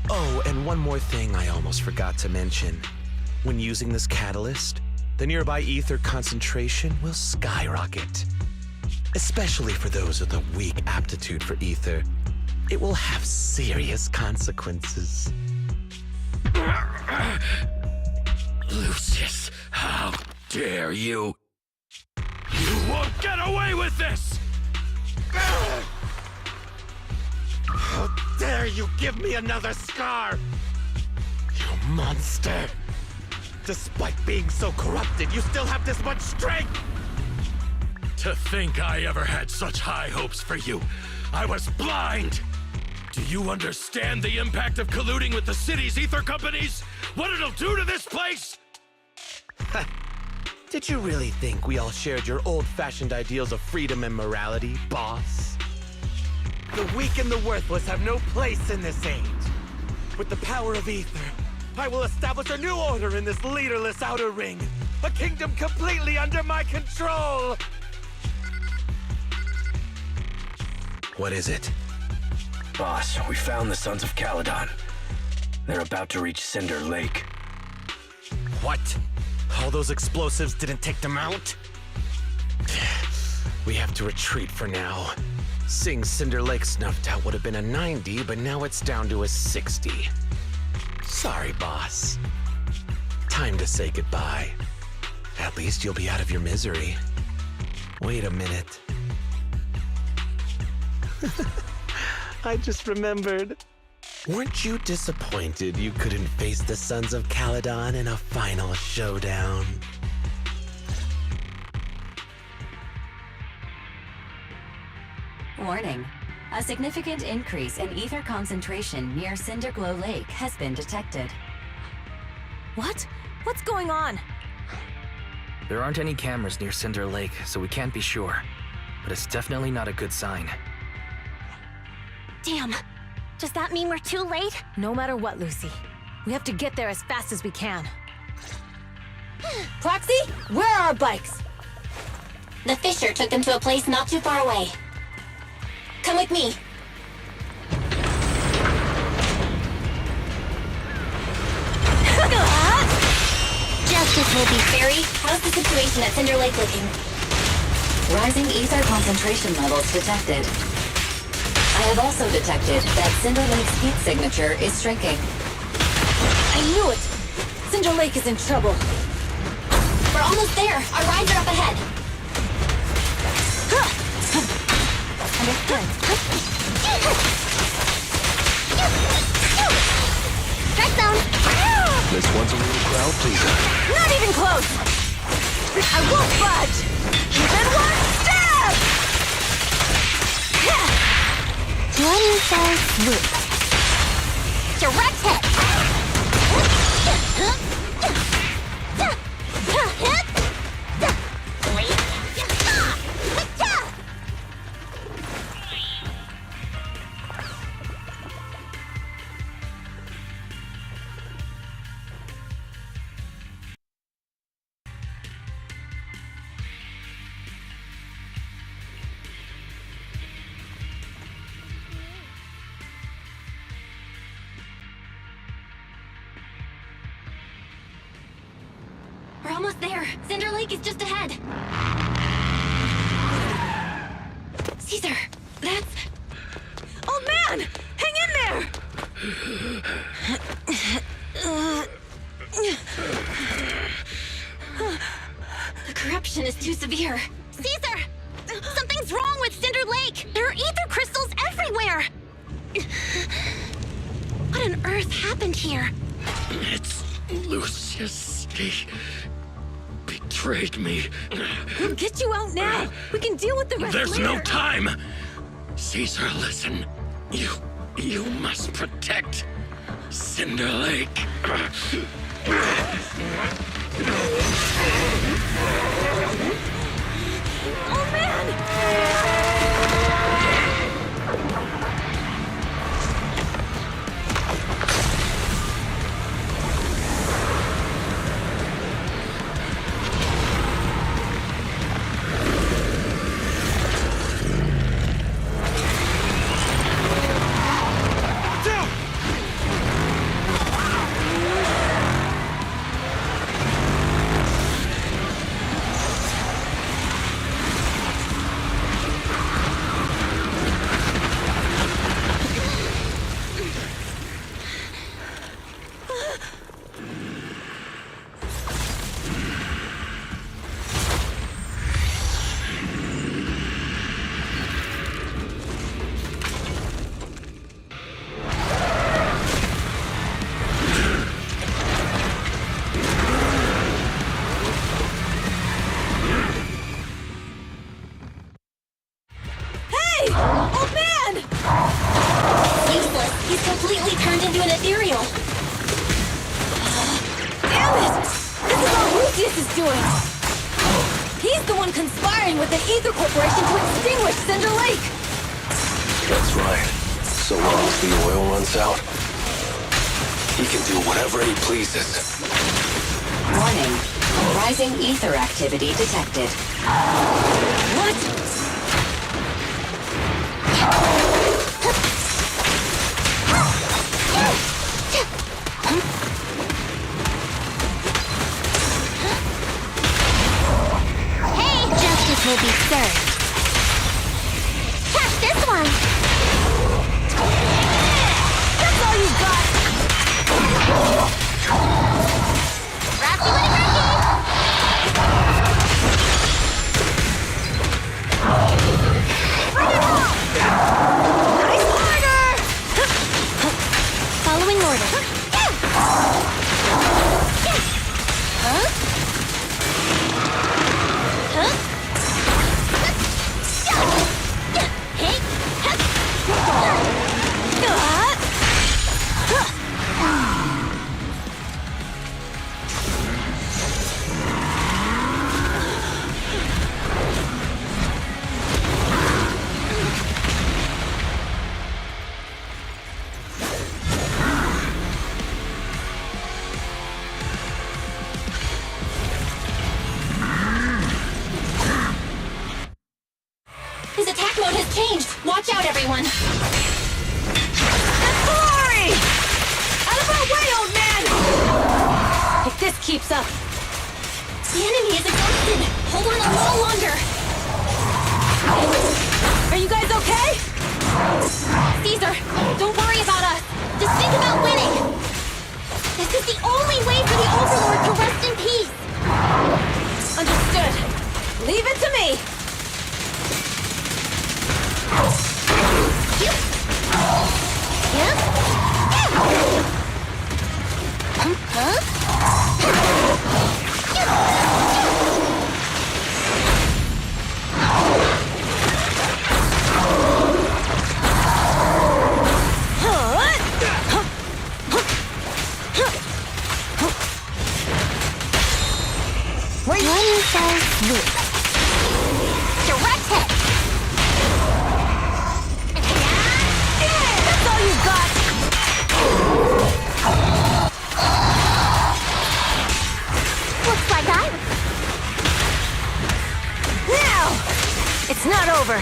Oh, and one more thing I almost forgot to mention. When using this catalyst, the nearby ether concentration will skyrocket. Especially for those with a weak aptitude for ether, it will have serious consequences. Lucius, how dare you? You won't get away with this! How dare you give me another scar! You monster! Despite being so corrupted, you still have this much strength! To think I ever had such high hopes for you. I was blind! Do you understand the impact of colluding with the city's ether companies? What it'll do to this place? Did you really think we all shared your old-fashioned ideals of freedom and morality, boss? The weak and the worthless have no place in this age. With the power of ether, I will establish a new order in this leaderless outer ring. A kingdom completely under my control! What is it? Boss, we found the Sons of Calyson. They're about to reach Cinder Lake. What? All those explosives didn't take them out? We have to retreat for now. Seeing Cinder Lake snuffed out would have been a 90, but now it's down to a 60. Sorry, boss. Time to say goodbye. At least you'll be out of your misery. Wait a minute. I just remembered. Weren't you disappointed you couldn't face the Sons of Calyson in a final showdown? Warning. A significant increase in ether concentration near Cinderglow Lake has been detected. What? What's going on? There aren't any cameras near Cinder Lake, so we can't be sure. But it's definitely not a good sign. Damn. Does that mean we're too late? No matter what, Lucy. We have to get there as fast as we can. Proxy, where are our bikes? The Fisher took them to a place not too far away. Come with me. Justice will be fairy. How's the situation at Cinder Lake looking? Rising ether concentration levels detected. I have also detected that Cinder Lake's heat signature is shrinking. I knew it! Cinder Lake is in trouble. We're almost there. Our rides are up ahead. Understood. Strike zone! This one's a little crowd pleaser. Not even close! I won't budge! Even one step! One fell swoop. Direct hit! almost there. Cinder Lake is just ahead. Caesar, that's... Old man! Hang in there! The corruption is too severe. Caesar! Something's wrong with Cinder Lake! There are ether crystals everywhere! What on earth happened here? It's Lucius. He betrayed me. We'll get you out now. We can deal with the rest There's later. no time. Caesar, listen. You must protect Cinder Lake. Oh, man! completely turned into an ethereal. Damn it! This is all Lucius is doing! He's the one conspiring with the Ether Corporation to extinguish Cinder Lake! That's right. So long as the oil runs out, he can do whatever he pleases. Warning. Rising ether activity detected. What? Hey, justice will be served. Catch this one! That's all you got! Rocky with a Bring it on! Nice order! following order. Huh? His attack mode has changed. Watch out, everyone. Glory! Out of our way, old man! If this keeps up... The enemy is exhausted. Hold on a little longer. Are you guys okay? Caesar, don't worry about us. Just think about winning. This is the only way for the Overlord to rest in peace. Understood. Leave it to me. One fell swoop. Direct hit. That's all you got. Looks like I... Now! It's not over.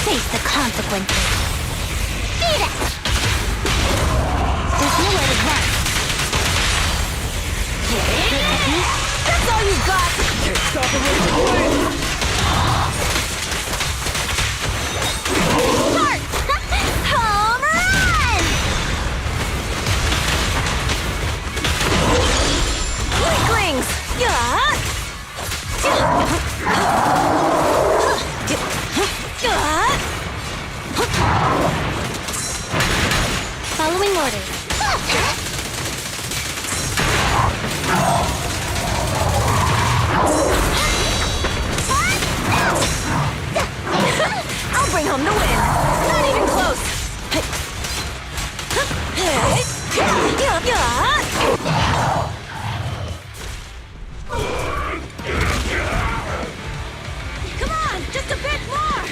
Face the consequences. Beat it! There's nowhere to run. That's all you got! Can't stop the raging blade! Start! Home run! Weaklings! Following orders. I'll bring home the win! Not even close! Come on! Just a bit more!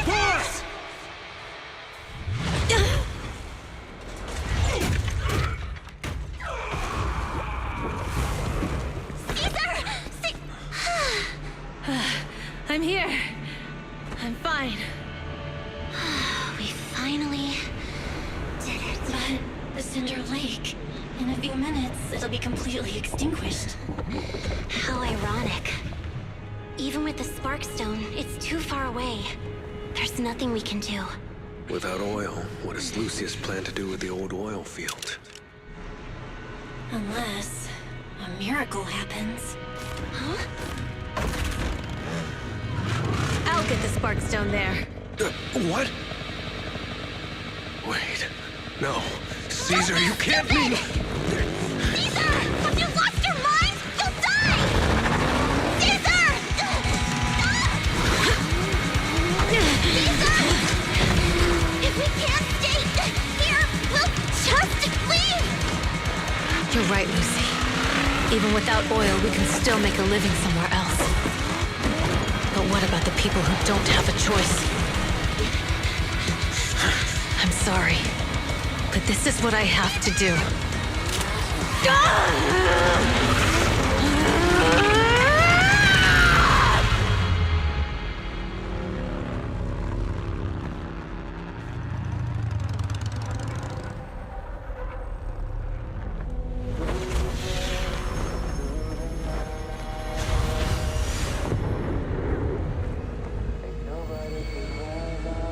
Pass! I'm here. I'm fine. We finally did it. But the Cinder Lake, in a few minutes, it'll be completely extinguished. How ironic. Even with the Sparkstone, it's too far away. There's nothing we can do. Without oil, what does Lucius plan to do with the old oil field? Unless a miracle happens. Huh? I'll get the Sparkstone there. What? Wait. No. Caesar, you can't leave! Caesar! Have you lost your mind? You'll die! Caesar! Caesar! If we can't stay here, we'll just leave! You're right, Lucy. Even without oil, we can still make a living somewhere else. But what about the people who don't have a choice? I'm sorry, but this is what I have to do.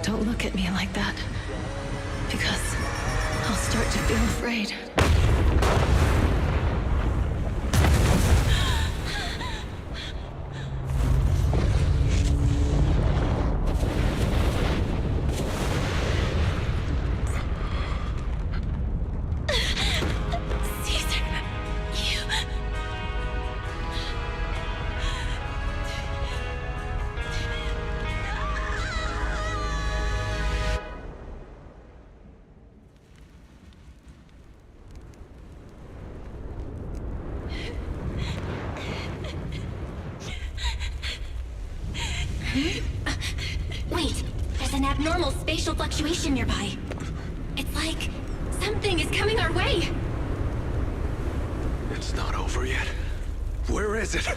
Don't look at me like that, because I'll start to feel afraid. Caesar, you... Wait, there's an abnormal spatial fluctuation nearby. It's like something is coming our way. It's not over yet. Where is it?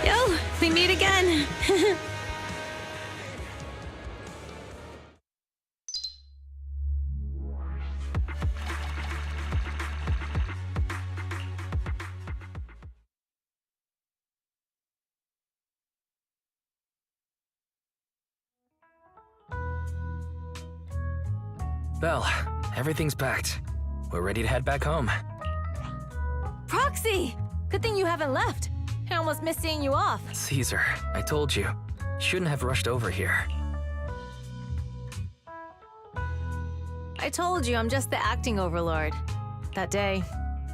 Yo, we meet again. Belle, everything's packed. We're ready to head back home. Proxy! Good thing you haven't left. I almost missed seeing you off. Caesar, I told you. Shouldn't have rushed over here. I told you I'm just the acting overlord. That day,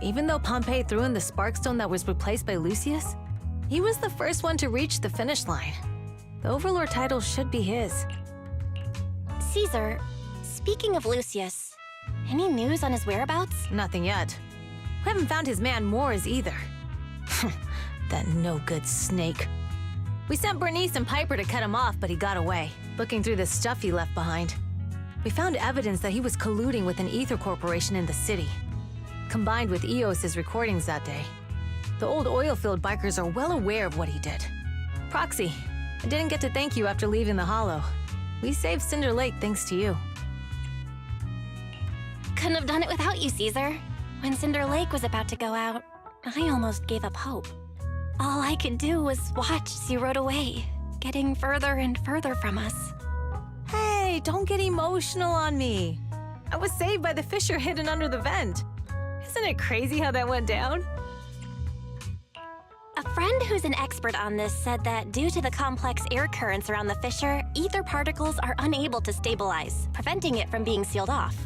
even though Pompey threw in the Sparkstone that was replaced by Lucius, he was the first one to reach the finish line. The overlord title should be his. Caesar, speaking of Lucius, any news on his whereabouts? Nothing yet. We haven't found his man Mors either. That no-good snake. We sent Bernice and Piper to cut him off, but he got away, looking through the stuff he left behind. We found evidence that he was colluding with an ether corporation in the city, combined with Eos's recordings that day. The old oil-filled bikers are well aware of what he did. Proxy, I didn't get to thank you after leaving the Hollow. We saved Cinder Lake thanks to you. Couldn't have done it without you, Caesar. When Cinder Lake was about to go out, I almost gave up hope. All I could do was watch as you rode away, getting further and further from us. Hey, don't get emotional on me. I was saved by the fissure hidden under the vent. Isn't it crazy how that went down? A friend who's an expert on this said that due to the complex air currents around the fissure, ether particles are unable to stabilize, preventing it from being sealed off.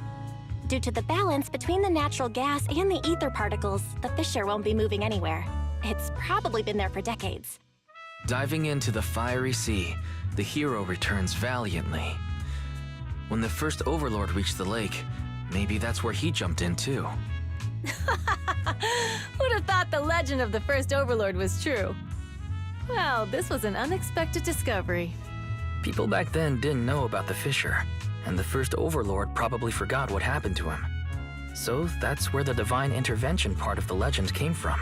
Due to the balance between the natural gas and the ether particles, the fissure won't be moving anywhere. It's probably been there for decades. Diving into the fiery sea, the hero returns valiantly. When the first overlord reached the lake, maybe that's where he jumped in too. Who'd have thought the legend of the first overlord was true? Well, this was an unexpected discovery. People back then didn't know about the fissure, and the first overlord probably forgot what happened to him. So that's where the divine intervention part of the legend came from.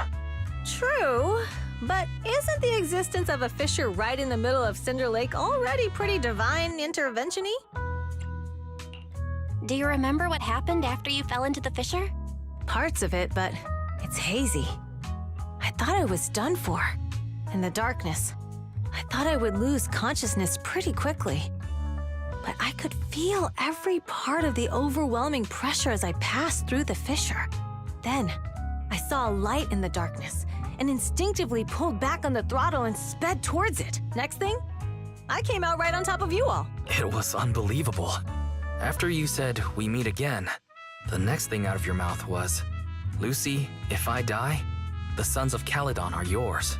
True, but isn't the existence of a fissure right in the middle of Cinder Lake already pretty divine intervention-y? Do you remember what happened after you fell into the fissure? Parts of it, but it's hazy. I thought I was done for. In the darkness, I thought I would lose consciousness pretty quickly. But I could feel every part of the overwhelming pressure as I passed through the fissure. Then, I saw a light in the darkness and instinctively pulled back on the throttle and sped towards it. Next thing, I came out right on top of you all. It was unbelievable. After you said, "We meet again," the next thing out of your mouth was, "Lucy, if I die, the Sons of Calyson are yours."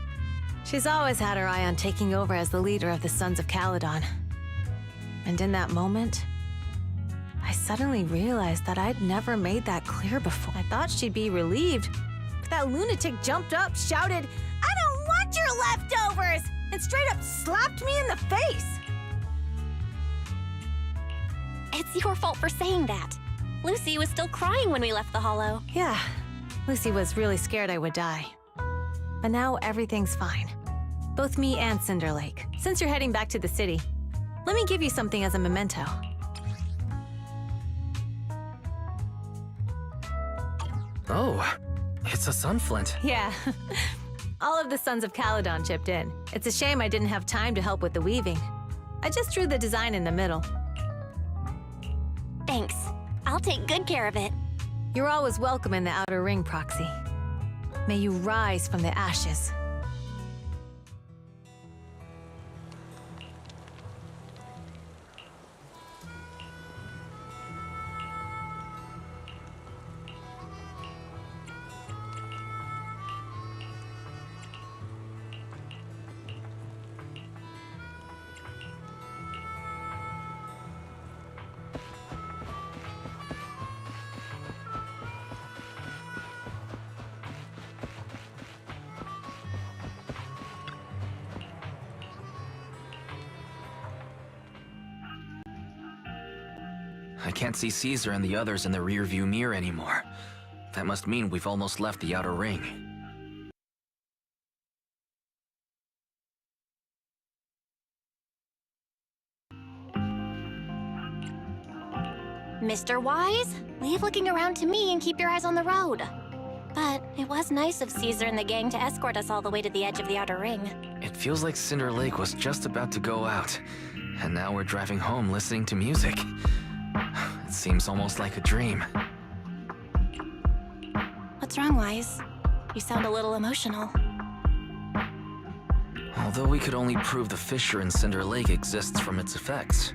She's always had her eye on taking over as the leader of the Sons of Calyson. And in that moment, I suddenly realized that I'd never made that clear before. I thought she'd be relieved, but that lunatic jumped up, shouted, "I don't want your leftovers!" and straight up slapped me in the face. It's your fault for saying that. Lucy was still crying when we left the Hollow. Yeah, Lucy was really scared I would die. But now everything's fine. Both me and Cinder Lake. Since you're heading back to the city, let me give you something as a memento. Oh, it's a sunflint. Yeah. All of the Sons of Calyson chipped in. It's a shame I didn't have time to help with the weaving. I just drew the design in the middle. Thanks. I'll take good care of it. You're always welcome in the Outer Ring, Proxy. May you rise from the ashes. I can't see Caesar and the others in the rearview mirror anymore. That must mean we've almost left the Outer Ring. Mr. Wise, leave looking around to me and keep your eyes on the road. But it was nice of Caesar and the gang to escort us all the way to the edge of the Outer Ring. It feels like Cinder Lake was just about to go out, and now we're driving home listening to music. It seems almost like a dream. What's wrong, Wise? You sound a little emotional. Although we could only prove the fissure in Cinder Lake exists from its effects,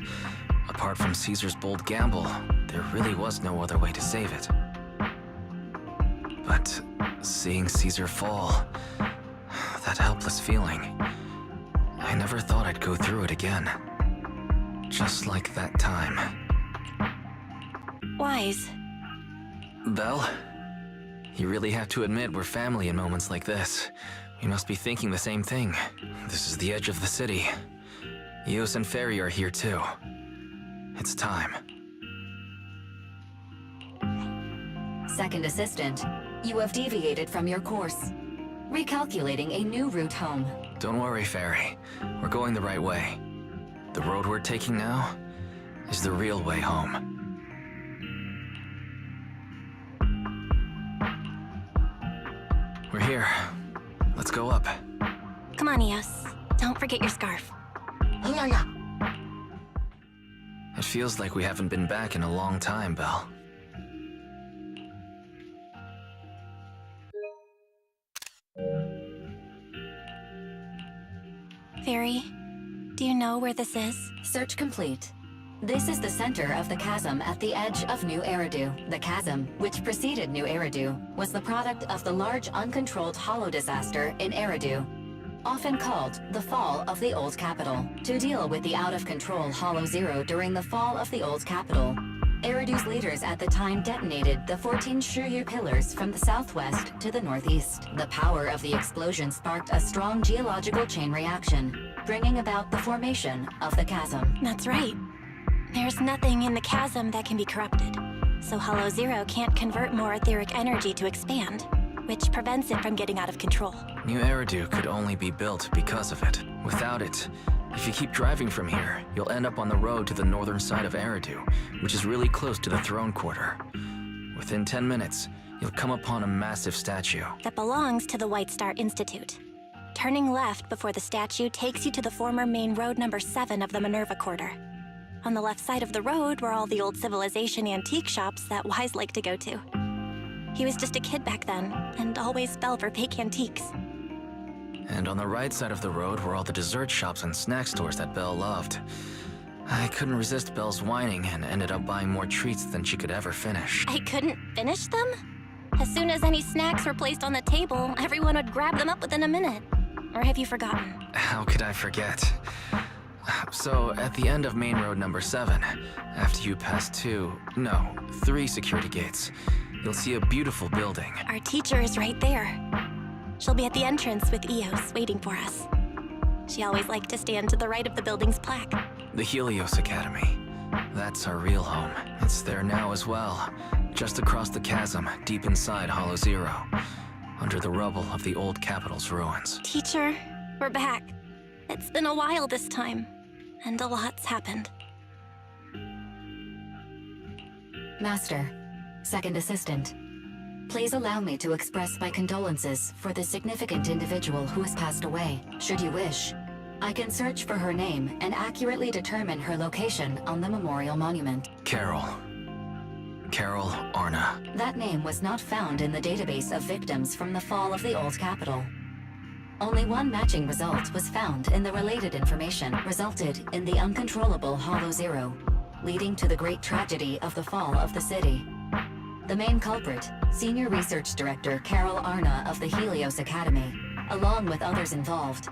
apart from Caesar's bold gamble, there really was no other way to save it. But seeing Caesar fall, that helpless feeling, I never thought I'd go through it again. Just like that time. Wise. Belle, you really have to admit we're family in moments like this. We must be thinking the same thing. This is the edge of the city. Eos and Ferry are here too. It's time. Second assistant, you have deviated from your course. Recalculating a new route home. Don't worry, Ferry. We're going the right way. The road we're taking now is the real way home. We're here. Let's go up. Come on, Eos. Don't forget your scarf. It feels like we haven't been back in a long time, Belle. Fairy, do you know where this is? Search complete. This is the center of the chasm at the edge of New Eridu. The chasm, which preceded New Eridu, was the product of the large uncontrolled hollow disaster in Eridu, often called the fall of the Old Capital. To deal with the out-of-control Hollow Zero during the fall of the Old Capital, Eridu's leaders at the time detonated the 14 Shiryu pillars from the southwest to the northeast. The power of the explosion sparked a strong geological chain reaction, bringing about the formation of the chasm. That's right. There's nothing in the chasm that can be corrupted, so Hollow Zero can't convert more etheric energy to expand, which prevents it from getting out of control. New Eridu could only be built because of it. Without it, if you keep driving from here, you'll end up on the road to the northern side of Eridu, which is really close to the throne quarter. Within 10 minutes, you'll come upon a massive statue. That belongs to the White Star Institute. Turning left before the statue takes you to the former main road number 7 of the Minerva Quarter. On the left side of the road were all the old civilization antique shops that Wise liked to go to. He was just a kid back then, and always fell for fake antiques. And on the right side of the road were all the dessert shops and snack stores that Belle loved. I couldn't resist Belle's whining and ended up buying more treats than she could ever finish. I couldn't finish them? As soon as any snacks were placed on the table, everyone would grab them up within a minute. Or have you forgotten? How could I forget? So, at the end of main road number 7, after you pass 3 security gates, you'll see a beautiful building. Our teacher is right there. She'll be at the entrance with Eos waiting for us. She always liked to stand to the right of the building's plaque. The Helios Academy. That's our real home. It's there now as well, just across the chasm, deep inside Hollow Zero, under the rubble of the old capital's ruins. Teacher, we're back. It's been a while this time, and a lot's happened. Master, second assistant, please allow me to express my condolences for the significant individual who has passed away. Should you wish, I can search for her name and accurately determine her location on the memorial monument. Carol Arna. That name was not found in the database of victims from the fall of the Old Capital. Only one matching result was found in the related information, resulted in the uncontrollable Hollow Zero, leading to the great tragedy of the fall of the city. The main culprit, Senior Research Director Carol Arna of the Helios Academy, along with others involved,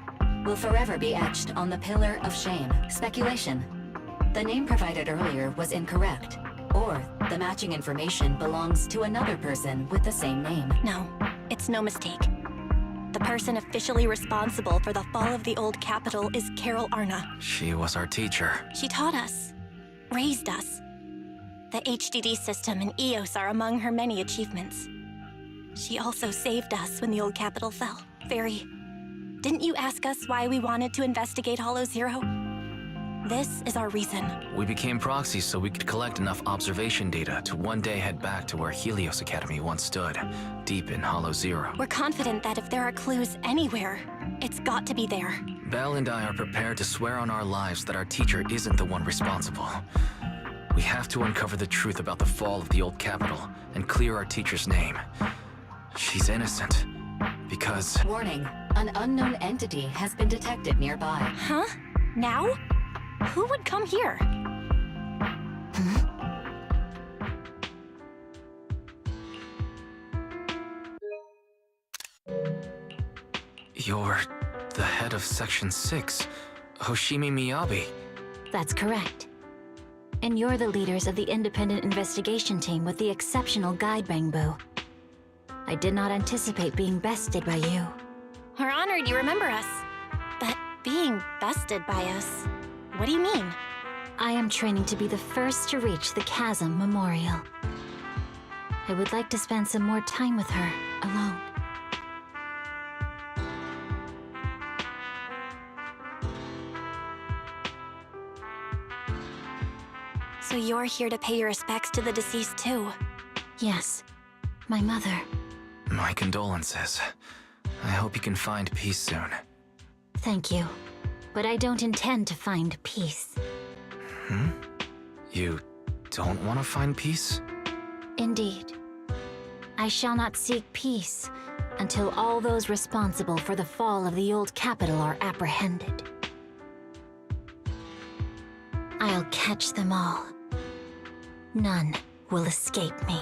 will forever be etched on the Pillar of Shame. Speculation. The name provided earlier was incorrect, or the matching information belongs to another person with the same name. No, it's no mistake. The person officially responsible for the fall of the Old Capital is Carol Arna. She was our teacher. She taught us, raised us. The HDD system and EOS are among her many achievements. She also saved us when the Old Capital fell. Fairy, didn't you ask us why we wanted to investigate Hollow Zero? This is our reason. We became proxies so we could collect enough observation data to one day head back to where Helios Academy once stood, deep in Hollow Zero. We're confident that if there are clues anywhere, it's got to be there. Belle and I are prepared to swear on our lives that our teacher isn't the one responsible. We have to uncover the truth about the fall of the Old Capital and clear our teacher's name. She's innocent, because... Warning. An unknown entity has been detected nearby. Huh? Now? Who would come here? You're the head of Section 6, Hoshimi Miyabi. That's correct. And you're the leaders of the independent investigation team with the exceptional guide Bangbu. I did not anticipate being bested by you. We're honored you remember us. But being bested by us, what do you mean? I am training to be the first to reach the Chasm Memorial. I would like to spend some more time with her, alone. So you're here to pay your respects to the deceased too? Yes, my mother. My condolences. I hope you can find peace soon. Thank you. But I don't intend to find peace. You don't want to find peace? Indeed. I shall not seek peace until all those responsible for the fall of the old capital are apprehended. I'll catch them all. None will escape me.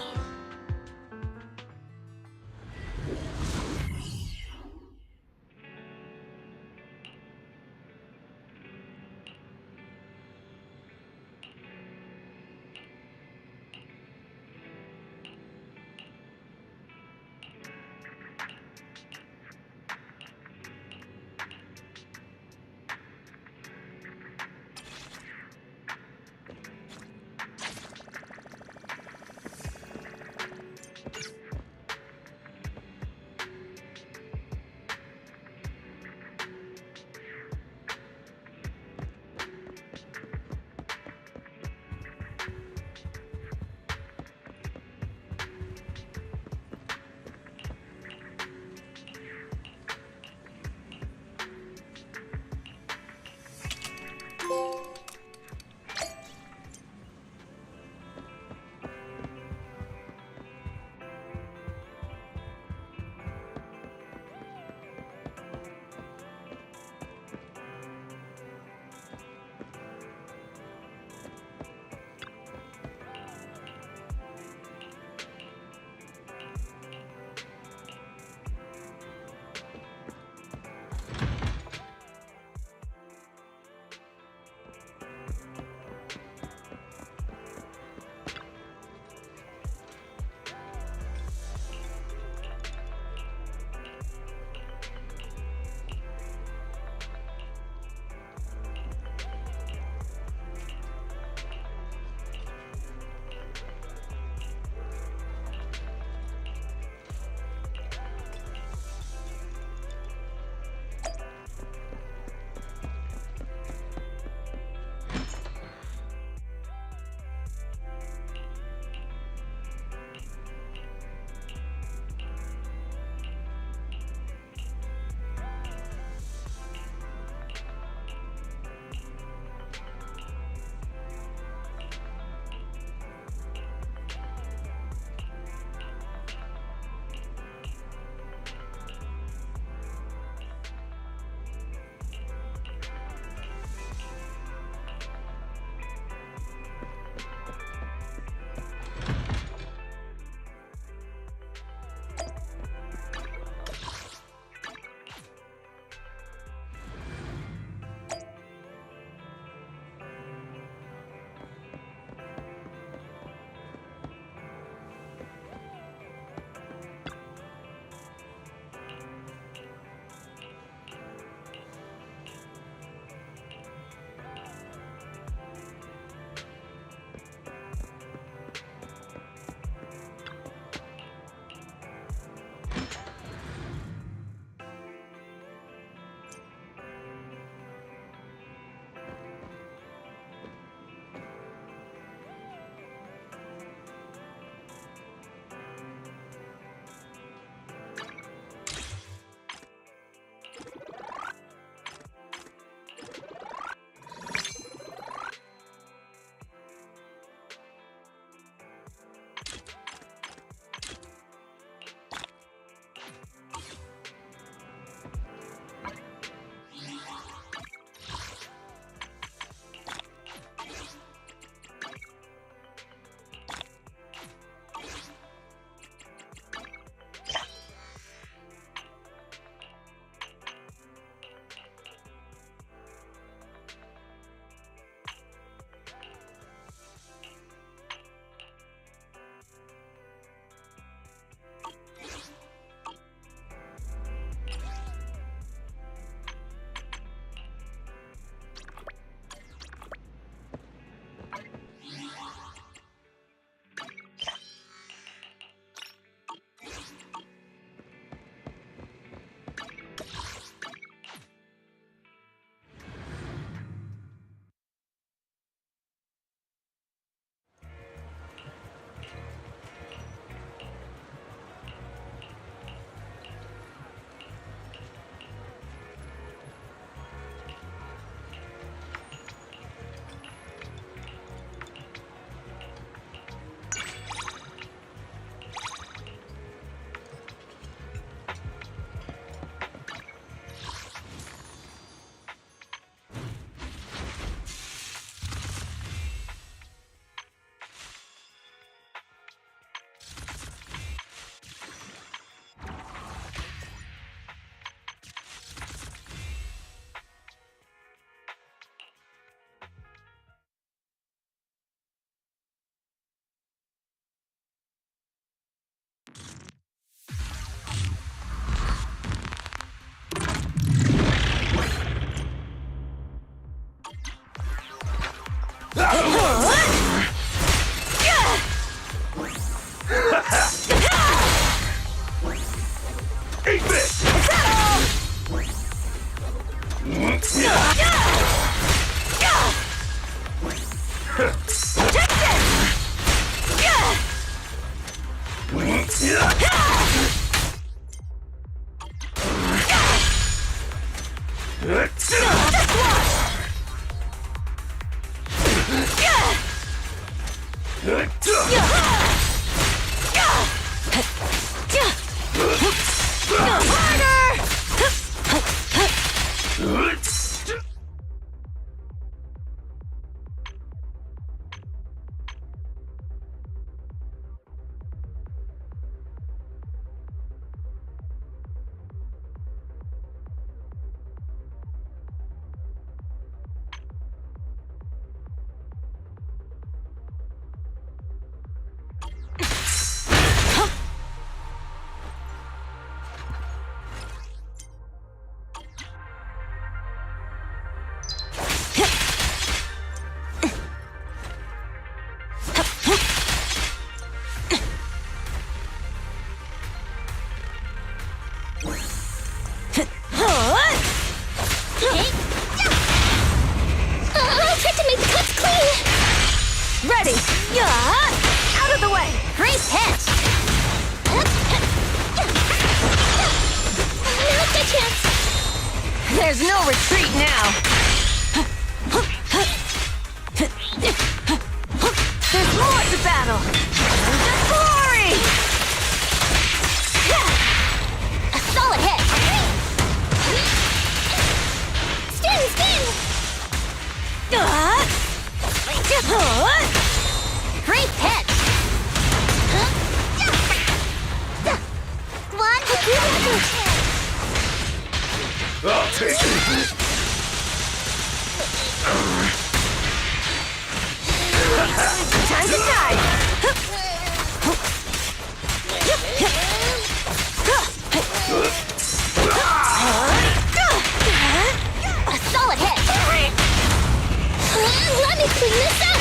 I'll try to make the cuts clean. Ready! Out of the way! Great pitch! Now's my chance. There's no retreat now. There's more to battle. The glory! A solid hit! Spin, spin. Great pitch! One, I'll take it. Time to die! a solid hit! Let me clean this up.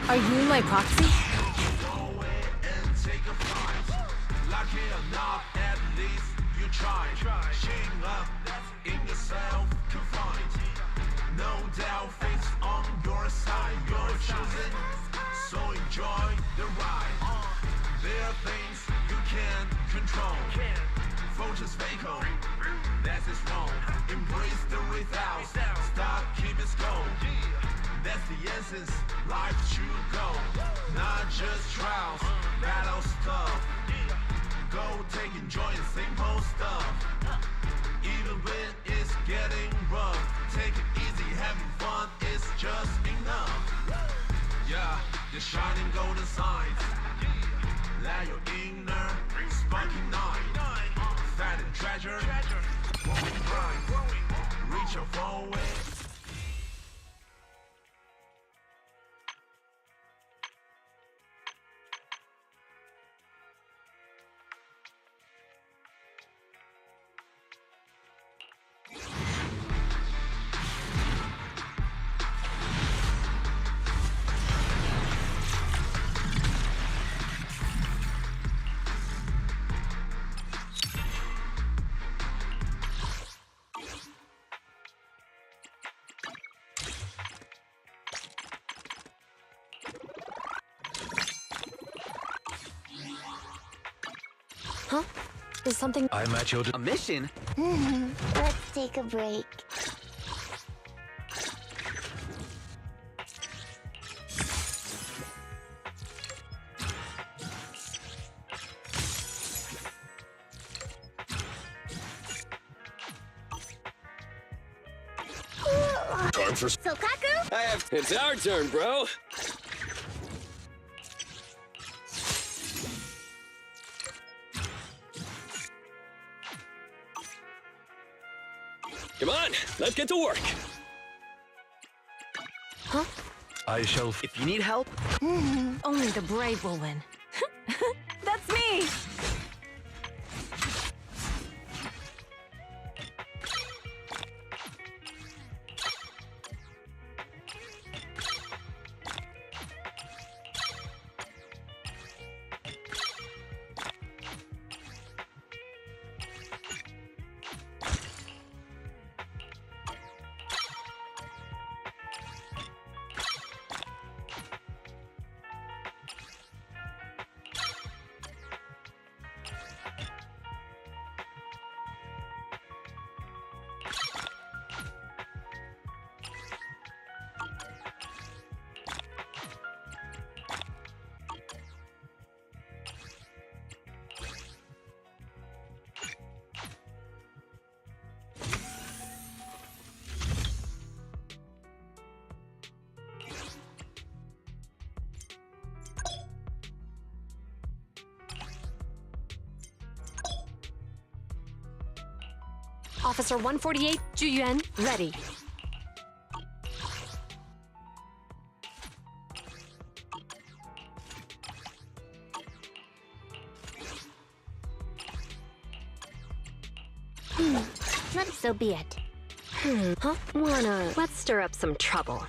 Are you my proxy? Lucky enough, at least you tried. Shame up in yourself, confined. No doubt, fate's on your side. You're chosen, so enjoy the ride. There are things you can't control. Voters vacant, that is wrong. Embrace the without, stop, keep it going. That's the essence, life should go. Not just trials, battle stuff. Go take enjoy simple stuff. Even when it's getting rough, take it easy, having fun is just enough. Yeah, the shining golden signs. Let your inner sparking night. Fat and treasure, growing bright. Reach your forward. Huh? Is something... I'm at your... A mission? Let's take a break. Time for... Sokaku? It's our turn, bro. Come on, let's get to work. Huh? I shall... If you need help, Only the brave will win. That's me! Officer 148, Juyuan, ready. So be it. Huh? Let's stir up some trouble.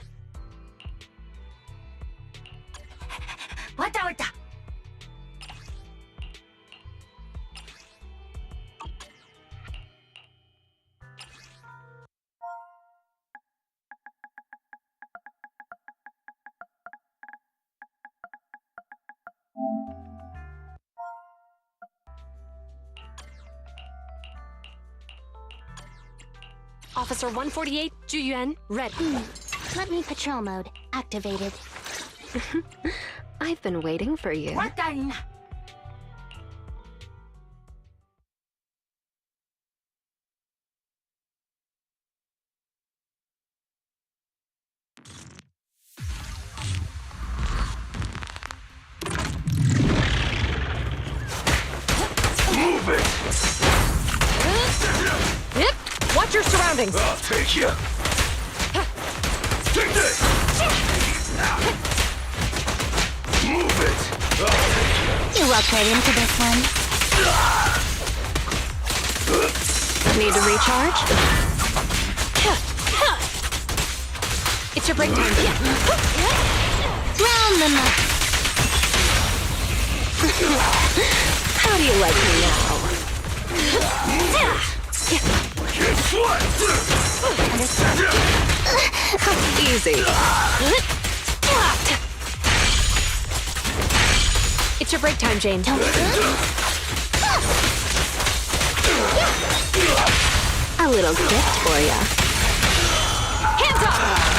Wata wata. Officer 148, Juyuan, ready. Let me patrol mode activated. I've been waiting for you. Watan. Move it! Yep. Watch your surroundings. I'll take you. Take this. Move it. I'll take you. You walked right into this one. Need to recharge? It's your break time. Round them up. How do you like me now? Easy. It's your break time, Jane. A little gift for ya. Hands up!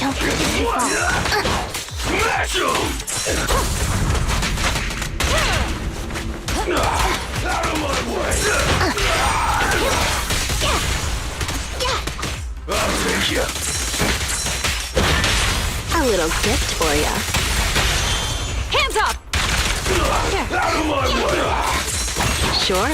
Don't forget to fall. Smash him! Out of my way! I'll take you. A little gift for ya. Hands up! Out of my way! Sure.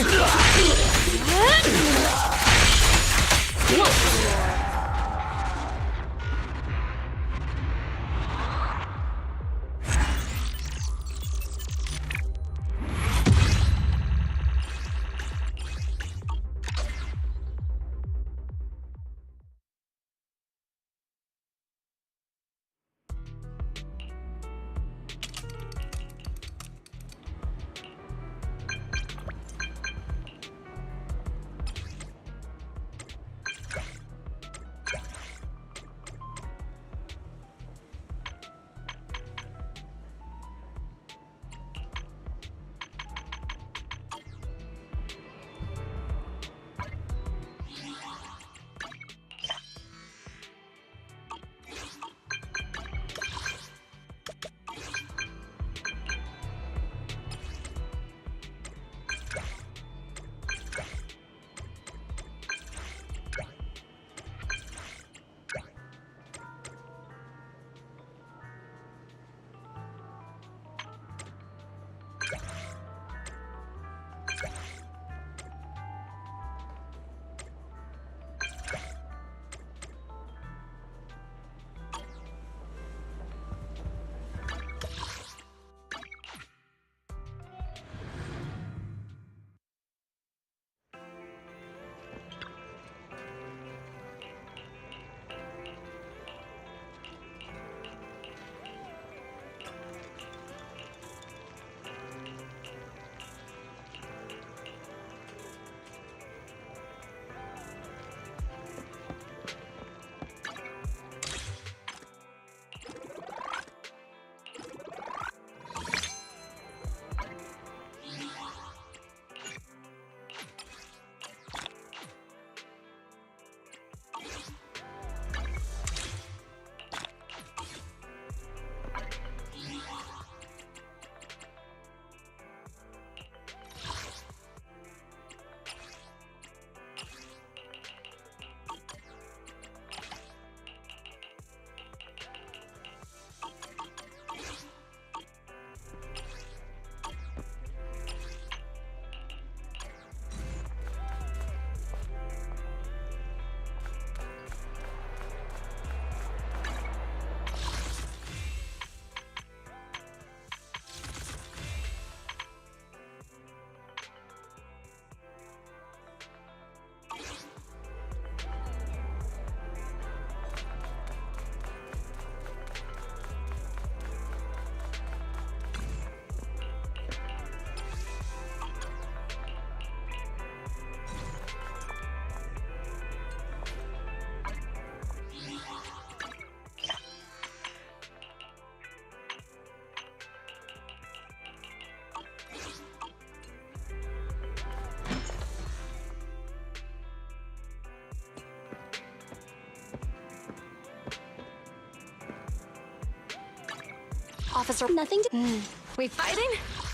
Officer. Nothing to. We fighting?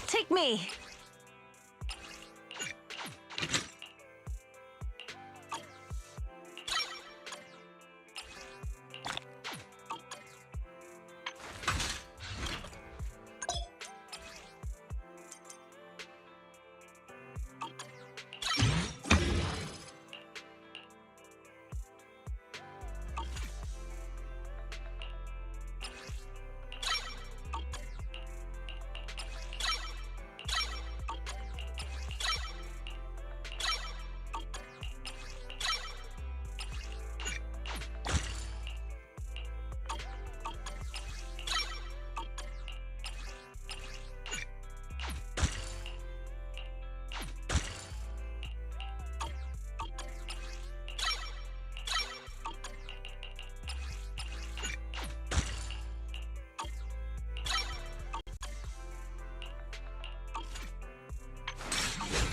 Take me.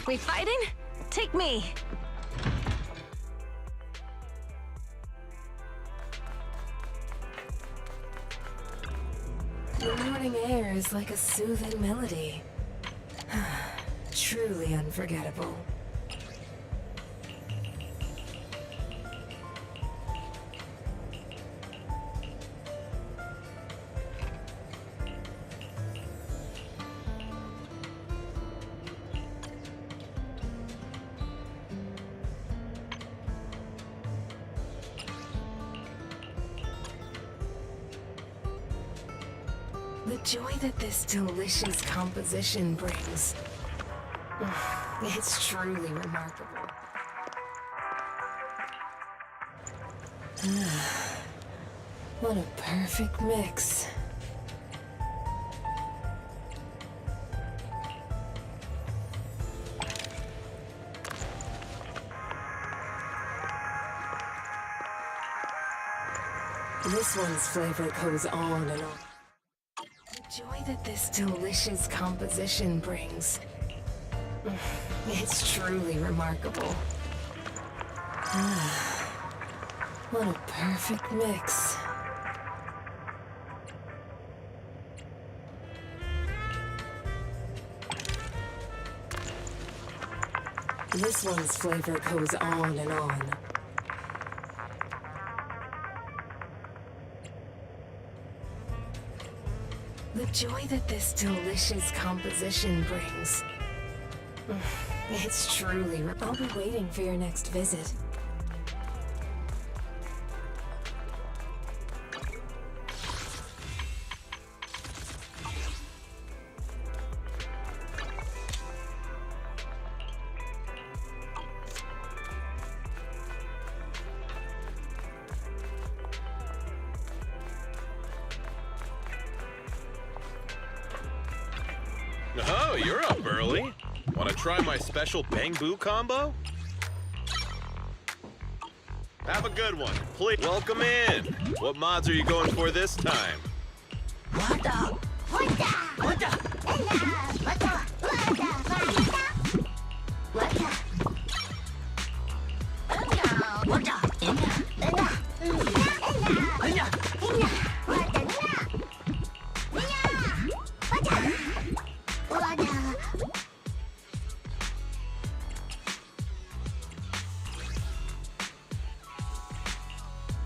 We fighting? Take me. The morning air is like a soothing melody. Truly unforgettable. The joy that this delicious composition brings. It's truly remarkable. What a perfect mix. This one's flavor goes on and on. Joy that this delicious composition brings. It's truly remarkable. What a perfect mix. This one's flavor goes on and on. The joy that this delicious composition brings. It's truly. I'll be waiting for your next visit. Oh, you're up early. Want to try my special Bang Boo combo? Have a good one. Please. Welcome in. What mods are you going for this time? What the? What the? What the? What the? What the? What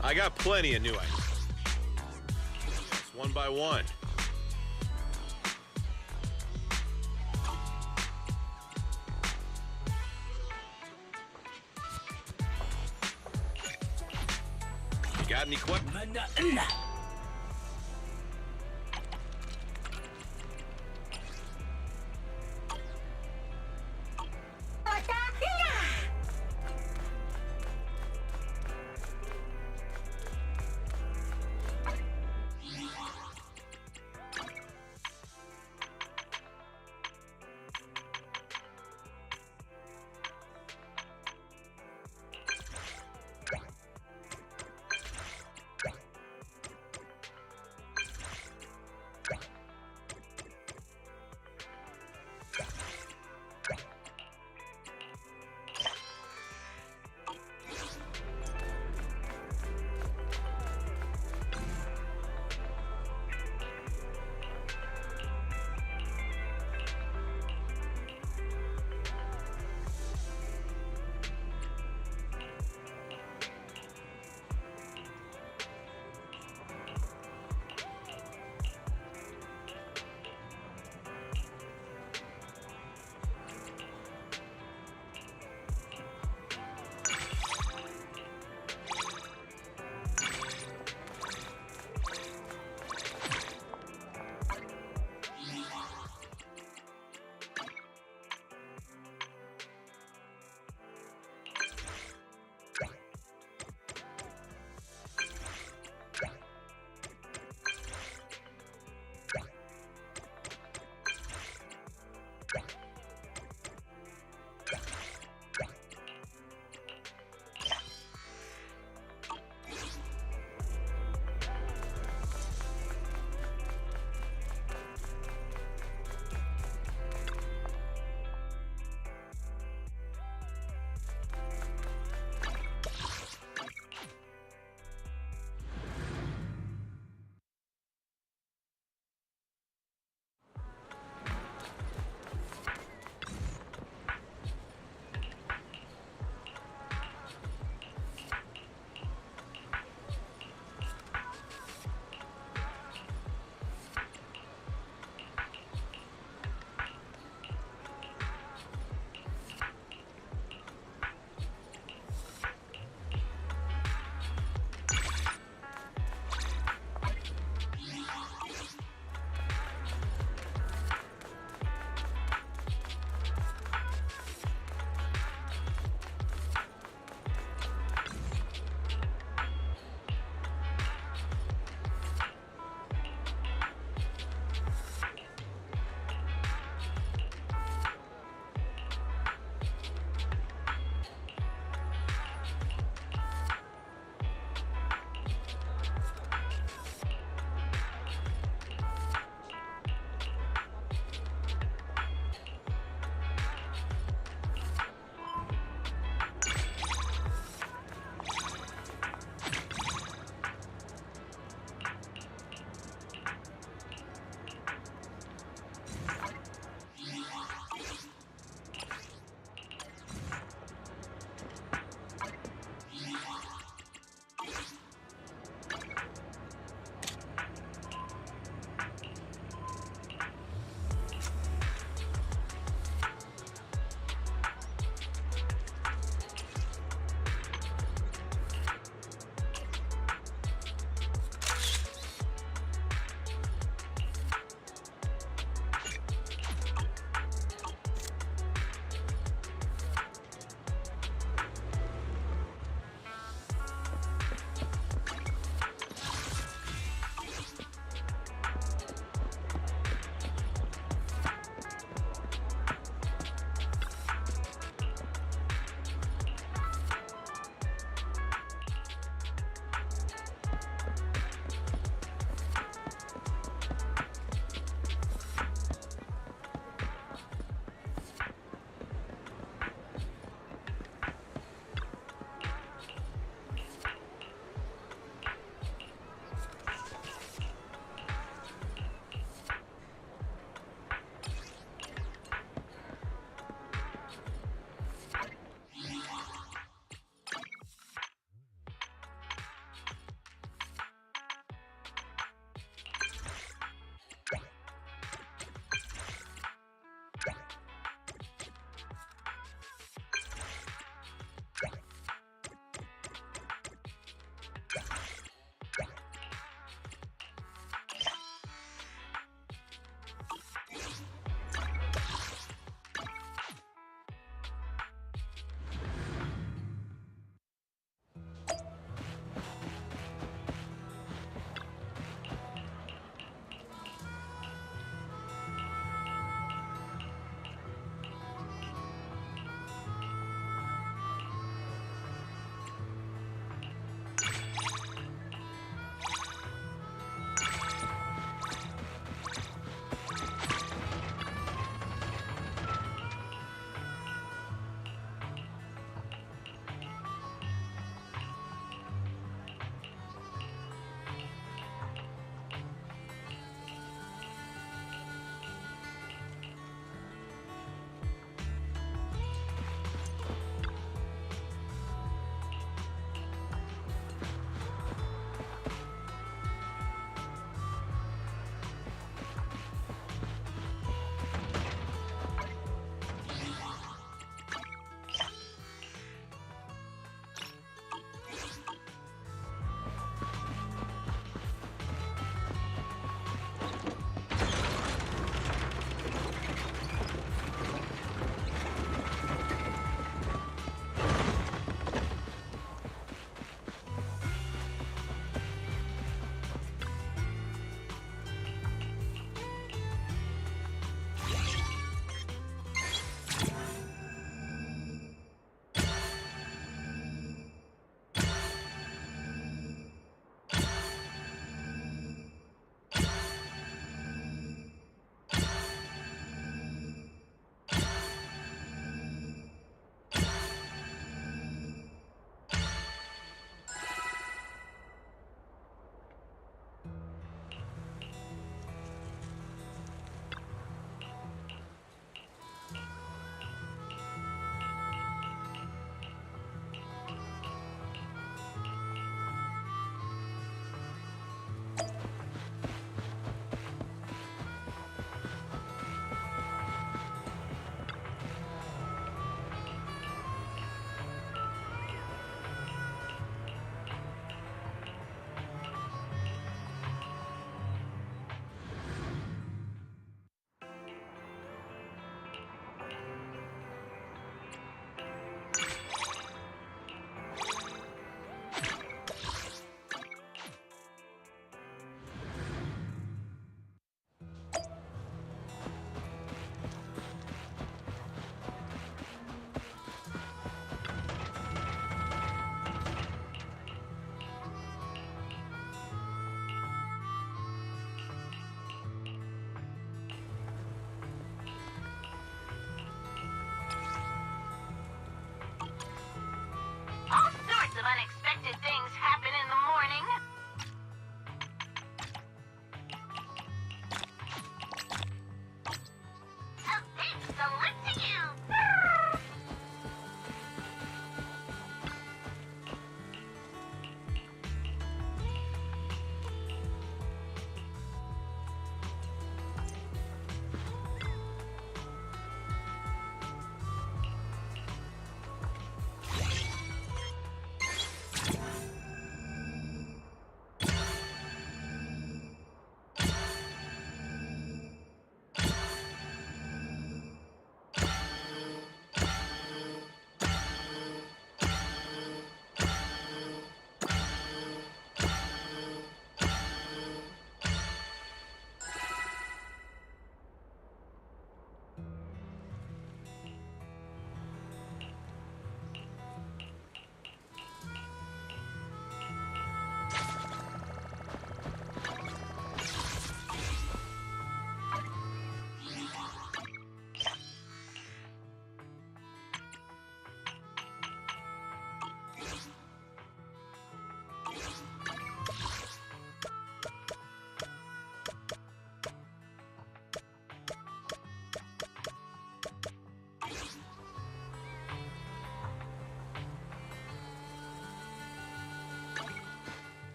I got plenty of new items. Just one by one. You got any questions?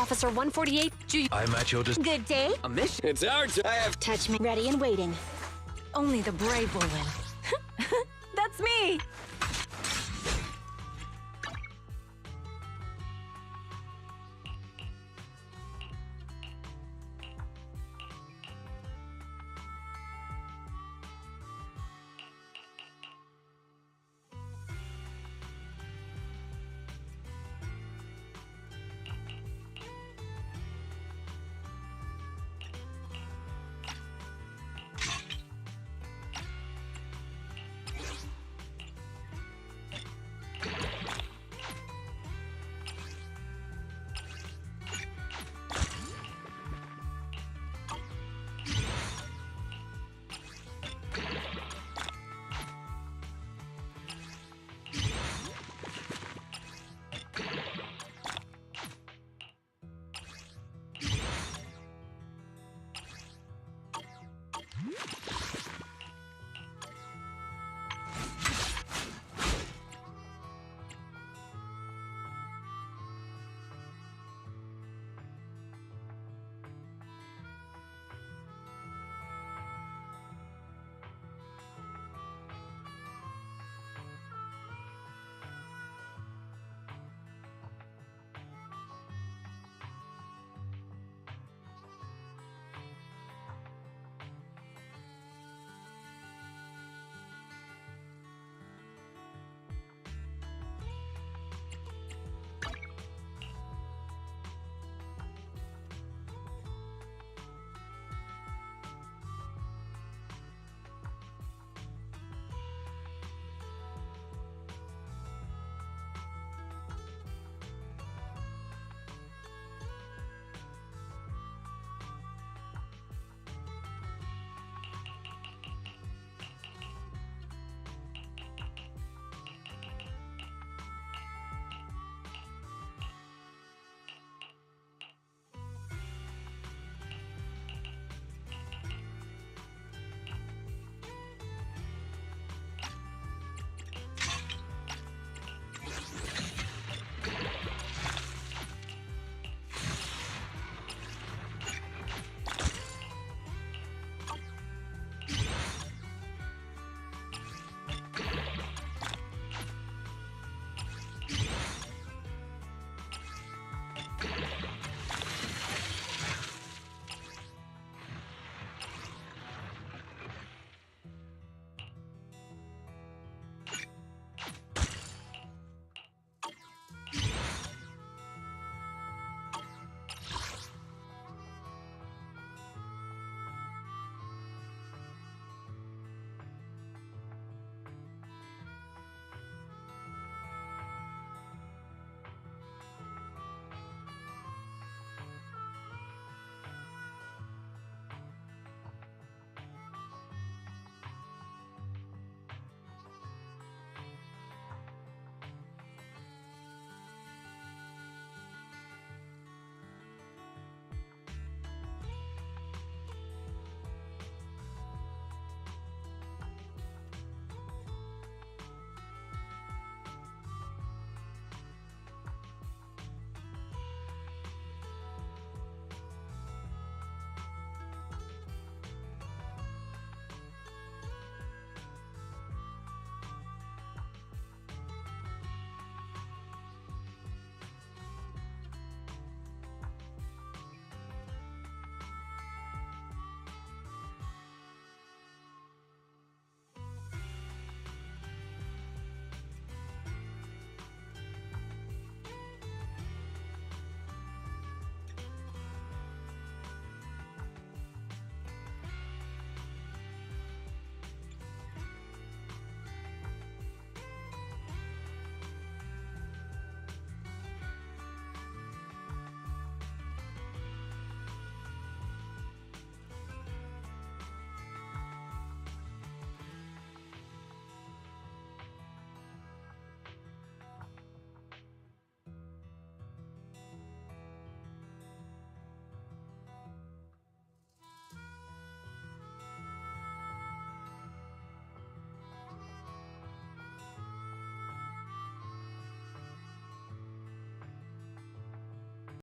Officer 148, I'm at your Good day. A mission? It's our turn. I have Touch me. Ready and waiting. Only the brave will win. That's me!